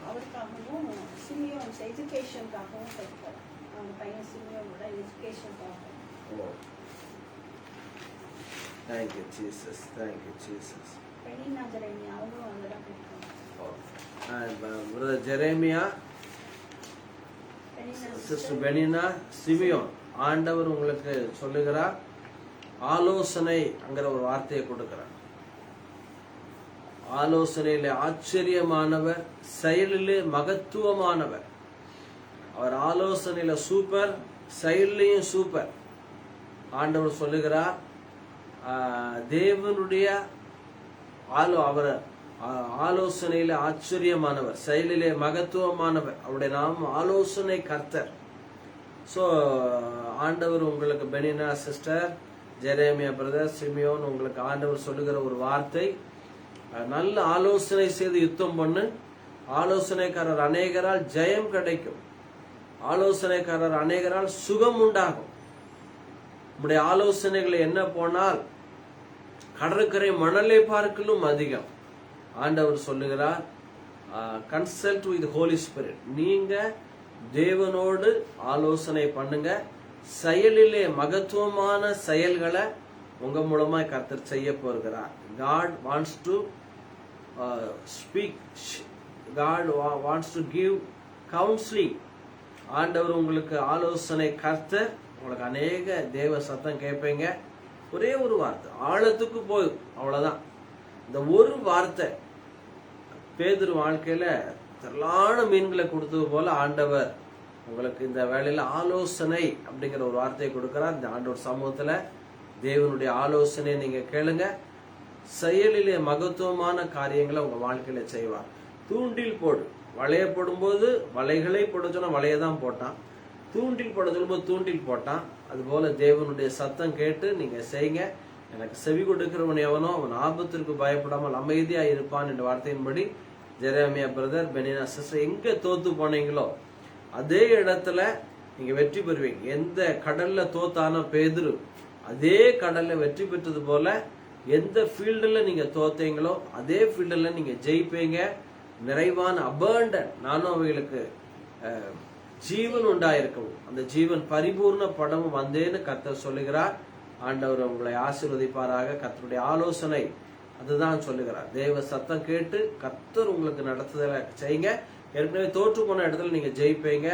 [SPEAKER 2] அவருக்காகவும் சிமியோன் எஜுகேஷனுக்காகவும் கேட்கிறார். அவங்க பையன் சிமியோனோட எஜுகேஷனுக்காக.
[SPEAKER 1] Thank you Jesus, thank you Jesus.
[SPEAKER 2] Benina Jeremiah அவங்களும் அங்கதான் கேட்கிறாங்க.
[SPEAKER 1] Brother Jeremiah, Sister Benina, Simeon ஆண்டவர் உங்களுக்கு சொல்லுகிறார். ஆலோசனைங்கிற ஒரு வார்த்தையை கொடுக்கிறார். ஆலோசனையிலே ஆச்சரியமானவர், செயலிலே மகத்துவமானவர். அவர் ஆலோசனையில சூப்பர், செயலையும் சூப்பர். ஆண்டவர் சொல்லுகிறார் தேவனுடைய அவர் ஆலோசனையில ஆச்சரியமானவர், செயலிலே மகத்துவமானவர். அவருடைய நாமம் ஆலோசனை கர்த்தர். ஸோ ஆண்டவர் உங்களுக்கு பெனினா சிஸ்டர், ஜெரேமியா பிரதர், சிமியோன் உங்களுக்கு ஆண்டவர் சொல்லுகிற ஒரு வார்த்தை, நல்ல ஆலோசனை செய்து யுத்தம் பண்ணு. ஆலோசனைக்காரர் அநேகரால் ஜெயம் கிடைக்கும். ஆலோசனைக்காரர் அநேகரால் சுகம் உண்டாகும். உங்களுடைய ஆலோசனைகளை என்ன போனால் கடற்கரை மணலை பார்க்கலும் அதிகம். ஆண்டவர் சொல்லுகிறார் கன்சல்ட் வித் ஹோலி ஸ்பிரிட். நீங்க தேவனோடு ஆலோசனை பண்ணுங்க. செயலிலே மகத்துவமான செயல்களை உங்க மூலமா கர்த்தர் செய்ய போகிறார். God wants to speak. God wants to give counseling. ஆண்டவர் உங்களுக்கு ஆலோசனை கர்த்தர். உங்களுக்கு அநேக தேவ சத்தம் கேட்பீங்க. ஒரே ஒரு வார்த்தை ஆழத்துக்கு போய், அவ்வளவுதான். இந்த ஒரு வார்த்தை பேதுரு வாழ்க்கையில திரளான மீன்களை கொடுத்தது போல ஆண்டவர் உங்களுக்கு இந்த வேலையில ஆலோசனை அப்படிங்கிற ஒரு வார்த்தையை கொடுக்கிறார். இந்த ஆண்டவர் சமூகத்துல தேவனுடைய ஆலோசனையை நீங்க கேளுங்க. செயலிலே மகத்துவமான காரியங்களை உங்க வாழ்க்கையில செய்வார். தூண்டில் போடு. வளைய போடும்போது வலைகளை போட சொன்னா வலையதான் போட்டான். தூண்டில் போட சொல்லும்போது தூண்டில் போட்டான். அதுபோல தேவனுடைய சத்தம் கேட்டு நீங்க செய்யுங்க. எனக்கு செவி கொடுக்கிறவன் எவனோ அவன் ஆபத்திற்கு பயப்படாமல் அமைதியா இருப்பான் என்ற வார்த்தையின்படி ஜெரேமியா பிரதர், பெனினா சிஸ்டர் எங்க தோத்து போனீங்களோ அதே இடத்துல நீங்க வெற்றி பெறுவீங்க. எந்த கடல்ல தோத்தானோ பேதுரு, அதே கடல்ல வெற்றி பெற்றது போல எந்த ஃபீல்டுல நீங்க தோத்தீங்களோ அதே ஃபீல்டுல நீங்க ஜெயிப்பீங்க. நிறைவான அபண்டன்ட், நானும் அவைகளுக்கு ஜீவன் உண்டாயிருக்கவும் அந்த ஜீவன் பரிபூர்ண படமும் வந்தேன்னு கர்த்தர் சொல்லுகிறார். ஆண்டவர் உங்களை ஆசீர்வதிப்பாராக. கர்த்தருடைய ஆலோசனை அதுதான் சொல்லுகிறார். தேவ சத்தம் கேட்டு கர்த்தர் உங்களுக்கு நடத்துதலை செய்யுங்க. ஏற்கனவே தோற்று போன இடத்துல நீங்க ஜெயிப்பீங்க.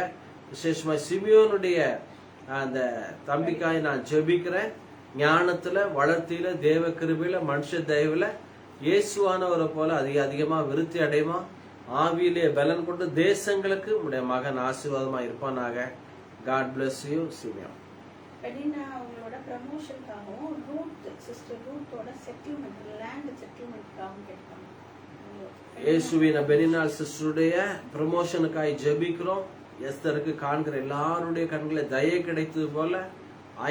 [SPEAKER 1] விசேஷமா சிமியோனுடைய அந்த தம்பிக்காய் நான் ஜெபிக்கிறேன். ஞானத்துல, வளர்த்தியில, தேவ கிருபையில, மனுஷ தயவுல இயேசுவானவரை போல அதிகமா விருத்தி அடையுமா. ஆவியிலே பலன் கொண்டு தேசங்களுக்கு உடைய மகன் ஆசீர்வாதமா இருப்பானாக. God bless you Simeon.
[SPEAKER 2] Benina அவங்களோட ப்ரமோஷனுக்காகவும் ரூத் சிஸ்டர் ரூத்தோட செட்டில்மெண்ட், லேண்ட் செட்டில்மெண்ட்காகவும் கேட்பாங்க.
[SPEAKER 1] இயேசுவின் பெனினால் சிஸ்டருடைய ப்ரமோஷனுக்காக ஜெபிக்கிறோம். எஸ்தருக்கு காண்கிற எல்லாருடைய கண்களை தயை கிடைத்தது போல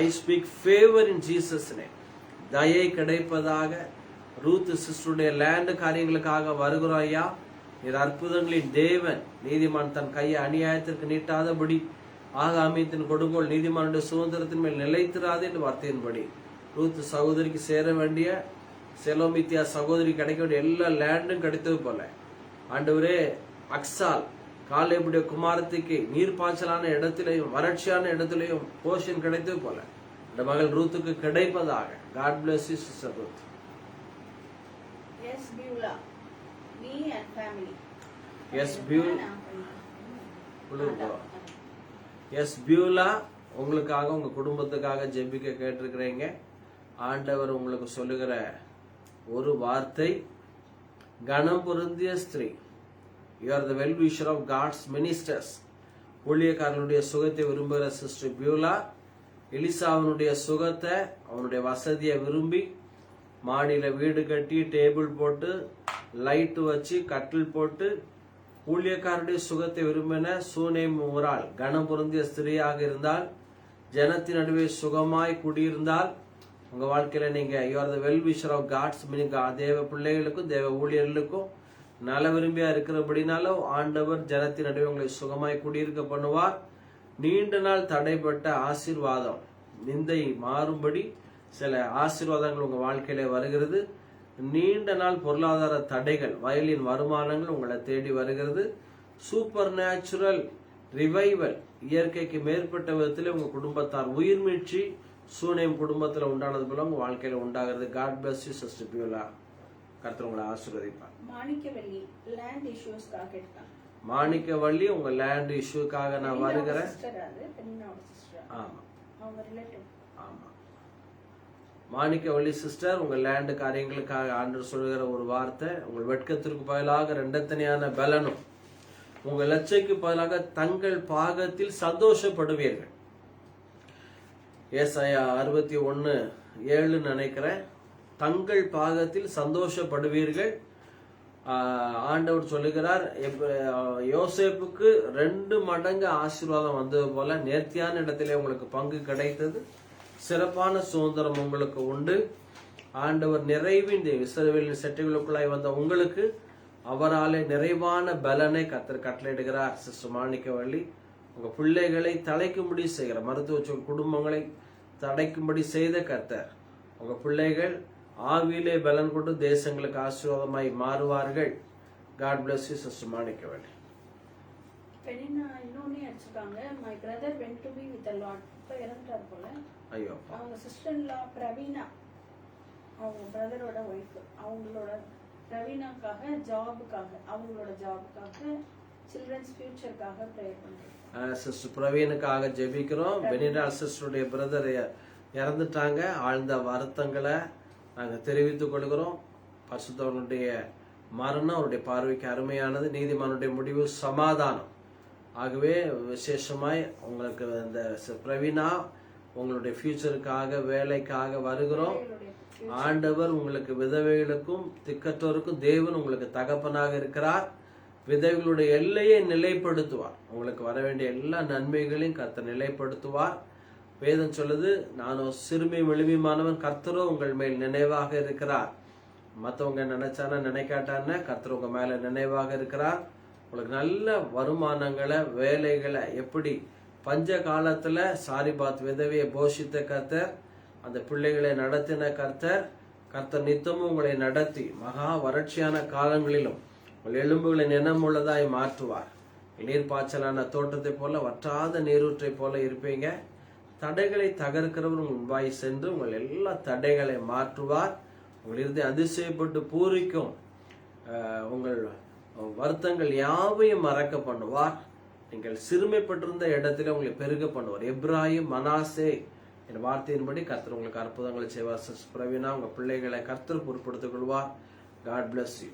[SPEAKER 1] I speak favour in Jesus name. தயை கிடைப்பதாக. ரூத் சிஸ்டருடைய லேண்ட் காரியங்களுக்காக வருகிறோம் ஐயா. நீர் அற்புதங்களின் தேவன். நீதிமான் தன் கையை அநியாயத்திற்கு நீட்டாதபடி ஆகாமியத்தின் கொடுங்கோல் நீதிமானுடைய சுதந்திரத்தின் மேல் நிலைத்திராது என்று வார்த்தையின்படி ரூத் சகோதரிக்கு சேர வேண்டிய செலோமித்தியா சகோதரி கிடைக்க வேண்டிய எல்லா லேண்டும் கிடைத்தது போல ஆண்டவரே அக்சால் காலேபுடைய குமாரத்திற்கு நீர்ப்பாய்ச்சலான இடத்திலையும் வறட்சியான இடத்திலையும் போஷன் கிடைத்தது போல இந்த மகள் ரூத்துக்கு கிடைப்பதாக. God bless you, Sister Ruth.
[SPEAKER 2] Yes, Beulah. Me and family.
[SPEAKER 1] Yes, Beulah. Yes, Beulah. உங்களுக்காக உங்க குடும்பத்துக்காக ஜெபிக்க கேட்டிருக்கிறீங்க. ஆண்டவர் உங்களுக்கு சொல்லுகிற ஒரு வார்த்தை, கணம் பொருந்திய ஸ்திரீ, you are the well wisher of God's ministers. ஊழியக்காரனுடைய சுகத்தை விரும்புகிற சிஸ்டர் பியூலா, எலிசாவினுடைய சுகத்தை அவனுடைய வசதியை விரும்பி மாடியில வீடு கட்டி டேபிள் போட்டு லைட் வச்சு கட்டில் போட்டு ஊழியக்காரனுடைய சுகத்தை விரும்பின சூனேம் ஊரால் கணம் பொருந்திய ஸ்திரீயாக இருந்தால், ஜனத்தின் நடுவே சுகமாய் குடியிருந்தால், உங்க வாழ்க்கையில நீங்க you are the well wisher of God's தேவ பிள்ளைகளுக்கும் தேவ ஊழியர்களுக்கும் நல விரும்பியா இருக்கிறபடினாலும் ஆண்டவர் ஜனத்தின் நடுவே உங்களை சுகமாய் குடியிருக்க பண்ணுவார். நீண்ட நாள் தடைப்பட்ட ஆசீர்வாதம் நிந்தை மாறும்படி சில ஆசீர்வாதங்கள் உங்க வாழ்க்கையில வருகிறது. நீண்ட நாள் பொருளாதார தடைகள், வயலின் வருமானங்கள் உங்களை தேடி வருகிறது. சூப்பர் நேச்சுரல் ரிவைவல், இயற்கைக்கு மேற்பட்ட விதத்தில் உங்க குடும்பத்தார் உயிர் மீட்சி சூனேம் குடும்பத்துல உண்டானது போல உங்க வாழ்க்கையில உண்டாகிறது. God bless you, Sister Beulah. கர்த்தர் உங்களை ஆசீர்வதிப்பார்.
[SPEAKER 2] மாணிக்கவல்லி லேண்ட் இஷ்யூஸ்க்காக கேட்டாங்க.
[SPEAKER 1] மாணிக்கவள்ளி, உங்க லேண்ட் இஷ்யூக்காக நான் வருகிறேன். ஆமா ஆமா, மாணிக்கவள்ளி சிஸ்டர், உங்க லேண்ட் காரியங்களுக்காக ஆண்டவர் சொல்லுகிற ஒரு வார்த்தை, உங்கள் வெட்கத்திற்கு பதிலாக ரெண்டத்தனையான பலனும் உங்கள் லட்சைக்கு பதிலாக தங்கள் பாகத்தில் சந்தோஷப்படுவீர்கள். ஏசாயா 61:7 நினைக்கிறேன். தங்கள் பாகத்தில் சந்தோஷப்படுவீர்கள். ஆண்டவர் சொல்லுகிறார், யோசேப்புக்கு 2 மடங்கு ஆசீர்வாதம் வந்தது போல நேர்த்தியான இடத்திலே உங்களுக்கு பங்கு கிடைத்தது. சிறப்பான சுதந்திரம் உங்களுக்கு உண்டு. ஆண்டவர் நிறைவின் இஸ்ரவேலின் செட்டைகளுக்குள்ளாய் வந்த உங்களுக்கு அவராலே நிறைவான பலனை கர்த்தர் கட்டளையிடுகிறார். சிஸ்டர் மாணிக்கவள்ளி, உங்க பிள்ளைகளை தலைக்கும்படி செய்கிற மருத்துவ குடும்பங்களை தடைக்கும்படி செய்த கர்த்தர், உங்க பிள்ளைகள் ஆவியிலே பலன் கொண்டு தேசங்களுக்கு ஆசீர்வாதமாய் மாறுவார்கள். God bless you, Sister Manikkavalli.
[SPEAKER 2] பெனினா இன்னொன்னே அடிச்சுட்டாங்க. My brother went to be with the Lord. இப்ப இறந்துட்டார் போல.
[SPEAKER 1] ஐயோ.
[SPEAKER 2] அவங்க சிஸ்டர்-இன்-லா பிரவீனா, அவங்க பிரதரோட ஒய்ஃப், அவங்களோட பிரவீனாக்காக ஜாபுக்காக, அவங்களோட ஜாபுக்காக, சில்ட்ரன்ஸ் ஃபியூச்சர்க்காக ப்ரேயர் பண்றோம்.
[SPEAKER 1] சிஸ்டர் பிரவீனுக்காக ஜெபிக்கிறோம். பெனினா சிஸ்டருடைய பிரதர் இறந்துட்டாங்க. ஆழ்ந்த வருத்தங்களை நாங்கள் தெரிவித்துக் கொள்கிறோம். பரிசுத்தவனுடைய மரணம் அவருடைய பார்வைக்கு அருமையானது. நீதிமானுடைய முடிவு சமாதானம். ஆகவே விசேஷமாய் உங்களுக்கு இந்த பிரவீனா உங்களுடைய ஃபியூச்சருக்காக வேலைக்காக வருகிறோம். ஆண்டவர் உங்களுக்கு விதவைகளுக்கும் திக்கற்றோருக்கும் தேவன் உங்களுக்கு தகப்பனாக இருக்கிறார். விதவைகளுடைய எல்லையை நிலைப்படுத்துவார். உங்களுக்கு வர வேண்டிய எல்லா நன்மைகளையும் கர்த்தர் நிலைப்படுத்துவார். வேதம் சொல்லுது, நானும் சிறுமியும் எளிமையுமானவன், கர்த்தரோ உங்கள் மேல் நினைவாக இருக்கிறார். மற்றவங்க நினைச்சானா நினைக்காட்டான கர்த்தர் உங்க மேல நினைவாக இருக்கிறார். உங்களுக்கு நல்ல வருமானங்களை வேலைகளை, எப்படி பஞ்ச காலத்துல சாரிபாத் விதவையை போஷித்த கர்த்தர், அந்த பிள்ளைகளை நடத்தின கர்த்தர், கர்த்தர் நித்தமும் உங்களை நடத்தி மகா வறட்சியான காலங்களிலும் உங்கள் எலும்புகளை நினமுள்ளதாய் மாற்றுவார். நீர்ப்பாய்ச்சலான தோட்டத்தை போல வற்றாத நீரூற்றை போல இருப்பீங்க. தடைகளை தகர்க்கிறவர் உங்கள் முன்பாய் சென்று உங்கள் எல்லா தடைகளை மாற்றுவார். உங்கள் இறுதி அதிசயப்பட்டு பூரிக்கும். உங்கள் வருத்தங்கள் யாவையும் மறக்க பண்ணுவார். நீங்கள் சிறுமைப்பட்டிருந்த இடத்துல உங்களை பெருக பண்ணுவார். எப்ராஹிம் மனாசே என் வார்த்தையின்படி கர்த்தர் உங்களுக்கு அற்புதங்களை செய்வார். சிஸ்டர் பிரவீனா, உங்க பிள்ளைகளை கர்த்தர் பொறுப்படுத்திக் கொள்வார். God bless you.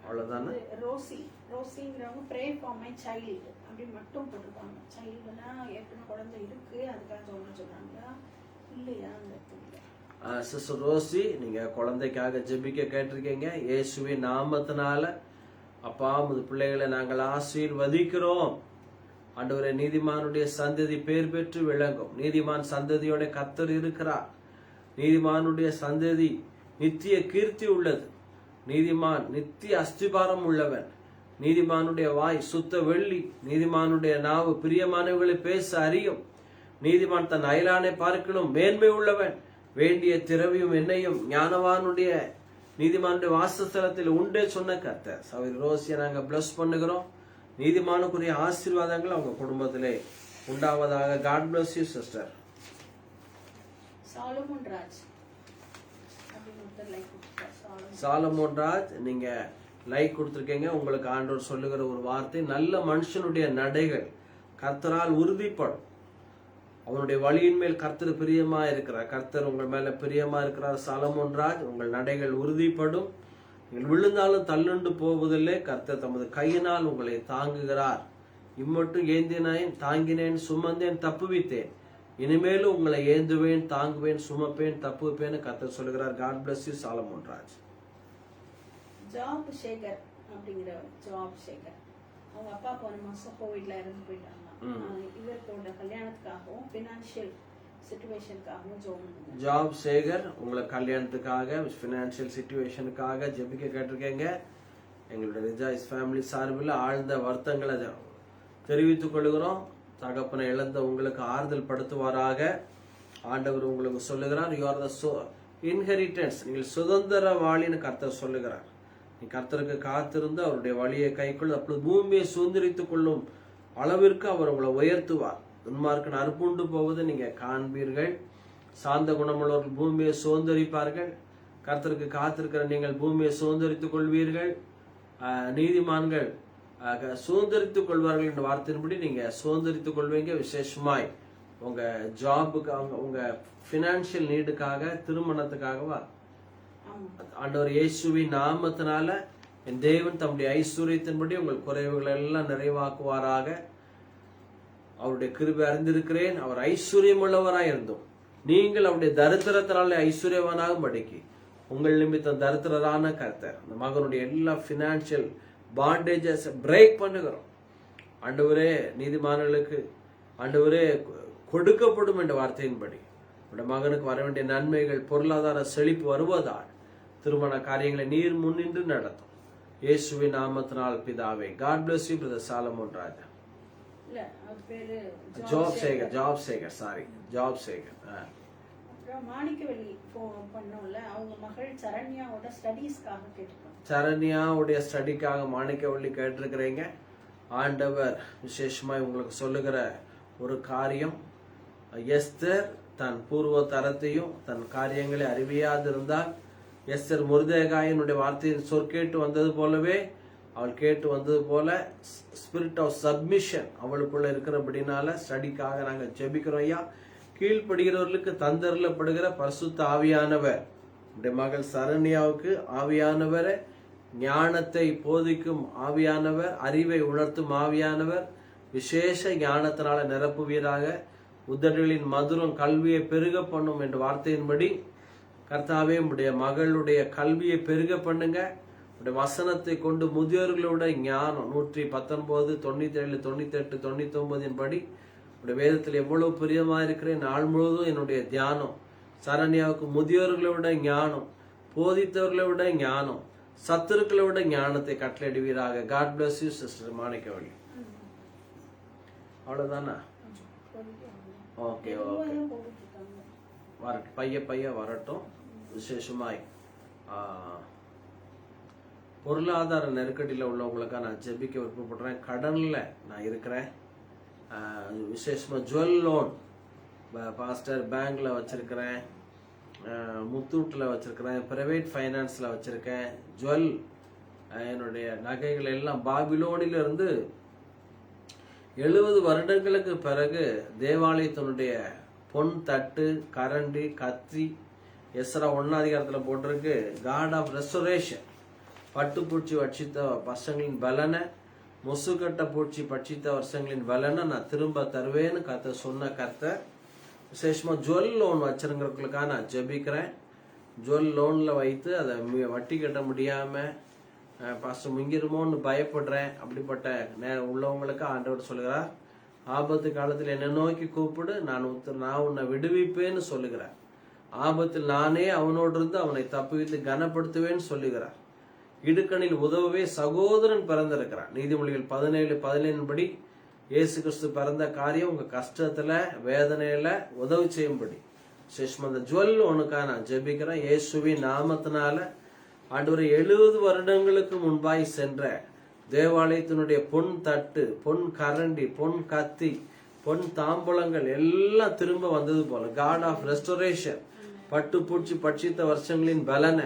[SPEAKER 1] அவ்வளவுதானே.
[SPEAKER 2] ரோசிங்கிறவங்க ப்ரே ஃபார் மை சைல்டு அப்படி மட்டும் போட்டிருக்காங்க. சைல்டுனா ஏற்கனவே குழந்தை இருக்கு, அதுக்காக சொல்றாங்களா இல்லையா?
[SPEAKER 1] சிஸ்டர் ரோசி, நீங்க குழந்தைக்காக ஜெபிக்க கேட்டிருக்கீங்க. இயேசுவின் நாமத்தினால அப்பா உமது பிள்ளைகளை நாங்கள் ஆசீர்வதிக்கிறோம். ஆண்டவரே, நீதிமானுடைய சந்ததி பேர் பெற்று விளங்கும். நீதிமான் சந்ததியோட கர்த்தர் இருக்கிறார். நீதிமானுடைய சந்ததி நித்திய கீர்த்தி உள்ளது. நீதிமான் நித்திய அஸ்திபாரம் உள்ளவன். நீதிமானுடைய வாய் சுத்த வெள்ளி. நீதிமானுடைய நாவு பிரியமானவர்களை பேச அறியும். நீதிமான் தன் அயலானை பார்க்கலும் மேன்மை உள்ளவன். வேண்டிய திரவியும் என்னையும் ஞானவானுடைய நீதிமானுடைய வாசஸ்தலத்தில் உண்டே சொன்ன கர்த்தர். சகோதரி ரோசியை நாங்க பிளஸ் பண்ணுகிறோம். நீதிமானுக்குரிய ஆசீர்வாதங்கள் அவங்க குடும்பத்திலே உண்டாவதாக. God bless you sister.
[SPEAKER 2] Solomon Raj
[SPEAKER 1] Solomon Raj, நீங்க லைக் கொடுத்துருக்கீங்க. உங்களுக்கு ஆண்டவர் சொல்லுகிற ஒரு வார்த்தை, நல்ல மனுஷனுடைய நடைகள் கர்த்தரால் உறுதிப்படும். அவனுடைய வழியின் மேல் கர்த்தர் பிரியமா இருக்கிறார். கர்த்தர் உங்கள் மேல பிரியமா இருக்கிறார். சாலமோன் ராஜ், உங்கள் நடைகள் உறுதிப்படும். நீங்கள் விழுந்தாலும் தள்ளுண்டு போவதில்லை. கர்த்தர் தமது கையினால் உங்களை தாங்குகிறார். இம்மட்டும் ஏந்தினேன், தாங்கினேன், சுமந்தேன், தப்புவித்தேன். இனிமேலும் உங்களை ஏந்துவேன், தாங்குவேன், சுமப்பேன், தப்புவிப்பேன்னு கர்த்தர் சொல்லுகிறார். God bless you Solomon Raj.
[SPEAKER 2] Job Sekar அப்படிங்கிறவர், ஜாப் சேகர், அவங்க அப்பா போன மாசம் கோவிட்ல இறந்து போயிட்டாங்க. இவரோட கல்யாணத்துக்காகவும் பினான்சியல் சிச்சுவேஷனுக்காகவும்
[SPEAKER 1] ஜாப் சேகர், உங்களை கல்யாணத்துக்காக பினான்சியல் சிச்சுவேஷனுக்காக ஜெபிக்க கேட்டிருக்கீங்க. எங்களுடைய ரிஜாய்ஸ் ஃபேமிலி சார்பில் ஆழ்ந்த வருத்தங்களை தெரிவித்துக் கொள்கிறோம். தகப்பனை இழந்த உங்களுக்கு ஆறுதல் படுத்துவாராக. ஆண்டவர் உங்களுக்கு சொல்லுகிறார், யூ ஆர் த இன்ஹெரிட்டன்ஸ், நீங்கள் சுதந்திரவாளின்னு கர்த்தர் சொல்லுகிறார். நீ கர்த்தருக்கு காத்திருந்து அவருடைய வழியை கைக்கொள்ள, அப்பொழுது பூமியை சுதந்திரித்துக் கொள்ளும் அளவிற்கு அவர் உங்களை உயர்த்துவார். துன்மார்க்கன் அறுப்புண்டு போவதை நீங்க காண்பீர்கள். சாந்த குணமுள்ளவர்கள் பூமியை சுதந்திரிப்பார்கள். கர்த்தருக்கு காத்திருக்கிற நீங்கள் பூமியை சுதந்திரித்துக் கொள்வீர்கள். நீதிமான்கள் சுதந்திரித்துக் கொள்வார்கள் என்ற வார்த்தையின்படி நீங்க சுதந்திரித்துக் கொள்வீங்க. விசேஷமாய் உங்க ஜாபுக்காக, உங்க பினான்சியல் நீடுக்காக, திருமணத்துக்காகவா ஆண்டவர் இயேசுவின் நாமத்தினால என் தேவன் தம்முடைய ஐஸ்வர்யத்தின்படி உங்கள் குறைவுகளை எல்லாம் நிறைவாக்குவாராக. அவருடைய கிருபை அறிந்திருக்கிறேன். அவர் ஐஸ்வர்யம் உள்ளவராய் இருந்தோம். நீங்கள் அவருடைய தரித்திரத்தினால ஐஸ்வர்யவானாக படிக்கு உங்கள் நிமித்தம் தரித்திரரான கர்த்தர் அந்த மகனுடைய எல்லா பினான்சியல் பாண்டேஜஸ் பிரேக் பண்ணுகிறோம். ஆண்டவரே, நீதிமான்களுக்கு ஆண்டவரே கொடுக்கப்படும் என்ற வார்த்தையின்படி உடைய மகனுக்கு வர வேண்டிய நன்மைகள், பொருளாதார செழிப்பு வருவதால் திருமண காரியங்களை நீர் முன்னின்று நடத்தும். இயேசுவின் நாமத்தினால் பிதாவே. God bless you brother Solomon Raja. Job Sekar, Job Sekar, sorry, Job Sekar.
[SPEAKER 2] Manickaveli பண்ணோம்ல, அவங்க மகள் சரண்யாவோட ஸ்டடீஸ்க்காக கேட்டிருக்காங்க.
[SPEAKER 1] சரண்யாவுடைய ஸ்டடிக்காக மாணிக்கவெளி கேட்டிருக்கிறீங்க. ஆண்டவர் விசேஷமாய் உங்களுக்கு சொல்லுகிற ஒரு காரியம், எஸ்தர் தன் பூர்வ தரத்தையும் தன் காரியங்களை அறிவியாதிருந்தால், எஸ்தர் முர்தேகாயினுடைய வார்த்தையின் சொற்கேட்டு வந்தது போலவே, அவள் கேட்டு வந்தது போல ஸ்பிரிட் ஆஃப் சப்மிஷன் அவளுக்குள்ள இருக்கிறபடினால ஸ்டடிக்காக நாங்கள் ஜெபிக்கிறோம். ஐயா, கீழ்ப்படுகிறவர்களுக்கு தந்தரப்படுகிற பரிசுத்த ஆவியானவர் உடைய மகள் சரண்யாவுக்கு ஆவியானவரை, ஞானத்தை போதிக்கும் ஆவியானவர், அறிவை உணர்த்தும் ஆவியானவர் விசேஷ ஞானத்தினால நிரப்புவீராக. உதடுகளின் மதுரம் கல்வியை பெருக பண்ணும் என்ற வார்த்தையின்படி கர்த்தாவே, உடைய மகளுடைய கல்வியை பெருக பண்ணுங்க. உடைய வசனத்தை கொண்டு முதியோர்களோட ஞானம் 119, 97, 98, 99 படி உடைய வேதத்தில் எவ்வளவு பிரியமா இருக்கிறேன். நாள் முழுவதும் என்னுடைய தியானம் சரண்யாவுக்கு முதியோர்களோட ஞானம், போதித்தவர்களை விட ஞானம், சத்துருக்களை விட ஞானத்தை கட்டளையிடுவீராக. God bless you sister Manickaveli. அவ்வளவுதானா? ஓகே ஓகே, வரட்டும், பைய வரட்டும். விசேஷமாய் பொருளாதார நெருக்கடியில் உள்ளவங்களுக்காக நான் ஜெபிக்க விருப்பப்படுறேன். கடனில் நான் இருக்கிறேன். விசேஷமாக ஜுவல் லோன் பாஸ்டர் பேங்க்ல வச்சிருக்கிறேன், முத்தூட்டில் வச்சிருக்கிறேன், பிரைவேட் ஃபைனான்ஸில் வச்சிருக்கேன். ஜுவல் என்னுடைய நகைகள் எல்லாம் பாபிலோனிலிருந்து 70 வருடங்களுக்கு பிறகு தேவாலயத்தினுடைய பொன் தட்டு, கரண்டி, கத்தி, எஸ்ரா 1 அதிகாரத்தில் போட்டிருக்கு, காட் ஆஃப் ரெஸ்டோரேஷன். பட்டுப்பூச்சி வட்சித்த வருஷங்களின் பலனை, முசுக்கட்ட பூச்சி பட்சித்த வருஷங்களின் பலனை நான் திரும்ப தருவேன்னு கர்த்தர் சொன்ன கர்த்தர். விசேஷமா ஜுவல் லோன் வச்சிருக்கிறவங்களுக்காக நான் ஜெபிக்கிறேன். ஜுவல் லோன்ல வைத்து அதை வட்டி கட்ட முடியாம பாஸ்டர் முங்கிருமோன்னு பயப்படுறேன். அப்படிப்பட்ட உள்ளவங்களுக்கு ஆண்டவர் சொல்லுகிறார், ஆபத்து காலத்தில் என்னை நோக்கி கூப்பிடு, நான் உன்னை விடுவிப்பேன்னு சொல்லுகிறார். ஆபத்தில் நானே அவனோடு இருந்து அவனை தப்புவித்து கனப்படுத்துவேன்னு சொல்லுகிறார். இடுக்கணில் உதவவே சகோதரன் பிறந்திருக்கிறார். நீதிமொழிகள் 17:17 படி இயேசு கிறிஸ்து பிறந்த காரியம் உங்க கஷ்டத்துல வேதனையில உதவி செய்யும்படி விசேஷமா அந்த ஜுவல் உனக்காக நான் ஜெபிக்கிறேன் இயேசுவின் நாமத்தினால. ஆண்டவரே 70 வருடங்களுக்கு முன்பாய் சென்ற தேவாலயத்தினுடைய பொன் தட்டு, பொன் கரண்டி, பொன் கத்தி, பொன் தாம்பூலங்கள் எல்லாம் திரும்ப வந்தது போல காட் ஆஃப் ரெஸ்டோரேஷன். பட்டு பூச்சி பட்சித்த வருஷங்களின் பலன,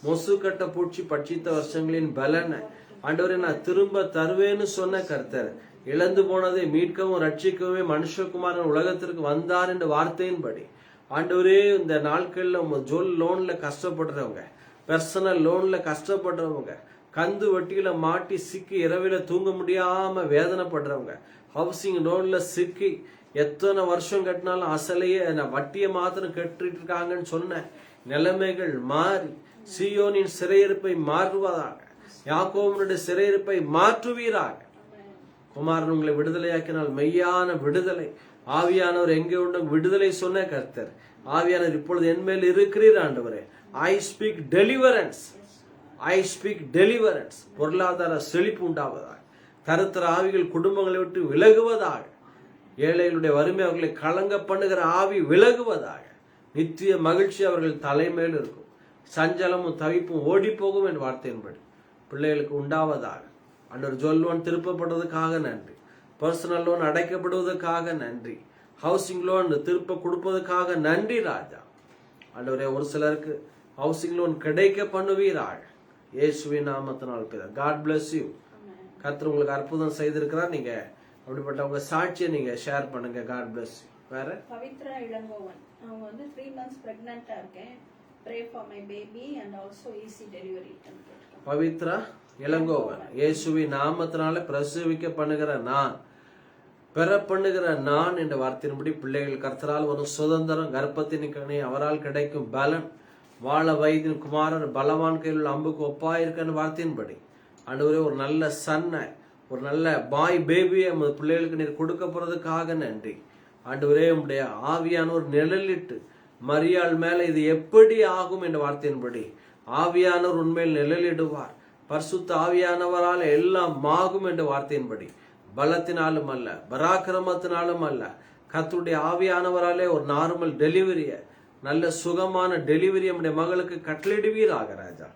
[SPEAKER 1] மொசுக்கட்ட பூச்சி பட்சித்த வருஷங்களின் பலன ஆண்டவரே நான் திரும்ப தருவேன்னு சொன்ன கர்த்தர், இழந்து போனதை மீட்கவும் ரட்சிக்கவும் மனுஷகுமாரன் உலகத்திற்கு வந்தார் என்ற வார்த்தையின்படி ஆண்டவரே இந்த நாட்கள்ல ஜொல் லோன்ல கஷ்டப்படுறவங்க, பர்சனல் லோன்ல கஷ்டப்படுறவங்க, கந்து வட்டியில மாட்டி சிக்கி இரவில தூங்க முடியாம வேதனைப்படுறவங்க, ஹவுசிங் லோன்ல சிக்கி எத்தனை வருஷம் கட்டினாலும் அசலையே வட்டியை மாத்திரம் கட்டிட்டு இருக்காங்கன்னு சொன்ன நிலைமைகள் மாறி சீயோனின் சிறையிருப்பை மாற்றுவதாக, யாக்கோபனுடைய சிறையிருப்பை மாற்றுவீராக. குமாரன் உங்களை விடுதலையாக்கினால் மெய்யான விடுதலை. ஆவியானவர் எங்கே உண்டு விடுதலை சொன்ன கர்த்தர், ஆவியானவர் இப்பொழுது என் மேல் இருக்கிறீர் ஆண்டவரே. I speak deliverance, I speak deliverance. பொருளாதார செழிப்பு உண்டாவதாக, கருத்தர ஆவிகள் குடும்பங்களை விட்டு விலகுவதாக, ஏழைகளுடைய வறுமை அவர்களை கலங்க பண்ணுகிற ஆவி விலகுவதாக, நித்திய மகிழ்ச்சி அவர்கள் தலைமையில் இருக்கும், சஞ்சலமும் தவிப்பும் ஓடி போகும் என் வார்த்தையின்படி பிள்ளைகளுக்கு உண்டாவதாக. ஆண்டவர் ஜுவல் லோன் திருப்பப்படுவதற்காக நன்றி, பர்சனல் லோன் அடைக்கப்படுவதற்காக நன்றி, ஹவுசிங் லோன் திருப்ப கொடுப்பதற்காக நன்றி ராஜா. ஆண்டவரே ஒரு சிலருக்கு ஹவுசிங் லோன் கிடைக்க பண்ணுவீராக இயேசுவின் நாமத்தினால். God bless you. கர்த்தர் உங்களுக்கு அற்புதம் செய்திருக்கிறார். நீங்க அப்படிப்பட்ட உங்க சாட்சியை நீங்க ஷேர் பண்ணுங்க. God bless you. வேற
[SPEAKER 2] பவித்ரா இளங்கோவன், அவங்க வந்து 3 months பிரெக்னண்டா இருக்கேன், pray for my baby and also easy delivery.
[SPEAKER 1] Pavithra Elangovan, இயேசுவின் நாமத்தினால பிரசவிக்க பண்ணுகிற நான், பெற பண்ணுகிற நான் என்ற வார்த்தையின்படி பிள்ளைகள் கர்த்தரால் ஒரு சுதந்திரம், கர்ப்பத்தின் கனி அவரால் கிடைக்கும் பலன், வாழ வயதின் குமாரன் பலவான் கையில் உள்ள அம்புக்கு ஒப்பாயிருக்கிற வார்த்தையின்படி ஆண்டவரே ஒரு நல்ல சன்னை, ஒரு நல்ல பாய் பேபியை பிள்ளைகளுக்கு நீர் கொடுக்க போறதுக்காக நன்றி. ஆண்டவரே உம்முடைய ஆவியானோர் நிழலிட்டு மரியாள் மேல இது எப்படி ஆகும் என்ற வார்த்தையின்படி ஆவியானவர் உண்மையில் நிழலிடுவார். பரிசுத்த ஆவியானவரால் எல்லாம் ஆகும் என்ற வார்த்தையின்படி பலத்தினாலும் அல்ல, பராக்கிரமத்தினாலும் அல்ல, கர்த்தருடைய ஆவியானவராலே ஒரு நார்மல் டெலிவரிய, நல்ல சுகமான டெலிவரி நம்முடைய மகளுக்கு கட்டளிடுவீராக ராஜா.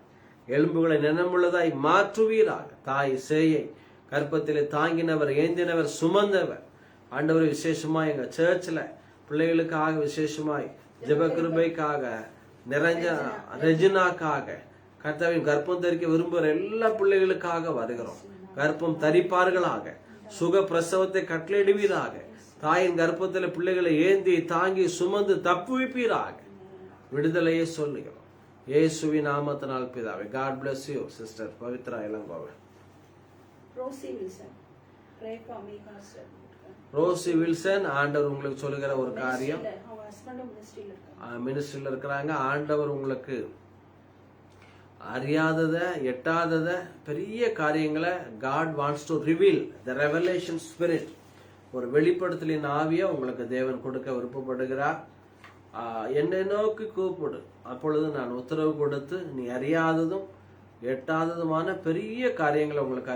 [SPEAKER 1] எலும்புகளை நினமுள்ளதாய் மாற்றுவீராக. தாய் சேயை கர்ப்பத்திலே தாங்கினவர், ஏந்தினவர், சுமந்தவர் ஆண்டவர். விசேஷமாய் எங்க சர்ச்ல பிள்ளைகளுக்காக விசேஷமாய் ஜெபகிருபைக்காக, ரெஜினாக்காக, கர்த்தாவின் கர்ப்பம் தரிக்க விரும்புகிற எல்லா பிள்ளைகளுக்காக வருகிறோம். கர்ப்பம் தரிப்பார்களாக, சுக பிரசவத்தை கட்டளையிடுவீராக. தாயின் கர்ப்பத்தில் பிள்ளைகளை ஏந்தி தாங்கி சுமந்து தப்புவிப்பீராக. விடுதலையே சொல்லுகிறோம் இயேசுவின் நாமத்தினால் பிதாவே. God bless you sister Pavithra Elangovan. Rosy Wilson, ஆண்டவர் உங்களுக்கு சொல்லுகிற ஒரு காரியம், மினிஸ்ட்ரியில் இருக்கிறாங்க. ஆண்டவர் உங்களுக்கு அறியாதத எட்டாதத பெரிய காரியங்களை God wants to reveal the revelation spirit, ஒரு வெளிப்படுத்தலின் ஆவியை உங்களுக்கு தேவன் கொடுக்க விருப்பப்படுகிறார். என்னை நோக்கி கூப்பிடு, அப்பொழுது நான் உத்தரவு கொடுத்து நீ அறியாததும் எட்டாததுமான பெரிய காரியங்களை உங்களுக்கு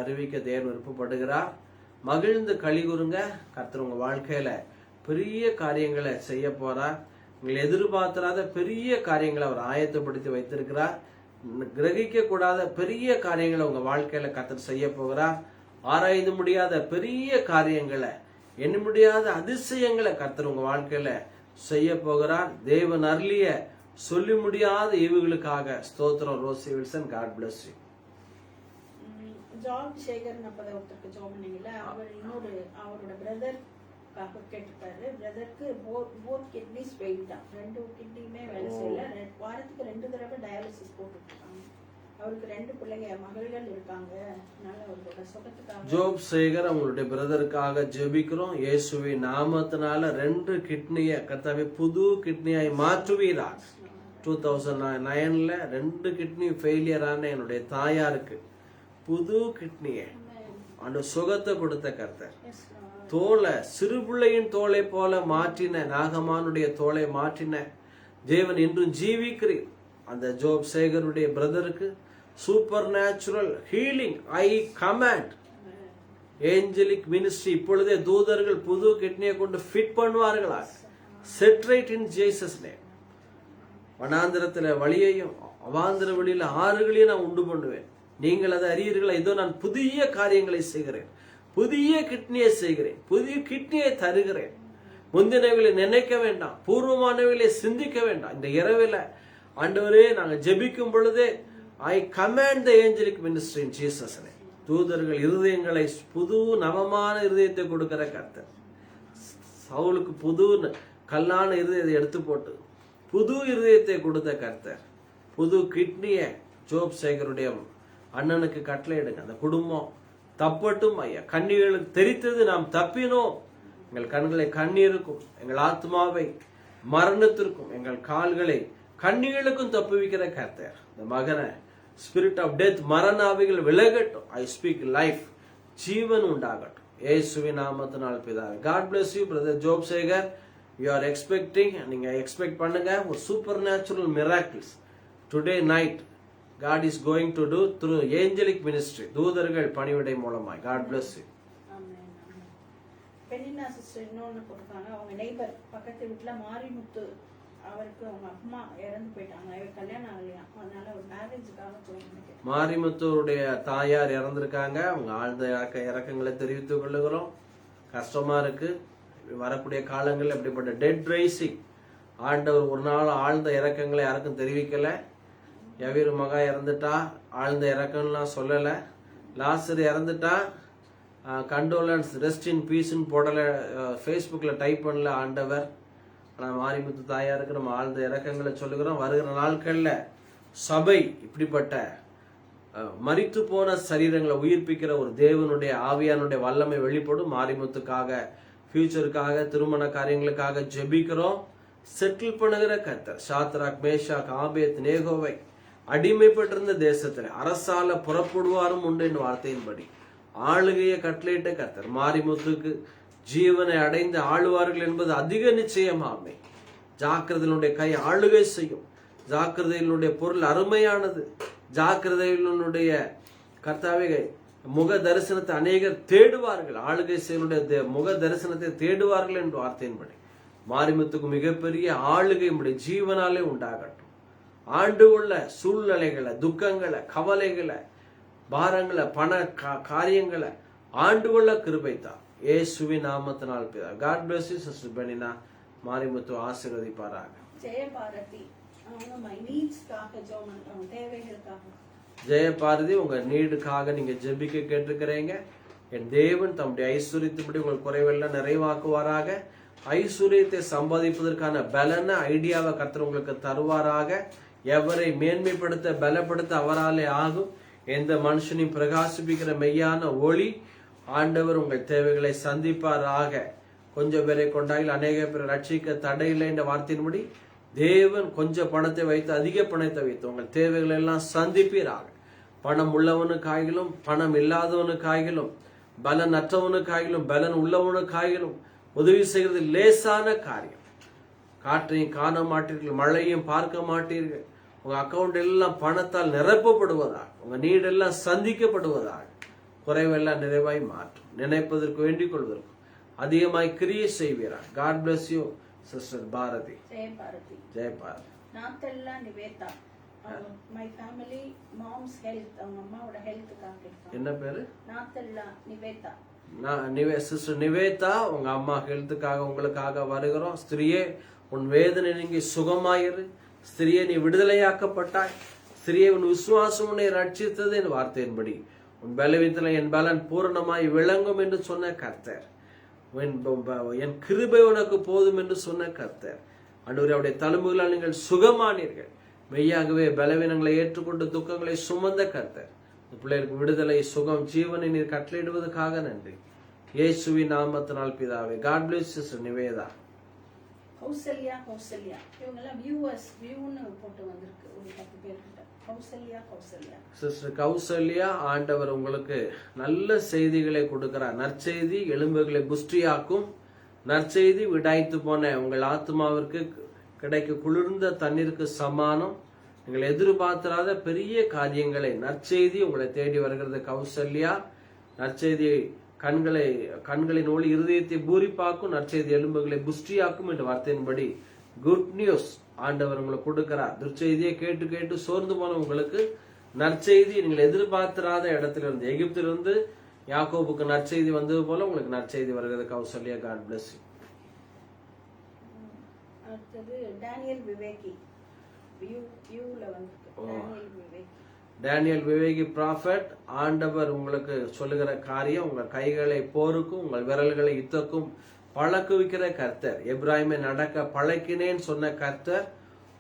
[SPEAKER 1] அறிவிக்க தேவன் விருப்பப்படுகிறார். மகிழ்ந்து களிகூறுங்க. கர்த்தர் உங்க வாழ்க்கையில பெரிய காரியங்களை செய்ய போறார். உங்களை எதிர்பார்த்திராத பெரிய காரியங்களை அவர் ஆயத்தப்படுத்தி வைத்திருக்கிறார். கிரகிக்க கூடாத பெரிய காரியங்களை உங்க வாழ்க்கையில கர்த்தர் செய்ய போகிறார். ஆராய்ந்து முடியாத பெரிய காரியங்களை, எண்ண முடியாத அதிசயங்களை கர்த்தர் உங்க வாழ்க்கையில செய்ய போகிறார். தேவன் அருளிய சொல்லி முடியாத ஈவுகளுக்காக ஸ்தோத்திரம். Rosy Wilson, God bless you.
[SPEAKER 2] Job Sekar ஒருத்தருக்கு ஜாப் பண்ணீங்கல்ல, அவர் இன்னொரு அவரோட பிரதர்க்காக கேட்டிருக்காரு. பிரதருக்கு போத் கிட்னிஸ் வெயிட்டா, 2 கிட்னியுமே வேலை செய்யல. வாரத்துக்கு 2 தடவை டயாலிசிஸ் போட்டுட்டு இருக்காங்க. அவருக்கு 2 பிள்ளைங்க, மகள்கள் இருக்காங்க. அதனால அவரோட சுகத்துக்காக
[SPEAKER 1] ஜோப் சேகர் அவங்களுடைய பிரதருக்காக ஜெபிக்கிறோம். இயேசுவின் நாமத்தினால 2 கிட்னியை கர்த்தாவே புது கிட்னியாய் மாற்றுவீராக. 2009ல 2 கிட்னி ஃபெயிலியரான என்னுடைய தாயாருக்கு புது கிட்னியை அந்த சுகத்தை கொடுத்த கர்த்தர், தோலை சிறு பிள்ளையின் தோலை போல மாற்றின, நாகமானுடைய தோலை மாற்றின தேவன் இன்றும் ஜீவிக்கிறீர். அந்த ஜோப் சேகருடைய பிரதருக்கு supernatural healing I command angelic ministry இப்பொழுதே தூதர்கள் புது கிட்னியை கொண்டு ஃபிட் பண்ணுவார்களா. Set right in Jesus name. வனாந்திரத்துல வழியையும் அவாந்திர வழியில ஆறுகளையும் நான் உண்டு பண்ணுவேன். நீங்கள் அதை அறியீர்களா? இதோ நான் புதிய காரியங்களை செய்கிறேன், புதிய கிட்னியை செய்கிறேன், புதிய கிட்னியை தருகிறேன். முந்தினவைகளை நினைக்க வேண்டாம், பூர்வமானவைகளை சிந்திக்க வேண்டாம். இந்த இரவில ஆண்டவரே நாங்க ஜெபிக்கும் பொழுதே I command the angelic ministry in Jesus name. தூதர்கள் இருதயங்களை புது நவமான இருதயத்தை கொடுக்கிற கர்த்தர். சவுலுக்கு புது கல்லான இருதயத்தை எடுத்து போட்டு புது இருதயத்தை கொடுத்த கர்த்தர். புது கிட்னியை ஜோப் சேகருடைய அண்ணனுக்கு கட்டளை எடுங்க. அந்த குடும்பம் தப்பட்டும் ஐயா. கண்ணீர்களுக்கு தெரித்தது நாம் தப்பினோம். எங்கள் கண்களை கண்ணீருக்கும் எங்கள் ஆத்மாவை மரணத்திற்கும் எங்கள் கால்களை கண்ணீர்களுக்கும் தப்புவிக்கிற கர்த்தர். இந்த மகனை ஸ்பிரிட் ஆஃப் டெத் மரணாவிகள் விலகட்டும். ஐ ஸ்பீக் லைஃப், ஜீவன் உண்டாகட்டும் இயேசுவின் நாமத்தினால் பிதாவே. God bless you brother Job Sekar. You are expecting, நீங்க எக்ஸ்பெக்ட் பண்ணுங்க ஒரு supernatural miracles today night God is going to do through angelic ministry. தூதர்கள் பணிவிடை மூலமாய். God bless you.
[SPEAKER 2] பெண்ணினா சிஸ்டர் இன்னொன்னு கொடுத்தாங்க. அவங்க நெய்பர் பக்கத்து வீட்டுல மாரிமுத்து, அவருக்கு அவங்க அம்மா இறந்து போயிட்டாங்க. கல்யாணம் ஆகலையா, அதனால ஒரு மேரேஜுக்காக போயிருந்தேன்.
[SPEAKER 1] மாரிமுத்துடைய தாயார் இறந்திருக்காங்க. அவங்க ஆழ்ந்த இறக்கங்களை தெரிவித்துக் கொள்ளுகிறோம். கஷ்டமா இருக்கு. வரக்கூடிய காலங்களில் அப்படிப்பட்ட டெட் ரைசிங் ஆண்டவர் ஒரு நாள் ஆழ்ந்த இறக்கங்களை யாருக்கும் தெரிவிக்கல. எவீர் மகா இறந்துட்டா ஆழ்ந்த இறக்கம்லாம் சொல்லலை. லாசர் இறந்துட்டா கண்டோலன்ஸ் ரெஸ்ட் இன் பீஸ்ன்னு போடலை, ஃபேஸ்புக்கில் டைப் பண்ணல ஆண்டவர். ஆனால் மாரிமுத்து தாயாருக்கு நம்ம ஆழ்ந்த இறக்கங்களை சொல்லுகிறோம். வருகிற நாட்களில் சபை இப்படிப்பட்ட மரித்து போன சரீரங்களை உயிர்ப்பிக்கிற ஒரு தேவனுடைய ஆவியானுடைய வல்லமை வெளிப்படும். மாரிமுத்துக்காக, ஃபியூச்சருக்காக, திருமண காரியங்களுக்காக ஜெபிக்கிறோம். செட்டில் பண்ணுகிற கர்த்தர் சாத்ராக், மேஷாக், ஆபேத் நேகோவை அடிமைப்பட்டிருந்த தேசத்தில் அரசால புறப்படுவாரும் உண்டு என் வார்த்தையின்படி ஆளுகையை கட்டளையிட்ட கர்த்தர் மாரிமுத்துக்கு ஜீவனை அடைந்து ஆளுவார்கள் என்பது அதிக நிச்சயமாமே. ஜாக்கிரதையினுடைய கை ஆளுகை செய்யும். ஜாக்கிரதையினுடைய பொருள் அருமையானது. ஜாக்கிரதையினுடைய கர்த்தாவே முக தரிசனத்தை அநேகர் தேடுவார்கள். ஆளுகை செய்யனுடைய முக தரிசனத்தை தேடுவார்கள் என்ற வார்த்தையின்படி மாரிமுத்துக்கு மிகப்பெரிய ஆளுகை உடைய ஜீவனாலே உண்டாகட்டும். ஆண்டு உள்ள சூழ்நிலைகளை, துக்கங்களை, கவலைகளை, பாரங்களை, பண காரியங்களை ஆண்டு கொள்ள கிருபைத்தான் இயேசுவின் நாமத்தினால் பிதா. God bless you sister பெனினா. Marimuthu ஆசீர்வதிப்பாராக.
[SPEAKER 2] ஜெயபாரதி அவங்க நீட்ஸ்க்காக ஜெபம், தேவைகளுக்காக.
[SPEAKER 1] ஜெயபாரதி உங்க நீடுக்காக நீங்க ஜெபிக்க கேட்டிருக்கிறீங்க. என் தேவன் தம்முடைய ஐஸ்வர்யத்தின்படி உங்கள் குறைவெல்லாம் நிறைவாக்குவாராக. ஐஸ்வர்யத்தை சம்பாதிப்பதற்கான பலன ஐடியாவை கர்த்தர் உங்களுக்கு தருவாராக. எவரை மேன்மைப்படுத்த பலப்படுத்த அவராலே ஆகும். எந்த மனுஷனையும் பிரகாசிப்பிக்கிற மெய்யான ஒளி ஆண்டவர் உங்கள் தேவைகளை சந்திப்பாராக. கொஞ்சம் பேரை கொண்டாயில் அநேக பேரை ரட்சிக்க தடையில்லை என்ற வார்த்தையின்படி தேவன் கொஞ்சம் பணத்தை வைத்து அதிக பணத்தை வைத்து உங்கள் தேவைகளை எல்லாம் சந்திப்பீராக. பணம் உள்ளவனுக்காகிலும் பணம் இல்லாதவனுக்காகிலும் பலன் அற்றவனுக்காகிலும் பலன் உள்ளவனுக்காகிலும் உதவி செய்கிறது லேசான காரியம். காற்றையும் காண மாட்டீர்கள், மழையும் பார்க்க மாட்டீர்கள். உங்க அக்கௌண்ட் எல்லாம் பணத்தால் நிரப்பப்படுவதாக, உங்க நீடெல்லாம் சந்திக்கப்படுவதாக, குறைவெல்லாம் நிறைவாய் மாற்றும். நினைப்பதற்கு வேண்டிக் கொள்வதற்கு அதிகமாய் கிரியை செய்வீரா. God bless you sister Bharathi.
[SPEAKER 2] Jayabharathi.
[SPEAKER 1] Jayabharathi.
[SPEAKER 2] நாத்தெல்லா Nivetha. my family mom's health, அவங்க அம்மாவோட ஹெல்த்துக்காக.
[SPEAKER 1] என்ன பேரு?
[SPEAKER 2] நாத்தெல்லா நிவேதா.
[SPEAKER 1] சிஸ்டர் நிவேதா, உங்க அம்மா ஹெல்த்துக்காக உங்களுக்காக வருகிறோம். ஸ்திரியே உன் வேதனை நீங்கி சுகமாயிரு. ஸ்திரியே நீ விடுதலையாக்கப்பட்டாய். ஸ்திரியே உன் விசுவாசம் உன்னை ரட்சித்தது என் வார்த்தையின்படி உன் பலவீனத்தில் என் பலன் பூரணமாய் விளங்கும் என்று சொன்ன கர்த்தர். என் கிருபை உனக்கு போதும் என்று சொன்ன கர்த்தர். ஆண்டவரே அவருடைய தழும்புகளால் நீங்கள் சுகமானீர்கள். மெய்யாகவே பலவீனங்களை ஏற்றுக்கொண்டு துக்கங்களை சுமந்த கர்த்தர். பிள்ளைகளுக்கு விடுதலை, சுகம், ஜீவனை நீர் கட்டளையிடுவதற்காக நன்றி. இயேசுவின் நாமத்தினால் பிதாவே. God bless you sister Nivetha.
[SPEAKER 2] Kausalya. இவங்கெல்லாம் வியூன்னு போட்டு வந்திருக்கு ஒரு 10 பேர்கிட்ட. கௌசல்யா.
[SPEAKER 1] சிஸ்டர் கௌசல்யா, ஆண்டவர் உங்களுக்கு நல்ல செய்திகளை கொடுக்கிறார். நற்செய்தி எலும்புகளை புஷ்டியாக்கும். நற்செய்தி விடாய்த்து போன உங்கள் ஆத்மாவிற்கு கிடைக்க குளிர்ந்த தண்ணீருக்கு சமானம். நீங்கள் எதிர்பார்த்திராத பெரிய காரியங்களை நற்செய்தி உங்களை தேடி வருகிறது. கௌசல்யா, நற்செய்தியை கண்களின் ஒளி இருதயத்தை பூரிப்பாக்கும், நற்செய்தி எலும்புகளை புஷ்டியாக்கும் என்ற வார்த்தையின்படி குட் நியூஸ் ஆண்டவர் உங்களுக்கு கொடுக்கிறார். துர்ச்செய்தியை கேட்டு கேட்டு சோர்ந்து போன உங்களுக்கு நற்செய்தி, நீங்கள் எதிர்பார்த்திராத இடத்துல இருந்து, எகிப்திலிருந்து யாக்கோபுக்கு நற்செய்தி வந்தது போல உங்களுக்கு நற்செய்தி வருகிறது. Kausalya, God bless you.
[SPEAKER 2] அடுத்தது டேனியல் விவேகி, வியூல வந்திருக்கு. Daniel Viveki,
[SPEAKER 1] Daniel Viveki prophet, ஆண்டவர் உங்களுக்கு சொல்லுகிற காரியம் உங்கள் கைகளை போருக்கும் உங்கள் விரல்களை யுத்தக்கும் பழக்குவிக்கிற கர்த்தர். எப்ராஹிமை நடக்க பழக்கினேன் சொன்ன கர்த்தர்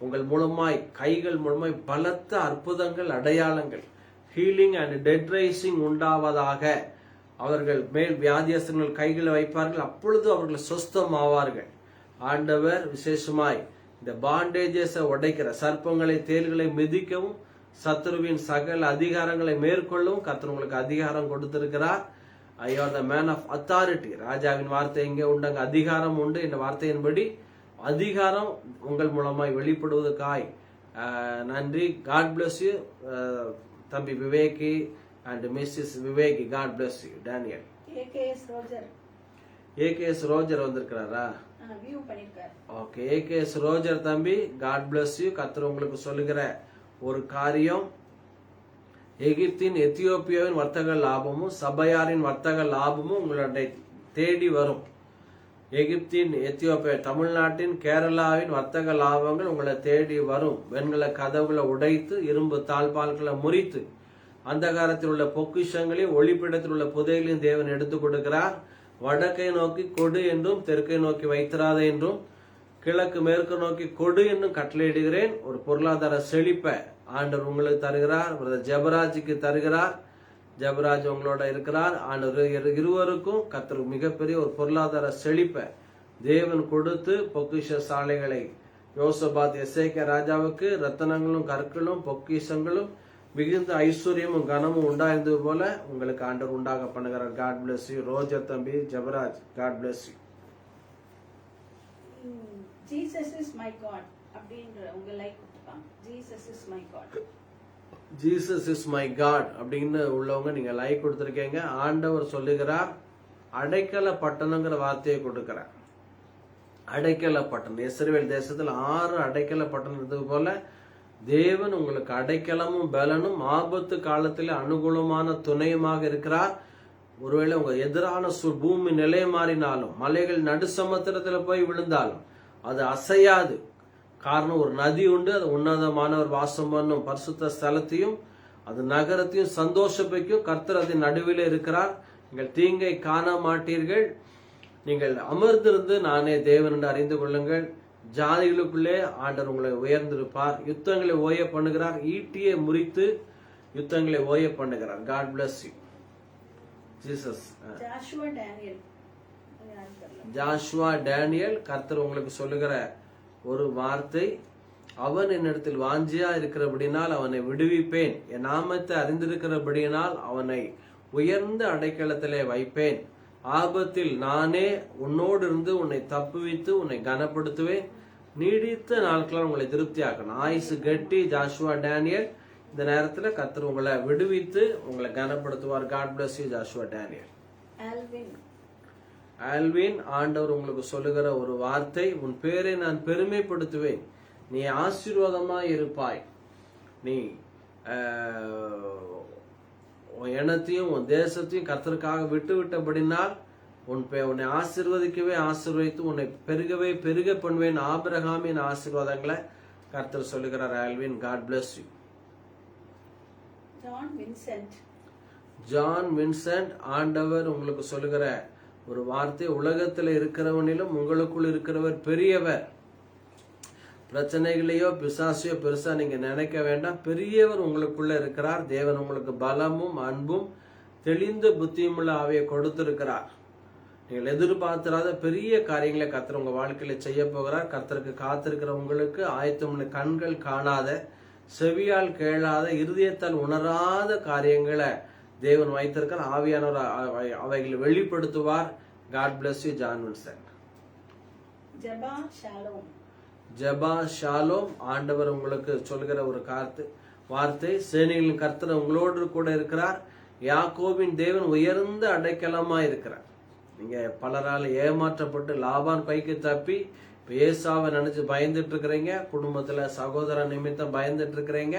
[SPEAKER 1] உங்கள் மூலமாய், கைகள் மூலமாய் பலத்த அற்புதங்கள், அடையாளங்கள், ஹீலிங் அண்ட் டெட் ரைசிங் உண்டாவதாக. அவர்கள் மேல் வியாதியஸ்தர்கள் கைகளை வைப்பார்கள், அப்பொழுது அவர்கள் சொஸ்தமாவார்கள். ஆண்டவர் விசேஷமாய் இந்த பாண்டேஜஸை உடைக்கிற, சர்ப்பங்களை தேள்களை மிதிக்கவும் சத்துருவின் சகல அதிகாரங்களை மேற்கொள்ளவும் கர்த்தர் உங்களுக்கு அதிகாரம் கொடுத்திருக்கிறார். I are the man of authority. ராஜாவின் வார்த்தை எங்கே உண்டு, அதிகாரம் உண்டு என்ற வார்த்தையின்படி அதிகாரம் உங்கள் மூலமாய் வெளிப்படுவதற்காய் நன்றி. காட் பிளஸ் யூ தம்பி Viveki and missus Viveki. God bless you. Daniel AKS Roger வந்திருக்கிறாரா? ஓகே, ஏகேஎஸ் ரோஜர் தம்பி, காட் பிளஸ் யூ. கர்த்தர் உங்களுக்கு சொல்லுகிற ஒரு காரியம், எகிப்தின் எத்தியோப்பியாவின் வர்த்தக லாபமும் சபையாரின் வர்த்தக லாபமும் உங்களுடைய தேடி வரும். எகிப்தின், எத்தியோப்பியா, தமிழ்நாட்டின், கேரளாவின் வர்த்தக லாபங்கள் உங்களை தேடி வரும். வெண்கல கதவுகளை உடைத்து இரும்பு தாழ்பால்களை முறித்து அந்தகாரத்தில் உள்ள பொக்கிஷங்களையும் ஒளிப்பிடத்தில் உள்ள புதைகளையும் தேவன் எடுத்துக் கொடுக்கிறார். வடக்கை நோக்கி கொடு என்றும் தெற்கை நோக்கி வைத்திராத என்றும் கிழக்கு மேற்கு நோக்கி கொடு என்றும் கட்டளையிடுகிறேன். ஒரு பொருளாதார செழிப்பை ஆண்டவர் உங்களுக்கு தருகிறார். ஜெபராஜுக்கு தருகிறார். ஜெபராஜ் உங்களோட இருக்கிறார். ஆண்டவர் இருவருக்கும் கர்த்தர் மிகப்பெரிய ஒரு பொருளாதார செழிப்பை தேவன் கொடுத்து பொக்கிஷ சாலைகளை யோசபாத் எசேக்கியா ராஜாவுக்கு ரத்தனங்களும் கற்களும் பொக்கிஷங்களும் மிகுந்த ஐஸ்வர்யமும் கனமும் உண்டாயிருந்தது போல உங்களுக்கு ஆண்டவர் உண்டாக பண்ணுகிறார். God bless you. ரோஜர் தம்பி, Jebaraj, God bless you.
[SPEAKER 2] Jesus is my God அப்படின்ற உங்க லைக் கொடுத்துப்பாங்க. Jesus is my God,
[SPEAKER 1] Jesus is my God அப்படின்னு உள்ளவங்க நீங்க லைக் கொடுத்துருக்கீங்க. ஆண்டவர் சொல்லுகிறார், அடைக்கல பட்டணங்கிற வார்த்தையை கொடுக்கிறார். அடைக்கல பட்டணம், இஸ்ரவேல் தேசத்தில் 6 அடைக்கல பட்டணம் இருந்தது போல தேவன் உங்களுக்கு அடைக்கலமும் பலனும் ஆபத்து காலத்தில் அனுகூலமான துணையுமாக இருக்கிறார். ஒருவேளை உங்க எதிரான பூமி நிலை மாறினாலும், மலைகள் நடுசமுத்திரத்துல போய் விழுந்தாலும் அது அசையாது. காரணம், ஒரு நதி உண்டு, அது உன்னதமானவர் வாசம் பண்ணும் பரிசுத்த ஸ்தலத்தையும் அது நகரத்தையும் சந்தோஷப்பைக்கும் கர்த்தர் அதன் நடுவில் இருக்கிறார். நீங்கள் தீங்கை காண மாட்டீர்கள். நீங்கள் அமர்ந்திருந்து நானே தேவன் என்று அறிந்து கொள்ளுங்கள். ஜாதிகளுக்குள்ளே ஆண்டவர் உங்களை உயர்ந்திருப்பார். யுத்தங்களை ஓய பண்ணுகிறார். ஈட்டியை முறித்து யுத்தங்களை ஓய பண்ணுகிறார். God bless you. Jesus. Joshua Daniel, கர்த்தர் உங்களுக்கு சொல்லுகிற ஒரு வார்த்தை, அவன் என்னிடத்தில் வாஞ்சியா இருக்கிறபடினால் அவனை விடுவிப்பேன், என் நாமத்தை அறிந்திருக்கிறபடியினால் அவனை உயர்ந்த அடைக்கலத்திலே வைப்பேன், ஆபத்தில் நானே உன்னோடு இருந்து உன்னை தப்புவித்து உன்னை கனப்படுத்துவேன், நீடித்த நாட்களால் உங்களை திருப்தியாக்கணும். ஆயுசு கட்டி ஜாஷுவா டேனியல். இந்த நேரத்தில் கர்த்தர் உங்களை விடுவித்து உங்களை கனப்படுத்துவார். God bless you. Joshua Daniel. Alvin, ஆண்டவர் உங்களுக்கு சொல்லுகிற ஒரு வார்த்தை, உன் பேரை நான் பெருமைப்படுத்துவேன், நீ ஆசீர்வாதமாய் இருப்பாய், நீ இனத்தையும் உன் தேசத்தையும் கர்த்தருக்காக விட்டு விட்டபடினால் உன்னை ஆசீர்வதிக்கவே ஆசீர்வதித்து உன்னை பெருகவே பெருக பண்ணுவேன். ஆபிரகாமின் ஆசீர்வாதங்களை கர்த்தர் சொல்லுகிறார். Alvin, God bless you. John Vincent, ஆண்டவர் உங்களுக்கு சொல்லுகிற ஒரு வார்த்தை, உலகத்தில் இருக்கிறவனிலும் உங்களுக்குள் இருக்கிறவர் பெரியவர். பிரச்சனைகளையோ பிசாசையோ பெருசா நீங்க நினைக்க வேண்டாம். பெரியவர் உங்களுக்குள்ள இருக்கிறார். தேவன் உங்களுக்கு பலமும் அன்பும் தெளிந்த புத்தியும் உள்ள ஆவியை கொடுத்திருக்கிறார். நீங்கள் எதிர்பார்த்திராத பெரிய காரியங்களை கர்த்தர் உங்க வாழ்க்கையில செய்ய போகிறார். கர்த்தருக்கு காத்திருக்கிற உங்களுக்கு ஆயத்தம் கண்கள் காணாத, செவியால் கேளாத, இருதயத்தால் உணராத காரியங்களை தேவன் வைத்திருக்கிறார். ஆவியானவர் அவைகளை வெளிப்படுத்துவார். God bless you. John Vincent. Jeba Shalom, ஆண்டவர் உங்களுக்கு சொல்கிற ஒரு வார்த்தை, சேனைகளின் கர்த்தர் உங்களோடு கூட இருக்கிறார். யாக்கோபின் தேவன் உயர்ந்த அடைக்கலமா இருக்கிறார். நீங்க பலரால் ஏமாற்றப்பட்டு லாபான் கைக்கு தப்பி இப்ப ஏசாவை நினைச்சு பயந்துட்டு இருக்கிறீங்க. குடும்பத்துல சகோதர நிமித்தம் பயந்துட்டு இருக்கிறீங்க.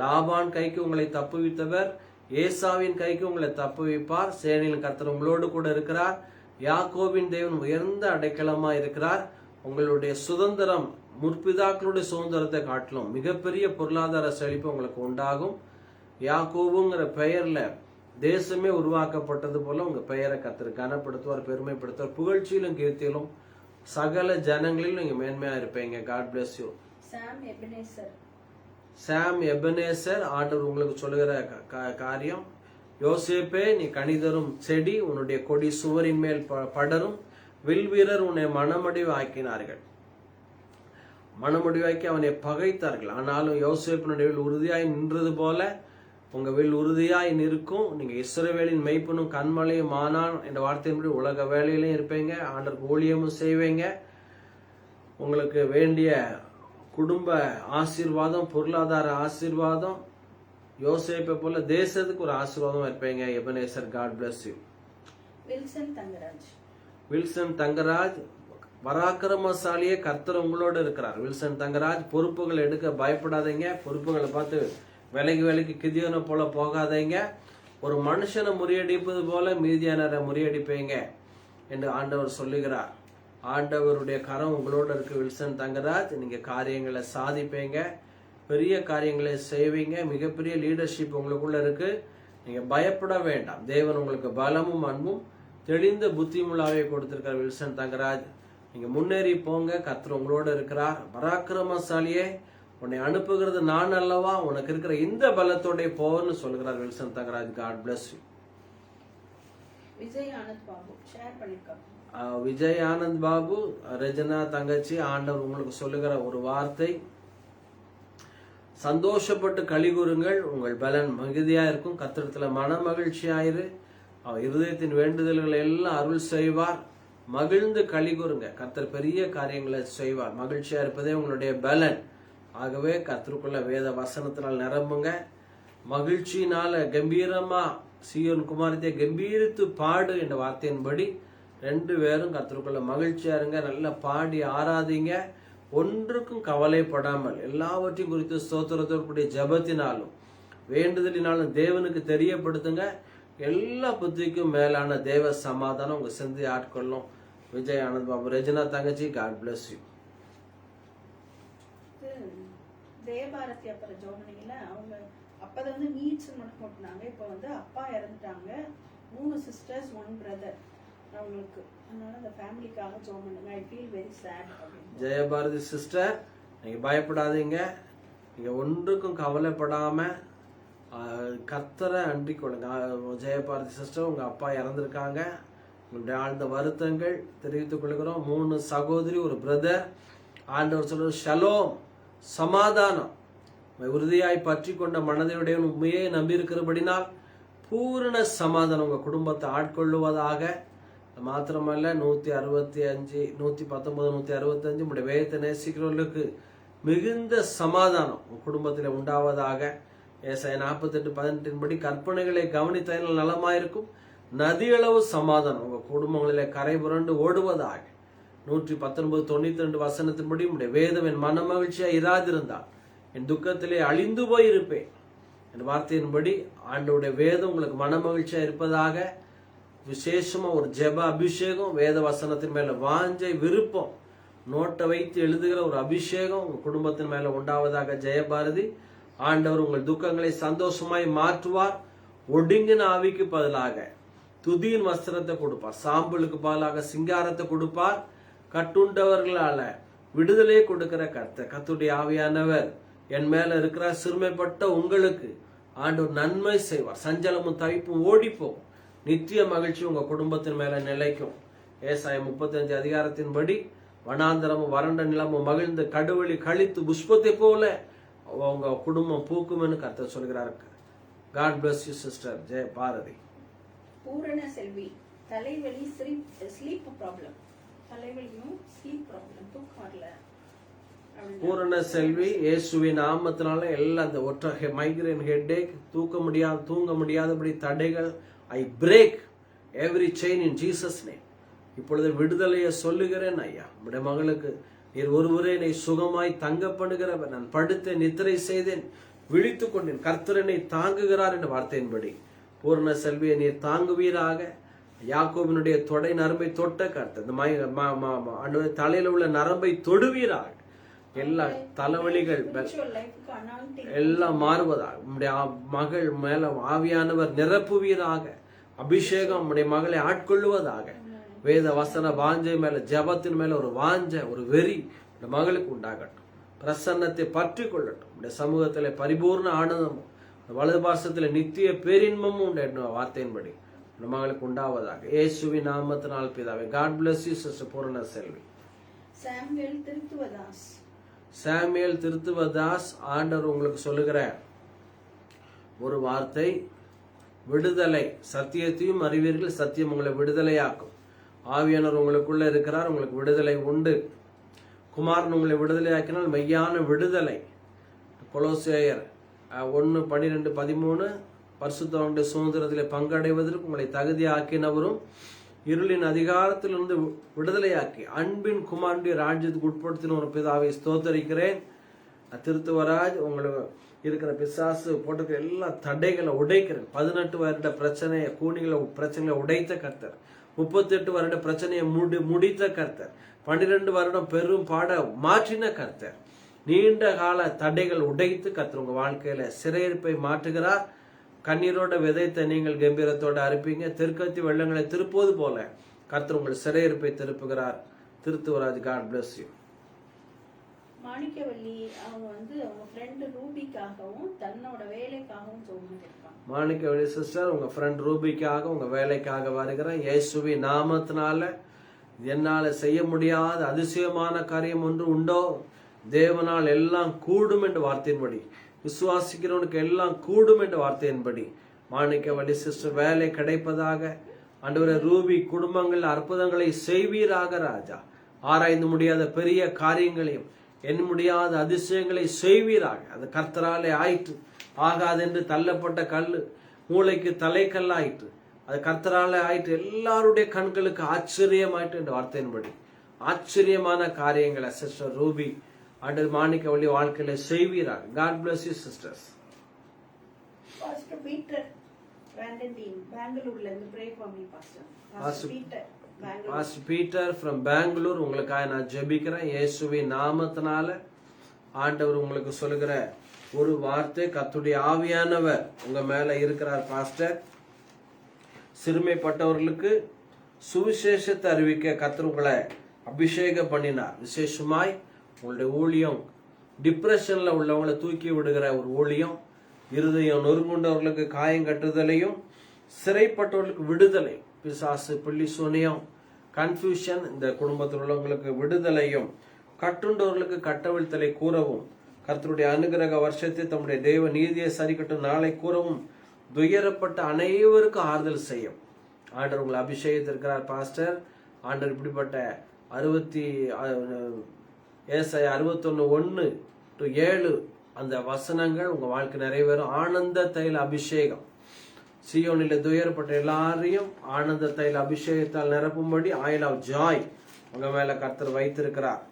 [SPEAKER 1] லாபான் கைக்கு உங்களை தப்புவித்தவர் ஏசாவின் கைக்கு உங்களை தப்புவிப்பார். சேனையின் கர்த்தர் உங்களோடு கூட இருக்கிறார். யாக்கோபின் தேவன் உயர்ந்த அடைக்கலமா இருக்கிறார். உங்களுடைய சுதந்திரம் முற்பிதாக்களுடைய சுதந்திரத்தை காட்டிலும் மிகப்பெரிய பொருளாதார செழிப்பு உங்களுக்கு உண்டாகும். யாக்கோபுங்கிற பெயர்ல தேசமே உருவாக்கப்பட்டது போல உங்க பெயரை கர்த்தர் கனப்படுத்துவார், பெருமைப்படுத்துவார். புகழ்ச்சியிலும் கீர்த்தியிலும் சகல ஜனங்களிலும் நீங்க மேன்மையா இருப்பீங்க. God bless you. Sam Ebenezer ஆண்டவர் உங்களுக்கு சொல்லுகிற காரியம், யோசேப்பே நீ கனிதரும் செடி, உன்னுடைய கொடி சுவரின் மேல் படரும், வில் வீரர் உன்னை மனமடிவு ஆக்கினார்கள். மனமுடிவாக்கி அவனை பகைத்தார்கள். ஆனாலும் யோசேப்பினுடைய வில் உறுதியாய் நின்றது போல உங்க வில் உறுதியாய் நிற்கும். நீங்க இஸ்ரவேலின் மெய்ப்பனும் கண்மலையும் ஆனான் என்ற வார்த்தையின்படி உலக வேலையிலும் இருப்பீங்க. ஆண்டருக்கு ஊழியமும் செய்வீங்க. உங்களுக்கு வேண்டிய குடும்ப ஆசீர்வாதம், பொருளாதார ஆசீர்வாதம், யோசேப்பை போல தேசத்துக்கு ஒரு ஆசீர்வாதம் இருப்பீங்க. Ebenezer, God bless you. Wilson Thangaraj பராக்கிரமசாலியே கர்த்தர் உங்களோடு இருக்கிறார். வில்சன் தங்கராஜ் பொறுப்புகள் எடுக்க பயப்படாதீங்க. பொறுப்புகளை பார்த்து விலைக்கு கிதியோனை போல போகாதீங்க. ஒரு மனுஷனை முறியடிப்பது போல மீதியானரை முறியடிப்பீங்க என்று ஆண்டவர் சொல்லுகிறார். ஆண்டவருடைய கரம் உங்களோட இருக்கு. வில்சன் தங்கராஜ், நீங்க காரியங்களை சாதிப்பீங்க, பெரிய காரியங்களை செய்வீங்க. மிகப்பெரிய லீடர்ஷிப் உங்களுக்குள்ள இருக்கு. நீங்க பயப்பட வேண்டாம். தேவன் உங்களுக்கு பலமும் அன்பும் தெளிந்த புத்திமுள்ளாவே கொடுத்திருக்கார். வில்சன் தங்கராஜ், நீங்க முன்னேறி போங்க. கர்த்தர் உங்களோட இருக்கிறார். பராக்கிரமசாலியே, உன்னை அனுப்புகிறது நான் அல்லவா, உனக்கு இருக்கிற இந்த பலத்தோட போன்னு சொல்கிறார் Wilson Thangaraj. God bless you.
[SPEAKER 2] Vijay Anand Babu share பண்ணிருக்காங்க.
[SPEAKER 1] விஜய் ஆனந்த் பாபு, ரஜனா தங்கச்சி, ஆண்டவர் உங்களுக்கு சொல்லுகிற ஒரு வார்த்தை, சந்தோஷப்பட்டு கலிகூறுங்கள், உங்கள் பலன் மிகுதியா இருக்கும். கர்த்தரிடத்துல மன மகிழ்ச்சியாயிரு. அவர் இருதயத்தின் வேண்டுதல்களை எல்லாம் அருள் செய்வார். மகிழ்ந்து கலிகூறுங்க. கர்த்தர் பெரிய காரியங்களை செய்வார். மகிழ்ச்சியா இருப்பதே உங்களுடைய பலன். ஆகவே கர்த்தருக்குள்ள வேத வசனத்தினால் நிரம்புங்க. மகிழ்ச்சியினால கம்பீரமா சீயோன் குமாரத்தை கம்பீரித்து பாடு என்ற வார்த்தையின்படி ரெண்டு பேரும் கர்த்தருக்குள்ள மகிழ்ச்சியா இருங்க. நல்லா பாடி ஆராதிங்க. ஒன்றுக்கும் கவலைப்படாமல் எல்லாவற்றையும் குறித்து ஸ்தோத்திரத்தோடு ஜபத்தினாலும் வேண்டுதலினாலும் தேவனுக்கு தெரியப்படுத்துங்க. எல்லா புத்திக்கும் மேலான தேவ சமாதானம் உங்க சிந்தை ஆட்கொள்ளும். விஜய் ஆனந்த் பாபு, ரஜனா தங்கச்சி, காட் பிளஸ் யூ.
[SPEAKER 2] தேவபாரதி அப்புறம் ஜோமனியில அவங்க அப்பதான் வந்து நீட்ஸ் மட்டும் போட்டுனாங்க. இப்போ வந்து அப்பா இறந்துட்டாங்க. 3 சிஸ்டர்ஸ் 1 பிரதர் அவங்களுக்கு. அதனால அந்த ஃபேமிலிக்காக ஜோம் பண்ணுங்க. I feel very sad.
[SPEAKER 1] Jayabharathi sister, நீங்க பயப்படாதீங்க. நீங்க ஒன்றுக்கும் கவலைப்படாம கர்த்தரை அண்டிக் கொள்ளுங்க. ஜெயபாரதி சிஸ்டர், உங்க அப்பா இறந்திருக்காங்க. உங்களுடைய ஆழ்ந்த வருத்தங்கள் தெரிவித்துக் கொள்கிறோம். 3 சகோதரி, 1 பிரதர். ஆண்டவர் சொல்ற ஷலோம், சமாதானம், உறுதியாய் பற்றி கொண்ட மனதையுடைய உண்மையை நம்பி இருக்கிறபடினால் பூரண சமாதானம் உங்க குடும்பத்தை ஆட்கொள்ளுவதாக. மாத்திரமல்ல 165, 119, 165 உங்களுடைய வேதத்தை நேசிக்கிறவர்களுக்கு மிகுந்த சமாதானம் உங்க குடும்பத்தில் உண்டாவதாக. ஏசாயா 48:18 படி கற்பனைகளை கவனித்தால் நலமாயிருக்கும், நதியளவு சமாதானம் உங்க குடும்பங்களிலே கரை புரண்டு ஓடுவதாக. 119:92 வசனத்தின்படி உடைய வேதம் என் மன மகிழ்ச்சியா இராதிருந்தால் என் துக்கத்திலே அழிந்து போயிருப்பேன் என் வார்த்தையின்படி ஆண்டவருடைய வேதம் உங்களுக்கு மன மகிழ்ச்சியா இருப்பதாக. விசேஷமா ஒரு ஜெப அபிஷேகம், வேத வசனத்தின் மேல வாஞ்சை விருப்பம், நோட்டை வைத்து எழுதுகிற ஒரு அபிஷேகம் உங்க குடும்பத்தின் மேல உண்டாவதாக. ஜெயபாரதி, ஆண்டவர் உங்கள் துக்கங்களை சந்தோஷமாய் மாற்றுவார். ஒடுங்கின ஆவிக்கு பதிலாக துதியின் வஸ்திரத்தை கொடுப்பார். சாம்பலுக்கு பதிலாக சிங்காரத்தை கொடுப்பார். கட்டுண்டவர்களால விடுதலை கொடுக்கிற கர்த்தருடைய ஆவியானவர் என் மேல இருக்கிற சிறுமைப்பட்ட உங்களுக்கு ஆண்டவர் நன்மை செய்வார். சஞ்சலமும் தவிப்பும் ஓடிப்போம். நித்திய மகிழ்ச்சி உங்க குடும்பத்தின் மேல நிலைக்கும். ஏசாயா 35 அதிகாரத்தின்படி வனாந்தரமும் வறண்ட நிலமும் மகிழ்ந்து கடுவெளி கழித்து புஷ்பத்தை போல உங்க குடும்பம் பூக்கும் என்று கர்த்தர் சொல்கிறார். காட் பிளஸ் யூ சிஸ்டர் ஜெய பாரதி.
[SPEAKER 2] பூரண செல்வி, தலைவலி, ஸ்லீப் ப்ராப்ளம், தலைவலியும் ஸ்லீப் ப்ராப்ளம், தூக்கம் வரல. அப்படின்னு
[SPEAKER 1] பூரண செல்வி இயேசுவின் நாமத்தினால எல்லாம் அந்த ஒற்றை மைக்ரேன் ஹெட்டேக் தூங்க முடியாதபடி தடைகள் I break every chain in Jesus name. இப்பொழுது விடுதலையை சொல்லுகிறேன் ஐயா. உடைய மகளுக்கு நீர் ஒருவரே என்னை சுகமாய் தங்க பண்ணுகிறவர். நான் படுத்த நித்திரை செய்தேன், விழித்துக் கொண்டேன், கர்த்தர் என்னை தாங்குகிறார் என்ற வார்த்தையின்படி பூரண செல்வியை நீர் தாங்குவீராக. யாக்கோபினுடைய தொடை நரம்பை தொட்ட கர்த்தர் இந்த தலையில உள்ள நரம்பை தொடுவீராக. எல்லா தலைவலிகள் எல்லாம் மாறுவதாக. உம்முடைய மகள் மேல ஆவியானவர் நிரப்புவீராக. அபிஷேகம் உம்முடைய மகளை ஆட்கொள்ளுவதாக. வேத வசன வாஞ்சை மேல, ஜபத்தின் மேல ஒரு வாஞ்ச, ஒரு வெறி இந்த மகளுக்கு உண்டாகட்டும். பிரசன்னத்தை பற்றி கொள்ளட்டும். உடைய சமூகத்துல பரிபூர்ண ஆனந்தமும் வலது பாசத்துல நித்திய பேரின்பமும் உண்டு வார்த்தையின்படி இந்த மகளுக்கு உண்டாவதாக. இயேசுவின் நாமத்தினால் பிதாவே. God bless you sister பூரண செல்வி. சாமுவேல் திருத்துவதாஸ் ஆண்டவர் உங்களுக்கு சொல்லுகிற ஒரு வார்த்தை, விடுதலை. சத்தியத்தையும் அறிவீர்கள், சத்தியம் உங்களை விடுதலையாக்கும். ஆவியானவர் உங்களுக்குள்ள இருக்கிறார், உங்களுக்கு விடுதலை உண்டு. குமாரன் உங்களை விடுதலையாக்கினால் மெய்யான விடுதலை. கொலோசியர் 1:12-13 பரிசுத்தவான்களுடைய சுதந்திரத்தில் பங்கடைவதற்கு உங்களை தகுதியாக்கினவரும் இருளின் அதிகாரத்திலிருந்து விடுதலையாக்கி அன்பின் குமாரனுடைய ராஜ்யத்துக்கு உட்படுத்தின ஒரு பிதாவை ஸ்தோத்தரிக்கிறேன். திருத்துவராஜ் உங்களுக்கு இருக்கிற பிசாசு போட்டிருக்கிற எல்லா தடைகளை உடைக்கிறேன். 18 வருட பிரச்சனையை பிரச்சனைகளை உடைத்த கர்த்தர். 38 வருட பிரச்சனையை முடித்த கர்த்தர். 12 வருடம் பெரும் பாட மாற்றின கர்த்தர். நீண்ட கால தடைகள் உடைத்து கர்த்தர் உங்க வாழ்க்கையில சிறையிருப்பை மாற்றுகிறார். கண்ணீரோட விதைத்த நீங்கள் கம்பீரத்தோட அறுப்பீங்க. தெற்கத்தி வெள்ளங்களை திருப்போது போல கர்த்தர் உங்கள் சிறையிருப்பை திருப்புகிறார். திருத்துவராஜ். God bless you.
[SPEAKER 2] மாணிக்கவல்லி அவங்க அவங்க ஃப்ரெண்ட் ரூபிக்காகவும் தன்னோட வேலைக்காகவும் சொல்லிருக்காங்க.
[SPEAKER 1] மாணிக்கவல்லி சிஸ்டர், உங்க ஃப்ரெண்ட் ரூபிக்காக உங்க வேலைக்காக வருகிறேன். இயேசுவின் நாமத்தினால என்னால செய்ய முடியாத அதிசயமான காரியம் ஒன்று உண்டோ? தேவனால் எல்லாம் கூடும் என்ற வார்த்தையின்படி, விசுவாசிக்கிறவனுக்கு எல்லாம் கூடும் என்ற வார்த்தையின்படி மாணிக்கவல்லி சிஸ்டர் வேலை கிடைப்பதாக. ஆண்டவரே, ரூபி குடும்பங்கள் அற்புதங்களை செய்வீராக ராஜா. ஆராய்ந்து முடியாத பெரிய காரியங்களையும் எண்ண முடியாத அதிசயங்களை செய்வீராக. அது கர்த்தராலே ஆயிற்று. ஆகாது என்று தள்ளப்பட்ட கல்லு மூளைக்கு தலைக்கல்லாயிற்று. அது கர்த்தராலே ஆயிற்று. எல்லாருடைய கண்களுக்கு ஆச்சரியமாயிற்று என்ற வார்த்தையின்படி ஆச்சரியமான காரியங்களை சிஸ்டர் ரூபி ஆண்டவர் மாணிக்கவல்லி வாழ்க்கையில செய்வீராக. God bless you sisters.
[SPEAKER 2] Pastor Peter Vandendin பெங்களூர்ல இருந்து pray for me pastor. Pastor
[SPEAKER 1] Peter from Bangalore, உங்களுக்காக நான் ஜெபிக்கிறேன். இயேசுவின் நாமத்தினால ஆண்டவர் உங்களுக்கு சொல்லுகிற ஒரு வார்த்தை, கர்த்தருடைய ஆவியானவர் உங்க மேல இருக்கிறார் பாஸ்டர். சிறுமைப்பட்டவர்களுக்கு சுவிசேஷத்தை அறிவிக்க கர்த்தர் உங்களை அபிஷேகம் பண்ணினார். விசேஷமாய் உங்களுடைய ஊழியம் டிப்ரெஷன்ல உள்ளவங்களை தூக்கி விடுகிற ஒரு ஊழியம், இருதயம் நொறுங்குண்டவர்களுக்கு காயம் கட்டுதலையும், சிறைப்பட்டவர்களுக்கு விடுதலை, பிசாசு பிள்ளி சூனியம் கன்ஃபியூஷன் இந்த குடும்பத்தில் உள்ளவங்களுக்கு விடுதலையும், கட்டுண்டவர்களுக்கு கட்டவிழ்த்தலை கூறவும், கர்த்தருடைய அனுகிரக வருஷத்தை தம்முடைய தேவ நீதியை சரிக்கட்டும் நாளை கூறவும், துயரப்பட்ட அனைவருக்கும் ஆறுதல் செய்யும். ஆண்டவர் உங்களை அபிஷேகத்திருக்கிறார் பாஸ்டர். ஆண்டவர் இப்படிப்பட்ட 61:1-7 அந்த வசனங்கள் உங்க வாழ்க்கை நிறைவேறும். ஆனந்த தைல அபிஷேகம். சியோனில துயரப்பட்ட எல்லாரையும் ஆனந்த தைல அபிஷேகத்தால் நிரப்பும்படி ஆயில் ஆஃப் ஜாய் உங்க மேல கர்த்தர் வைத்திருக்கிறார்.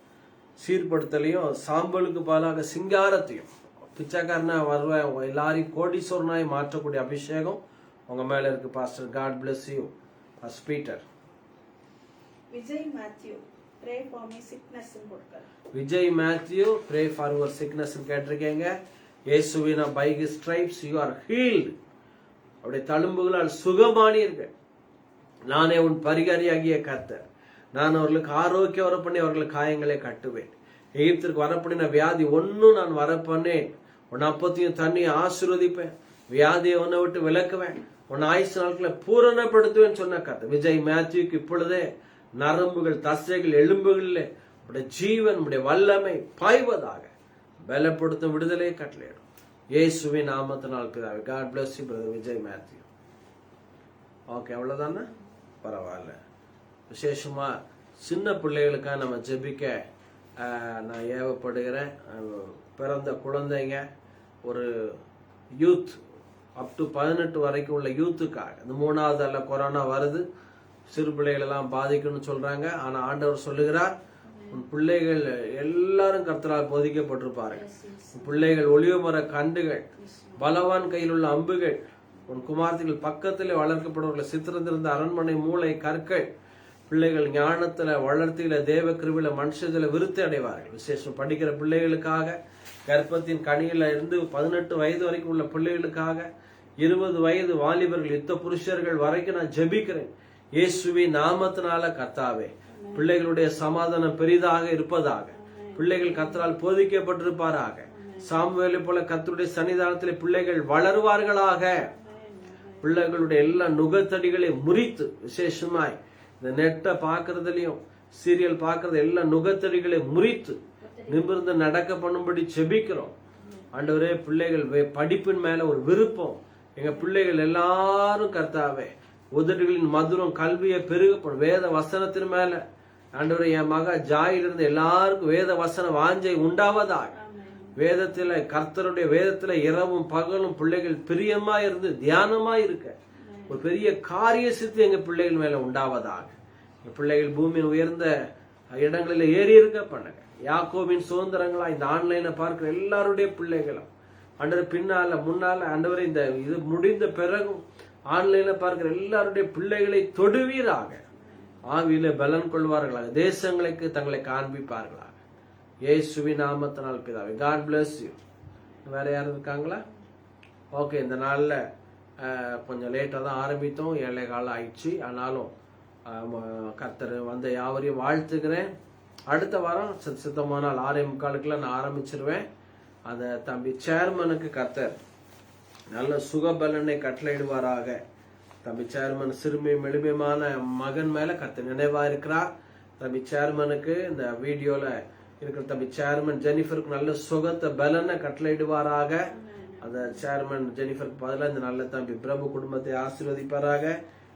[SPEAKER 1] சீர்படுத்தலையும் சாம்பலுக்கு பதிலாக சிங்காரத்தையும், பிச்சைக்காரனா வருவேன் எல்லாரையும் கோடீஸ்வரனாய் மாற்றக்கூடிய அபிஷேகம் உங்க மேல இருக்கு pastor. God bless you. Pastor Peter.
[SPEAKER 2] Vijay Matthew pray for me sickness ன்னு போடுறாரு.
[SPEAKER 1] Vijay Matthew pray for your sickness ன்னு கேட்டிருக்கீங்க. இயேசுவின் by his stripes you are healed. அவருடைய தழும்புகளால் சுகமானீர்கள். நானே உன் பரிகாரியாகிய கர்த்தர். நான் அவர்களுக்கு ஆரோக்கியம் வரப்பண்ணி அவர்களுக்கு காயங்களை கட்டுவேன். எகிப்திற்கு வரப்பண்ணின வியாதி ஒன்னும் நான் வரப்பண்ணேன். உன் அப்பத்தையும் தண்ணியும் ஆசீர்வதிப்பேன். வியாதியை உன்னை விட்டு விலக்குவேன். உன் ஆயுசு நாட்களை பூரணப்படுத்துவேன் சொன்ன கர்த்தர். விஜய் மேத்யூக்கு இப்பொழுதே நரம்புகள், தசைகள், எலும்புகளில் உடைய ஜீவன், உடைய வல்லமை பாய்வதாக பலப்படுத்தும் விடுதலையை கட்டளையிடும். இயேசுவின் நாமத்தினால் பிதாவே. God bless you brother Vijay Matthew. Okay, அவ்வளவுதானே? பரவாயில்ல. விசேஷமா சின்ன பிள்ளைகளுக்காக நம்ம ஜெபிக்க நான் ஏவப்படுகிறேன். பிறந்த குழந்தைங்க ஒரு யூத் அப் டு 18 வரைக்கும் உள்ள யூத்துக்காக இந்த 3வது அல்ல கொரோனா வருது, சிறு பிள்ளைகள் எல்லாம் பாதிக்கும்னு சொல்றாங்க. ஆனா ஆண்டவர் சொல்லுகிறார், உன் பிள்ளைகள் எல்லாரும் கர்த்தரால் போதிக்கப்பட்டிருப்பார்கள். உன் பிள்ளைகள் ஒளிவுமர கண்டுகள், பலவான் கையில் உள்ள அம்புகள், உன் குமார்த்திகள் பக்கத்திலே வளர்க்கப்படுவர்கள், சித்திரந்திருந்த அரண்மனை மூளை கற்கள், பிள்ளைகள் ஞானத்துல வளர்த்தியில தேவ கிருபில மனுஷத்துல விருத்தி அடைவார்கள். விசேஷம் படிக்கிற பிள்ளைகளுக்காக, கர்ப்பத்தின் கனியில இருந்து 18 வயது வரைக்கும் உள்ள பிள்ளைகளுக்காக, 20 வயது வாலிபர்கள், யுத்த புருஷர்கள் வரைக்கும் நான் ஜெபிக்கிறேன். இயேசுவின் நாமத்தினால கர்த்தாவே, பிள்ளைகளுடைய சமாதானம் பெரிதாக இருப்பதாக, பிள்ளைகள் கர்த்தரால் போதிக்கப்பட்டிருப்பாராக. சாமுவேலை போல கர்த்தருடைய சன்னிதானத்திலே பிள்ளைகள் வளருவார்களாக. பிள்ளைகளுடைய எல்லா நுகத்தடிகளை முறித்து, விசேஷமாய் இந்த நெட்டை பாக்குறதுலயும் சீரியல் பாக்குறது எல்லா நுகத்தடிகளை முறித்து நிமிர்ந்து நடக்க பண்ணும்படி செபிக்கிறோம். ஆண்டவரே, பிள்ளைகள் படிப்பின் மேல ஒரு விருப்பம், எங்க பிள்ளைகள் எல்லாரும் கர்த்தாவே உதடுகளின் மதுரம் கல்வியை பெருகப்படும். வேத வசனத்தின் மேல ஆண்டவரே, என் மக ஜாயிலிருந்து எல்லாருக்கும் வேத வசன வாஞ்சை உண்டாவதாக. வேதத்துல கர்த்தருடைய வேதத்துல இரவும் பகலும் பிள்ளைகள் பிரியமா இருந்து தியானமா இருக்க ஒரு பெரிய காரிய சித்து எங்க பிள்ளைகள் மேல உண்டாவதாக. பிள்ளைகள் பூமியின் உயர்ந்த இடங்களில் ஏறி இருக்க பண்ணுங்க. யாக்கோபின் சுதந்திரங்களா இந்த ஆன்லைன்ல பார்க்கிற எல்லாருடைய பிள்ளைகளும் ஆண்டவர் பின்னால முன்னால ஆண்டவரை இந்த இது முடிந்த பிறகும் ஆன்லைன்ல பார்க்கிற எல்லாருடைய பிள்ளைகளை தொடுவீராக. ஆவியில பலன் கொள்வார்களாக, தேசங்களுக்கு தங்களை காண்பிப்பார்களாக. இயேசுவின் நாமத்தினால் பிதாவே, God bless you. வேற யாரும் இருக்காங்களா? ஓகே, இந்த நாள்ல கொஞ்சம் லேட்டா தான் ஆரம்பித்தோம், 7 காலம் ஆயிடுச்சு. ஆனாலும் கர்த்தர் வந்த யாவரையும் வாழ்த்துக்கிறேன். அடுத்த வாரம் சித்தமானால் 6:45 நான் ஆரம்பிச்சிருவேன். அந்த தம்பி சேர்மனுக்கு கர்த்தர் நல்ல சுகபலனை கட்டளையிடுவாராக. தம்பி சேர்மன் சிறுமியும் எளிமையான மகன் மேல கர்த்தர் நினைவா இருக்கிறார். தம்பி சேர்மனுக்கு இந்த வீடியோல இருக்கிற தம்பி சேர்மன் ஜெனிஃபருக்கு நல்ல சுகத்தை பலனை கட்டளையிடுவாராக. அந்த சேர்மன் ஜெனிஃபருக்கு பதிலாக இந்த நல்ல தம்பி பிரபு குடும்பத்தை ஆசீர்வதிப்பாராக.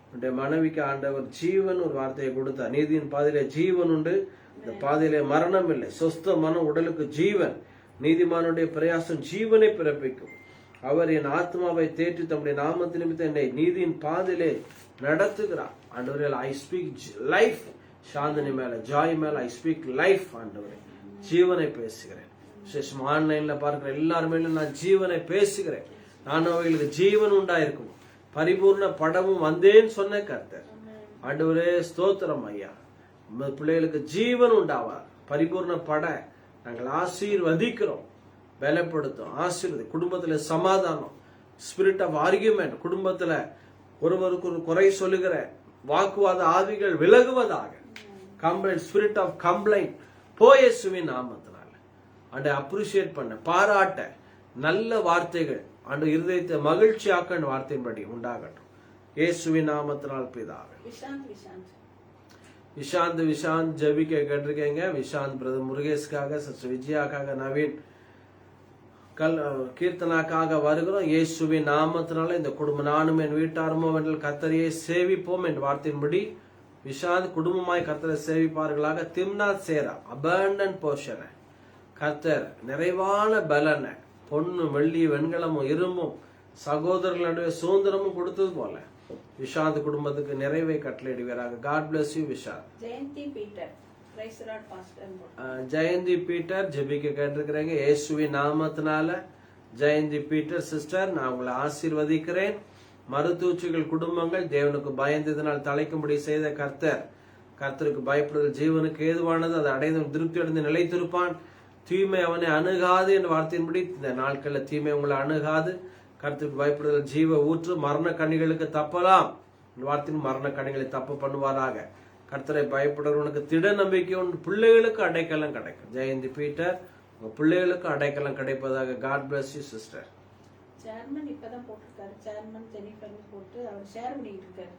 [SPEAKER 1] உன்னுடைய மனைவிக்கு ஆண்டவர் ஜீவன் ஒரு வார்த்தையை கொடுத்தார். நீதியின் பாதையில ஜீவன் உண்டு, இந்த பாதையில மரணம் இல்லை. சொஸ்த மனம் உடலுக்கு ஜீவன், நீதிமானுடைய பிரயாசம் ஜீவனை பிறப்பிக்கும். அவர் என் ஆத்மாவை தேற்றி தம்முடைய நாமத்து நிமித்தம் என்னை நீதியின் பாதையிலே நடத்துகிறார். ஆண்டவரே, ஐ ஸ்பீக் லைஃப். சாந்தினி மேல, ஜாய் மேல ஐ ஸ்பீக் லைஃப். ஆண்டவரே, ஜீவனை பேசுகிறேன். விசேஷம் ஆன்லைன்ல பார்க்கிற எல்லாருமே நான் ஜீவனை பேசுகிறேன். நான் அவைகளுக்கு ஜீவன் உண்டாயிருக்கும், பரிபூர்ண படமும் வந்தேன்னு சொன்ன கர்த்தர். ஆண்டவரே, ஸ்தோத்திரம் ஐயா. பிள்ளைகளுக்கு ஜீவன் உண்டாவார், பரிபூர்ண பட நாங்கள் ஆசீர்வதிக்கிறோம். பலப்படுத்தும், ஆசீர்வதி. குடும்பத்துல சமாதானம், ஸ்பிரிட் ஆஃப் ஆர்கியூமெண்ட், குடும்பத்துல ஒருவருக்கு ஒரு குறை சொல்லுகிற வாக்குவாத ஆவிகள் விலகுவதாக. கம்ப்ளைண்ட், ஸ்பிரிட் ஆஃப் கம்ப்ளைண்ட் போயேசுவின் நாமத்தினால அண்டை அப்ரிஷியேட் பண்ண, பாராட்ட நல்ல வார்த்தைகள் அண்டு இருதயத்தை மகிழ்ச்சியாக்க வார்த்தையின்படி உண்டாகட்டும். இயேசுவின் நாமத்தினால் பிதாவே. விஷாந்த் ஜபிக்க கேட்டிருக்கீங்க. விஷாந்த் பிரதர் முருகேஷ்காக, சிஸ்டர் விஜயாக்காக, நவீன் கீர்த்தனாக்காக வருகிறோம். இயேசுவின் நாமத்தினால இந்த குடும்பம் நானும் என் வீட்டாருமோ வென்றல் கர்த்தரையை சேவிப்போம் என்ற வார்த்தையின்படி விஷாந்த் குடும்பமாய் கர்த்தரை சேவிப்பார்களாக. திம்னாத் சேரா அபண்டன்ட் போஷனை கர்த்தர் நிறைவான பலனை, பொண்ணு வெள்ளி வெண்கலமும் இரும்பும் சகோதரர்கள் நடுவே சுதந்திரமும் கொடுத்தது போல விஷாந்த் குடும்பத்துக்கு நிறைவை கட்டளையிடுவாராக. God bless you Vishanth. Jayanthi Peter ஜெபிக்க கேட்டிருக்கிறீங்க. இயேசுவின் நாமத்தினால ஜெயந்தி பீட்டர் சிஸ்டர், நான் உங்களை ஆசீர்வதிக்கிறேன். மருத்துவச்சிகள் குடும்பங்கள் தேவனுக்கு பயந்ததினால் தலைக்கும்படி செய்த கர்த்தர், கர்த்தருக்கு பயப்படுதல் ஜீவனுக்கு ஏதுவானது, அதை அடைந்து திருப்தி அடைந்து நிலைத்திருப்பான். தீமை அவனை அணுகாது என்ற வார்த்தையின்படி இந்த நாட்கள்ல தீமை உங்களை அணுகாது. கர்த்தருக்கு பயப்படுதல் ஜீவ ஊற்று, மரண கண்ணிகளுக்கு தப்பலாம் வார்த்தையின் மரண கண்ணிகளை தப்பு பண்ணுவாராக. கர்த்தரை பயப்படுறவனுக்கு திட நம்பிக்கை உண்டு, பிள்ளைகளுக்கு அடைக்கலம் கிடைக்கும். ஜெயந்தி பீட்டர், உங்க பிள்ளைகளுக்கு அடைக்கலம் கிடைப்பதாக. God bless you sister.
[SPEAKER 2] Chairman இப்பதான் போட்டுருக்காரு, சேர்மன் ஜெனிஃபர் போட்டு அவர் ஷேர் பண்ணிட்டு இருக்காரு.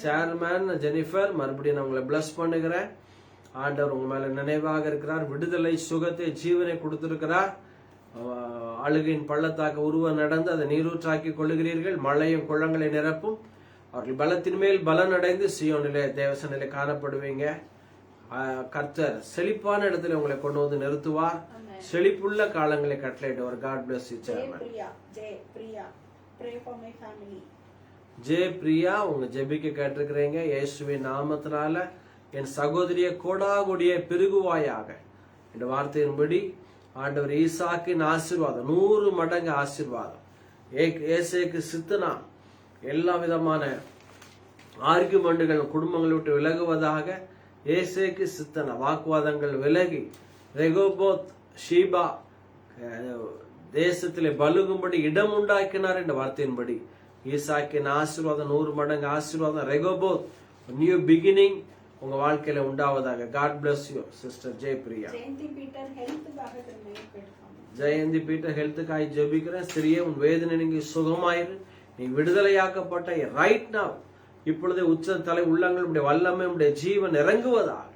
[SPEAKER 1] சேர்மன் ஜெனிஃபர், மறுபடியும் நான் உங்களை பிளஸ் பண்ணுகிறேன். ஆண்டவர் உங்க மேல நினைவாக இருக்கிறார். விடுதலை, சுகத்தை, ஜீவனை கொடுத்திருக்கிறார். அழுகையின் பள்ளத்தாக்க உருவ நடந்து அதை நீரூற்றாக்கி கொள்ளுகிறீர்கள். மழையும் குளங்களை நிரப்பும். அவர்கள் பலத்தின் மேல் பலன் அடைந்து சியோனிலே தேவசனிலே காணப்படுவீங்க. கர்த்தர் செழிப்பான இடத்துல உங்களை கொண்டு வந்து நிறுத்துவார். செழிப்புள்ள காலங்களை கட்டளையிடுவார். God bless you chairman.
[SPEAKER 2] Pray for my family.
[SPEAKER 1] ஜெய பிரியா உங்க ஜெபிக்க கேட்டிருக்கிறீங்க. இயேசுவின் நாமத்தினால என் சகோதரிய கோடாகொடிய பெருகுவாயாக இந்த வார்த்தையின்படி ஆண்டவர் ஈசாக்கின் ஆசீர்வாதம் 100 மடங்கு ஆசீர்வாதம். ஏசேக்கு சித்தனா எல்லா விதமான ஆர்குமெண்ட்டுகள் குடும்பங்களை விட்டு விலகுவதாக. ஏசேக்கு சித்தனா வாக்குவாதங்கள் விலகி ரெகோபோத் ஷீபா தேசத்திலே பலுகும்படி இடம் உண்டாக்கினார் என்ற வார்த்தையின்படி ஈசாக்கின் ஆசீர்வாதம் 100 மடங்கு ஆசீர்வாதம். ரெகோபோத் நியூ பிகினிங் உங்க வாழ்க்கையில உண்டாவதாக. God bless you sister Jayapriya. Jayanthi Peter ஹெல்த்துக்காய் ஜெபிக்கிறேன். சிறிய உன் வேதனை நீங்க சுகமாயிரு, நீ விடுதலையாக்கப்பட்ட ரைட் நவ். இப்பொழுதே உச்ச தலை உள்ளங்கள் வல்லமை உடைய ஜீவன் இறங்குவதாக.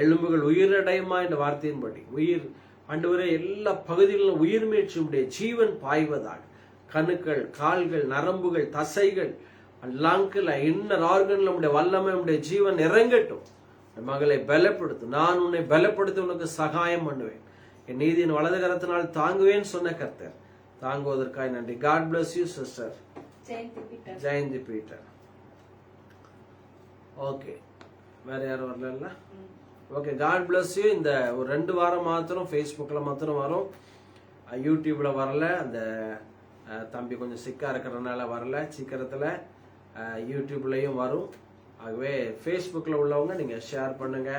[SPEAKER 1] எலும்புகள் உயிரடையுமா என்ற வார்த்தையின்படி உயிர் ஆண்டவரே எல்லா பகுதிகளிலும் உயிர் மீட்சி உடைய ஜீவன் பாய்வதாக. கணுக்கள், கால்கள், நரம்புகள், தசைகள், லங்கில், இன்னர் ஆர்கன்ல உடைய வல்லமை உடைய ஜீவன் இறங்கட்டும். மகளை பலப்படுத்தும். நான் உன்னை பலப்படுத்த உனக்கு சகாயம் பண்ணுவேன். என் நீதியின் வலது கரத்தினால் தாங்குவேன் சொன்ன கர்த்தர் தாங்குவதற்காக நன்றி. God bless you sister Jayanthi Peter. Okay, வேற யாரும் வரல. Okay, God bless you. இந்த ஒரு 2 வாரம் மாத்திரம் ஃபேஸ்புக்கில் மாத்திரம் வரும், யூடியூப்ல வரல. அந்த தம்பி கொஞ்சம் சிக்கா இருக்கிறதுனால வரல. சீக்கிரத்தில் யூடியூப்லையும் வரும். ஆகவே ஃபேஸ்புக்கில் உள்ளவங்க நீங்கள் ஷேர் பண்ணுங்க.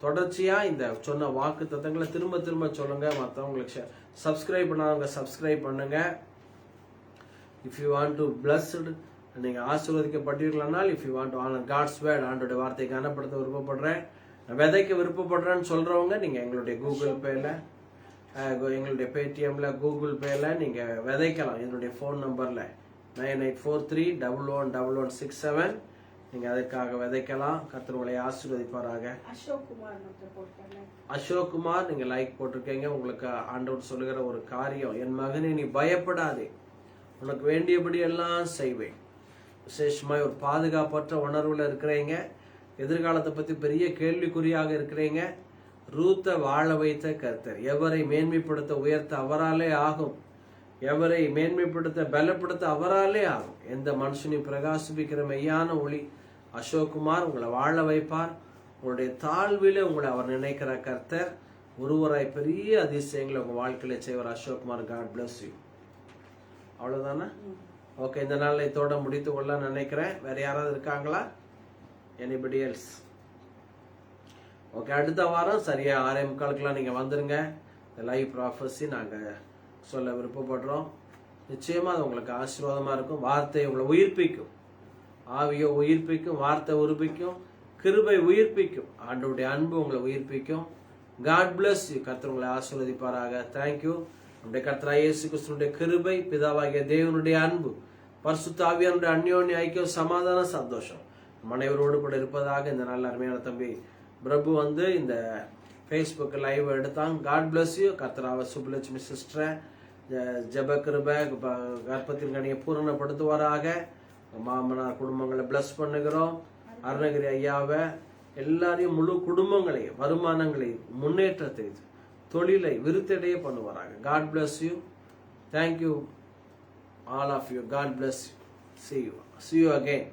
[SPEAKER 1] தொடர்ச்சியாக இந்த சொன்ன வாக்கு தத்தங்களை திரும்ப திரும்ப சொல்லுங்க. மற்றவங்களுக்கு சப்ஸ்கிரைப் பண்ணாதவங்க சப்ஸ்கிரைப் பண்ணுங்க. If you want to blessed நீங்கள் ஆசீர்வதிக்கப்பட்டீர்களானால், if you want to honour God's word ஆண்டோட வார்த்தைக்கு கனப்படுத்த விருப்பப்படுறேன், விதைக்க விருப்பப்படுறேன்னு சொல்றவங்க நீங்கள் எங்களுடைய கூகுள் பேல, எங்களுடைய பேடிஎம்ல, கூகுள் பேல நீங்கள் விதைக்கலாம். என்னுடைய ஃபோன் நம்பர்ல 9843111167 நீங்க அதற்காக விதைக்கலாம். கர்த்தர் உங்களை ஆசீர்வதிப்பாராக. அசோக் குமார் நீங்க லைக் போட்டிருக்கீங்க. உங்களுக்கு ஆண்டவர் சொல்லுகிற ஒரு காரியம், என் மகனை நீ பயப்படாதே, உனக்கு வேண்டியபடி எல்லாம் செய்வேன். விசேஷமாய் ஒரு பாதுகாப்பற்ற உணர்வுல இருக்கிறீங்க. எதிர்காலத்தை பத்தி பெரிய கேள்விக்குறியாக இருக்கிறீங்க. ரூத்தை வாழ வைத்த கர்த்தர் எவரை மேன்மைப்படுத்த உயர்த்த அவராலே ஆகும். எவரை மேன்மைப்படுத்த பலப்படுத்த அவராலே ஆகும். எந்த மனுஷனையும் பிரகாசிப்பிக்கிற மெய்யான ஒளி அசோக்குமார் உங்களை வாழ வைப்பார். உங்களுடைய தாழ்வில உங்களை அவர் நினைக்கிற கர்த்தர் ஒருவராய் பெரிய அதிசயங்களை உங்க வாழ்க்கையில செய்வார். Ashokkumar, God bless you. அவ்வளவுதானே? ஓகே, இந்த நாள் இதோட முடித்து கொள்ள நினைக்கிறேன். வேற யாராவது இருக்காங்களா? Anybody else? ஓகே, அடுத்த வாரம் சரியா 6:45 நீங்க வந்துருங்க. இந்த லைவ் ப்ராஃபஸி நாங்க சொல்ல விருப்பப்படுறோம். நிச்சயமா அது உங்களுக்கு ஆசீர்வாதமா இருக்கும். வார்த்தை உங்களை உயிர்ப்பிக்கும். ஆவியோ உயிர்ப்பிக்கும், வார்த்தை உயிர்ப்பிக்கும், கிருபை உயிர்ப்பிக்கும், ஆண்டவருடைய அன்பு உங்களை உயிர்ப்பிக்கும். God bless you. கர்த்தர் உங்களை ஆசீர்வதிப்பாராக. தேங்க்யூ. நம்முடைய கர்த்தராகிய இயேசு கிறிஸ்துவினுடைய கிருபை, பிதாவாகிய தேவனுடைய அன்பு, பரிசுத்த ஆவியானுடைய அந்யோன்ய ஐக்கியம், சமாதான சந்தோஷம் அனைவரோடு கூட இருப்பதாக. இந்த நல்ல அருமையான தம்பி பிரபு வந்து இந்த ஃபேஸ்புக் லைவ் எடுத்தாங்க. God bless you. கர்த்தராவ சுப்புலட்சுமி சிஸ்டரை ஜெபக்கிருபை கர்ப்பத்தின் கனியை பூரணப்படுத்துவாராக. மாமனார் குடும்பங்களை பிளஸ் பண்ணுகிறோம். அருணகிரி ஐயாவை எல்லாரையும் முழு குடும்பங்களையும் வருமானங்களையும் முன்னேற்றத்தை தொழிலை விருத்தடைய பண்ணுவாராக. God bless you. Thank you all of you. God bless you. See you again.